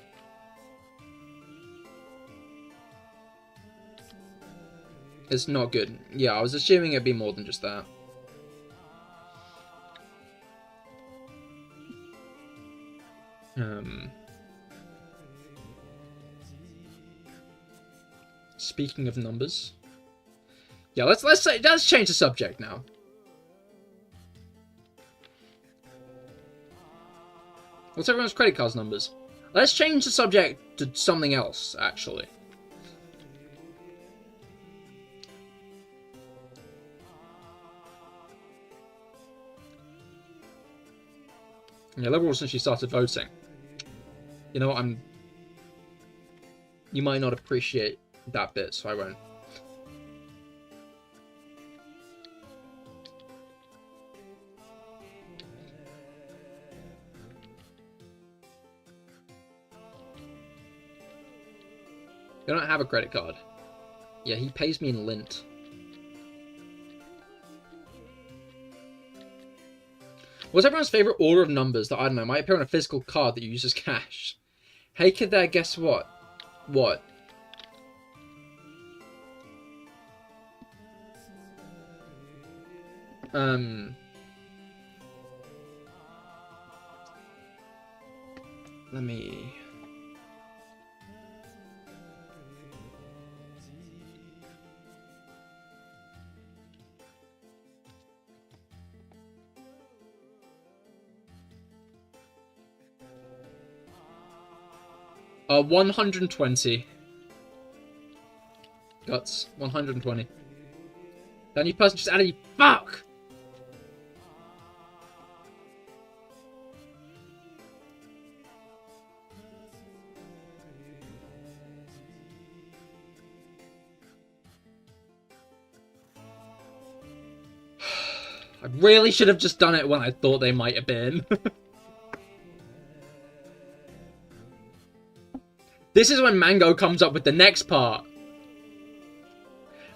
It's not good. Yeah, I was assuming it'd be more than just that. Speaking of numbers. Yeah, let's change the subject now. What's everyone's credit cards numbers? Let's change the subject to something else, actually. Yeah, Liberals since she started voting. You know what, you might not appreciate that bit, so I won't. I don't have a credit card. Yeah, he pays me in lint. What's everyone's favorite order of numbers that, I don't know, might appear on a physical card that you use as cash? Hey kid there, guess what? What? Let me... Uh, 120. Guts. 120. That new person just added you. Fuck! I really should have just done it when I thought they might have been. This is when Mango comes up with the next part.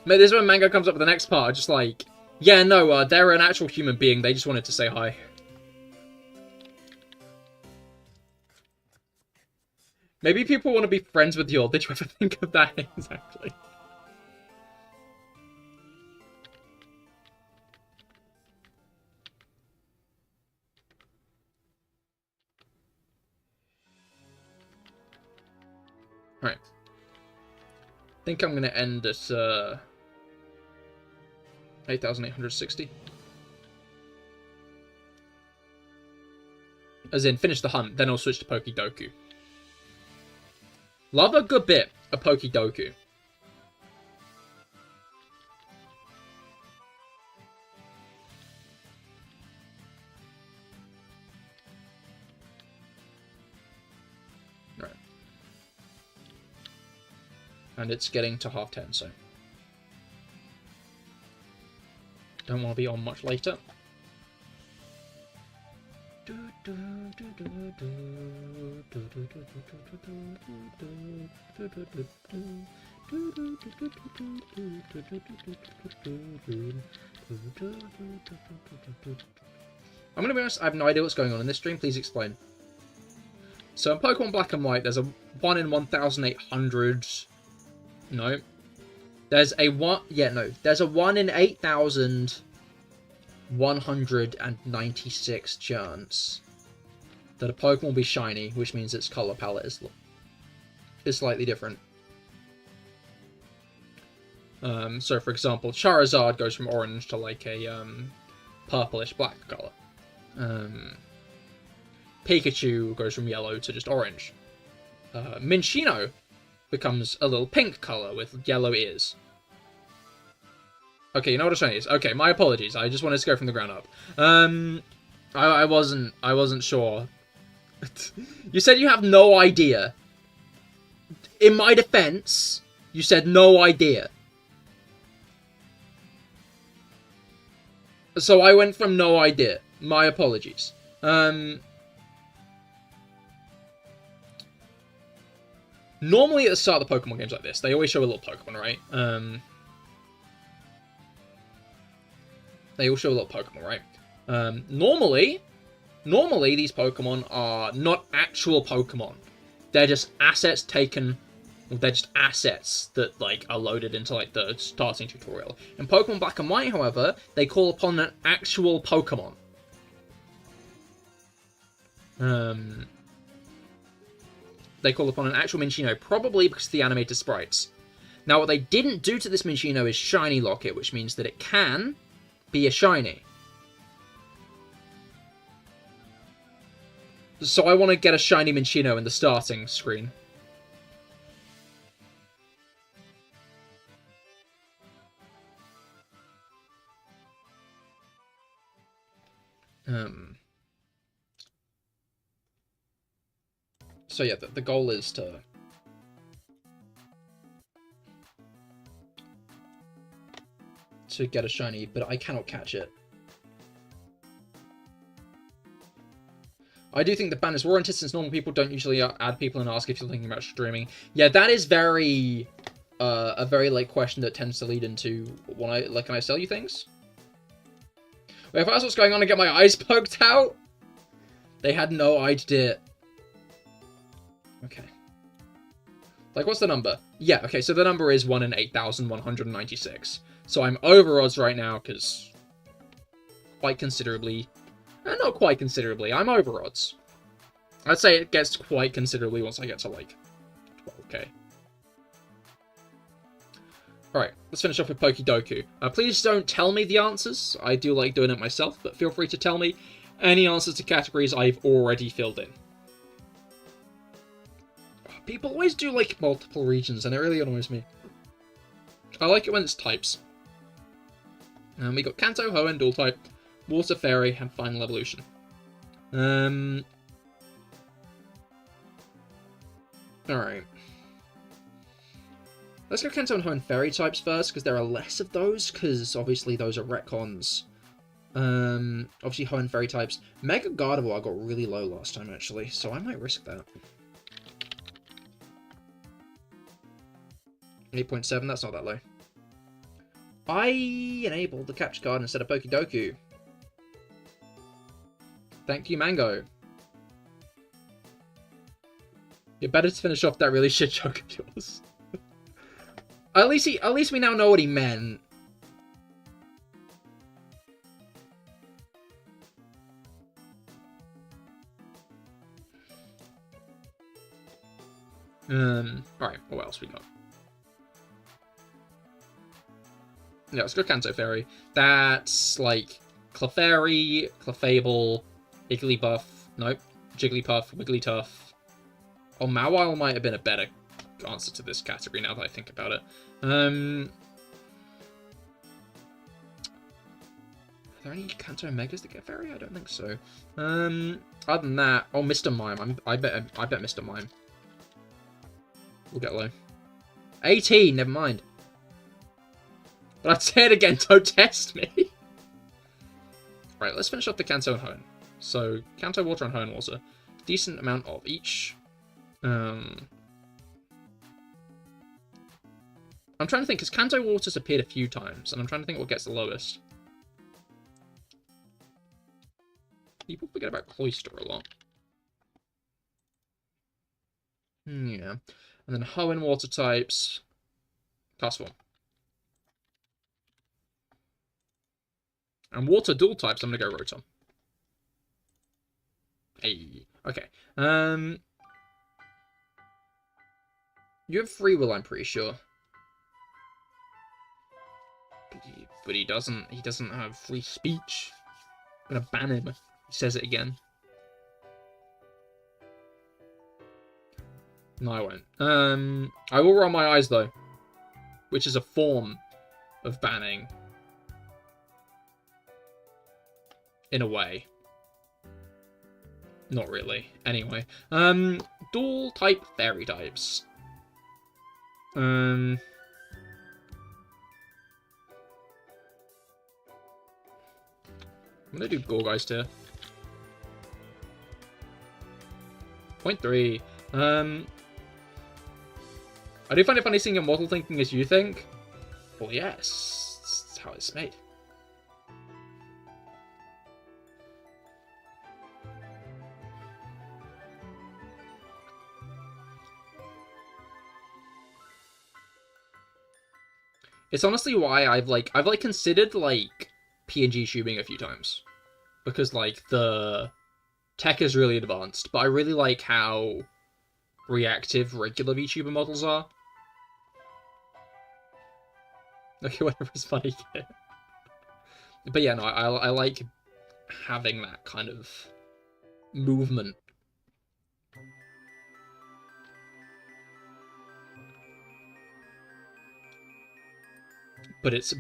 This is when Mango comes up with the next part. Just like, yeah, no, they're an actual human being. They just wanted to say hi. Maybe people want to be friends with you all. Did you ever think of that? Exactly. Right. I think I'm going to end at 8,860. As in, finish the hunt, then I'll switch to Pokidoku. Love a good bit of Pokidoku. Right. And it's getting to 10:30, so don't want to be on much later. I'm gonna be honest, I have no idea what's going on in this stream. Please explain. So in Pokemon Black and White, there's a 1 in 1,800. No. There's a 1. Yeah, no. There's a 1 in 8,196 chance that a Pokemon will be shiny, which means its color palette is slightly different. So, for example, Charizard goes from orange to like a purplish black color. Pikachu goes from yellow to just orange. Minccino becomes a little pink color with yellow ears. Okay, you know what a shiny is. Okay, my apologies. I just wanted to go from the ground up. I wasn't sure. You said you have no idea. In my defense, you said no idea. So I went from no idea. My apologies. Normally at the start of the Pokemon games like this, they always show a little Pokemon, right? They all show a little Pokemon, right? Normally these Pokemon are not actual Pokemon. They're just assets taken. They're just assets that like are loaded into like the starting tutorial. In Pokemon Black and White, however, they call upon an actual Pokemon. They call upon an actual Minccino, probably because of the animated sprites. Now, what they didn't do to this Minccino is Shiny Lock it, which means that it can be a shiny. So I want to get a shiny Minccino in the starting screen. So yeah, the goal is to get a shiny, but I cannot catch it. I do think the ban is warranted since normal people don't usually add people and ask if you're thinking about streaming. Yeah, that is very a very like question that tends to lead into when I can I sell you things? Wait, if that's what's going on and get my eyes poked out? They had no idea. Okay. Like, what's the number? Yeah, okay, so the number is 1 in 8,196. So I'm over odds right now, because quite considerably. Not quite considerably, I'm over odds. I'd say it gets quite considerably once I get to, like, 12k. Alright, let's finish off with Pokidoku. Please don't tell me the answers. I do like doing it myself, but feel free to tell me any answers to categories I've already filled in. People always do, like, multiple regions, and it really annoys me. I like it when it's types. And we got Kanto, Hoenn, Dual Type, Water Fairy, and Final Evolution. Alright. Let's go Kanto and Hoenn Fairy types first, because there are less of those, because obviously those are retcons. Obviously Hoenn Fairy types. Mega Gardevoir got really low last time, actually, so I might risk that. 8.7, that's not that low. I enabled the capture card instead of Pokidoku. Thank you, Mango. You're better to finish off that really shit joke of yours. At least we now know what he meant. Alright, what else we got? Yeah, let's go Kanto Fairy. That's like Clefairy, Clefable, Igglybuff, nope, Jigglypuff, Wigglytuff. Oh, Mawile might have been a better answer to this category now that I think about it. Are there any Kanto Megas that get Fairy? I don't think so. Other than that, oh, Mr. Mime. I bet Mr. Mime will get low. 18, never mind. But I'd say it again, don't test me. Right, let's finish off the Kanto and Hoenn. So, Kanto Water and Hoenn Water. Decent amount of each. I'm trying to think, because Kanto Water's appeared a few times, and I'm trying to think what gets the lowest. People forget about Cloyster a lot. Yeah. And then Hoenn Water types. Class 1. And Water Dual types, I'm going to go Rotom. Hey. Okay. You have Free Will, I'm pretty sure. But he doesn't have free speech. I'm going to ban him. He says it again. No, I won't. I will roll my eyes, though. Which is a form of banning. In a way. Not really. Anyway. Dual type Fairy types. I'm gonna do Gourgeist here. 0.3. I do find it funny seeing a model thinking as you think. Well, yes. That's how it's made. It's honestly why I've considered, like, PNG tubing a few times. Because, like, the tech is really advanced, but I really like how reactive regular VTuber models are. Okay, whatever is funny. But yeah, no, I like having that kind of movement. But it's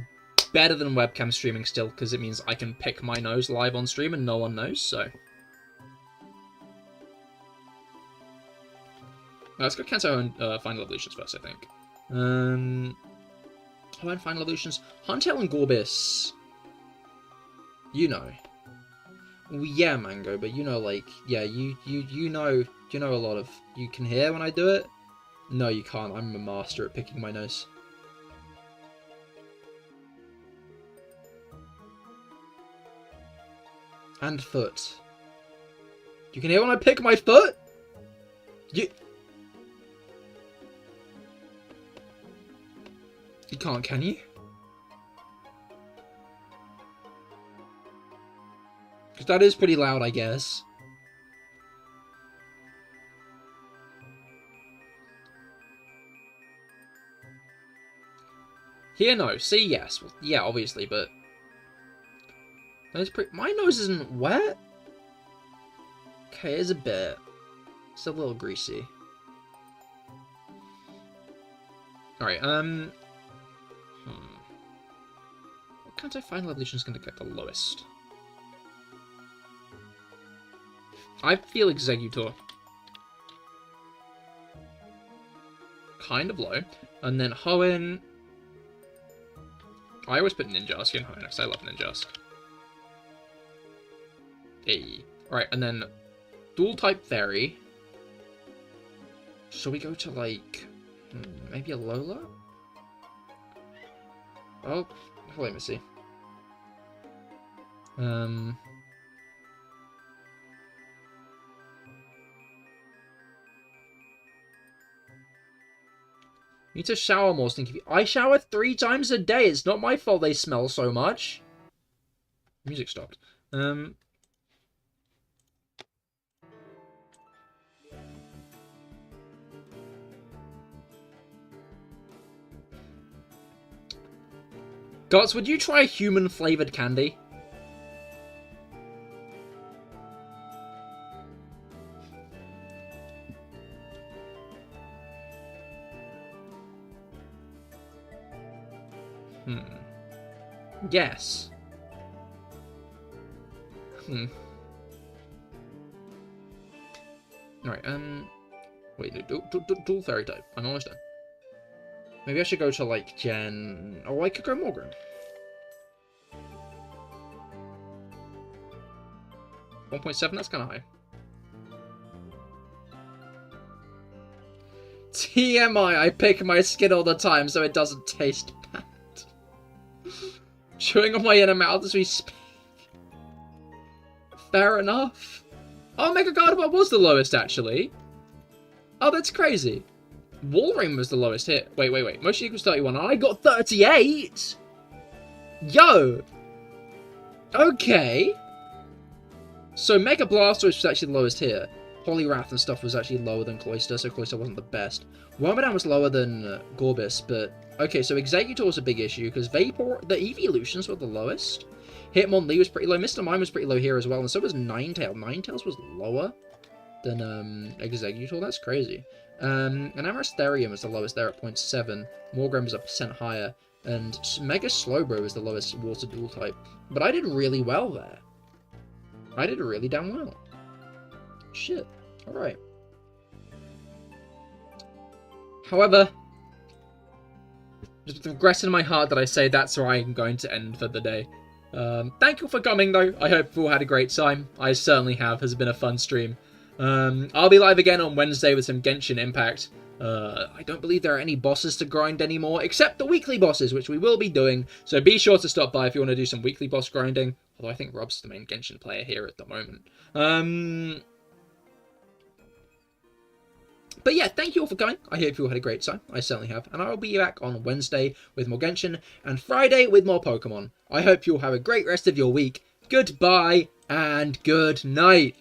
better than webcam streaming still, because it means I can pick my nose live on stream and no one knows, so. Let's go Kanto and Final Evolutions first, I think. And Final Evolutions. Huntail and Gorbis. You know. Well, yeah, Mango, but you know, like, yeah, you know a lot of. You can hear when I do it? No, you can't. I'm a master at picking my nose. And foot. You can hear when I pick my foot? You can't, can you? Because that is pretty loud, I guess. Here, no. See, yes. Well, yeah, obviously, but... My nose isn't wet. Okay, it's a bit. It's a little greasy. Alright, What kind of final evolution is going to get the lowest? I feel Executor. Kind of low. And then Hoenn... I always put Ninjask in Hoenn, because I love Ninjask. Hey. Alright, and then Dual-type Fairy. Shall we go to, like... maybe a Lola? Oh, let me see. Need to shower more, Stinky. I shower 3 times a day. It's not my fault they smell so much. Music stopped. Guts, would you try human-flavored candy? Yes. Alright, wait, dual fairy type. I'm almost done. Maybe I should go to, like, Gen... Oh, I could go Morgan. 1.7, that's kind of high. TMI, I pick my skin all the time so it doesn't taste bad. Chewing on my inner mouth as we speak. Fair enough. Oh, Mega Gardevoir was the lowest, actually. Oh, that's crazy. Walrein was the lowest hit. Wait. Motion equals 31. I got 38? Yo! Okay. So Mega Blastoise was actually the lowest here. Poliwrath and stuff was actually lower than Cloyster, so Cloyster wasn't the best. Wormadam was lower than Gorbis, but... Okay, so Exeggutor was a big issue, because Vapor... The Evolutions were the lowest. Hitmonlee was pretty low. Mr. Mime was pretty low here as well, and so was Ninetales. Ninetales was lower than Exeggutor. That's crazy. And Amerastherium was the lowest there at 0.7. Morgrem was a % higher. And Mega Slowbro was the lowest water dual type. But I did really well there. I did really damn well. Shit. Alright. However, just with regret in my heart that I say that's where I'm going to end for the day. Thank you for coming, though. I hope you all had a great time. I certainly have. It's been a fun stream. I'll be live again on Wednesday with some Genshin Impact. I don't believe there are any bosses to grind anymore, except the weekly bosses, which we will be doing. So be sure to stop by if you want to do some weekly boss grinding. Although I think Rob's the main Genshin player here at the moment. But yeah, thank you all for coming. I hope you all had a great time. I certainly have. And I will be back on Wednesday with more Genshin, and Friday with more Pokemon. I hope you all have a great rest of your week. Goodbye, and good night.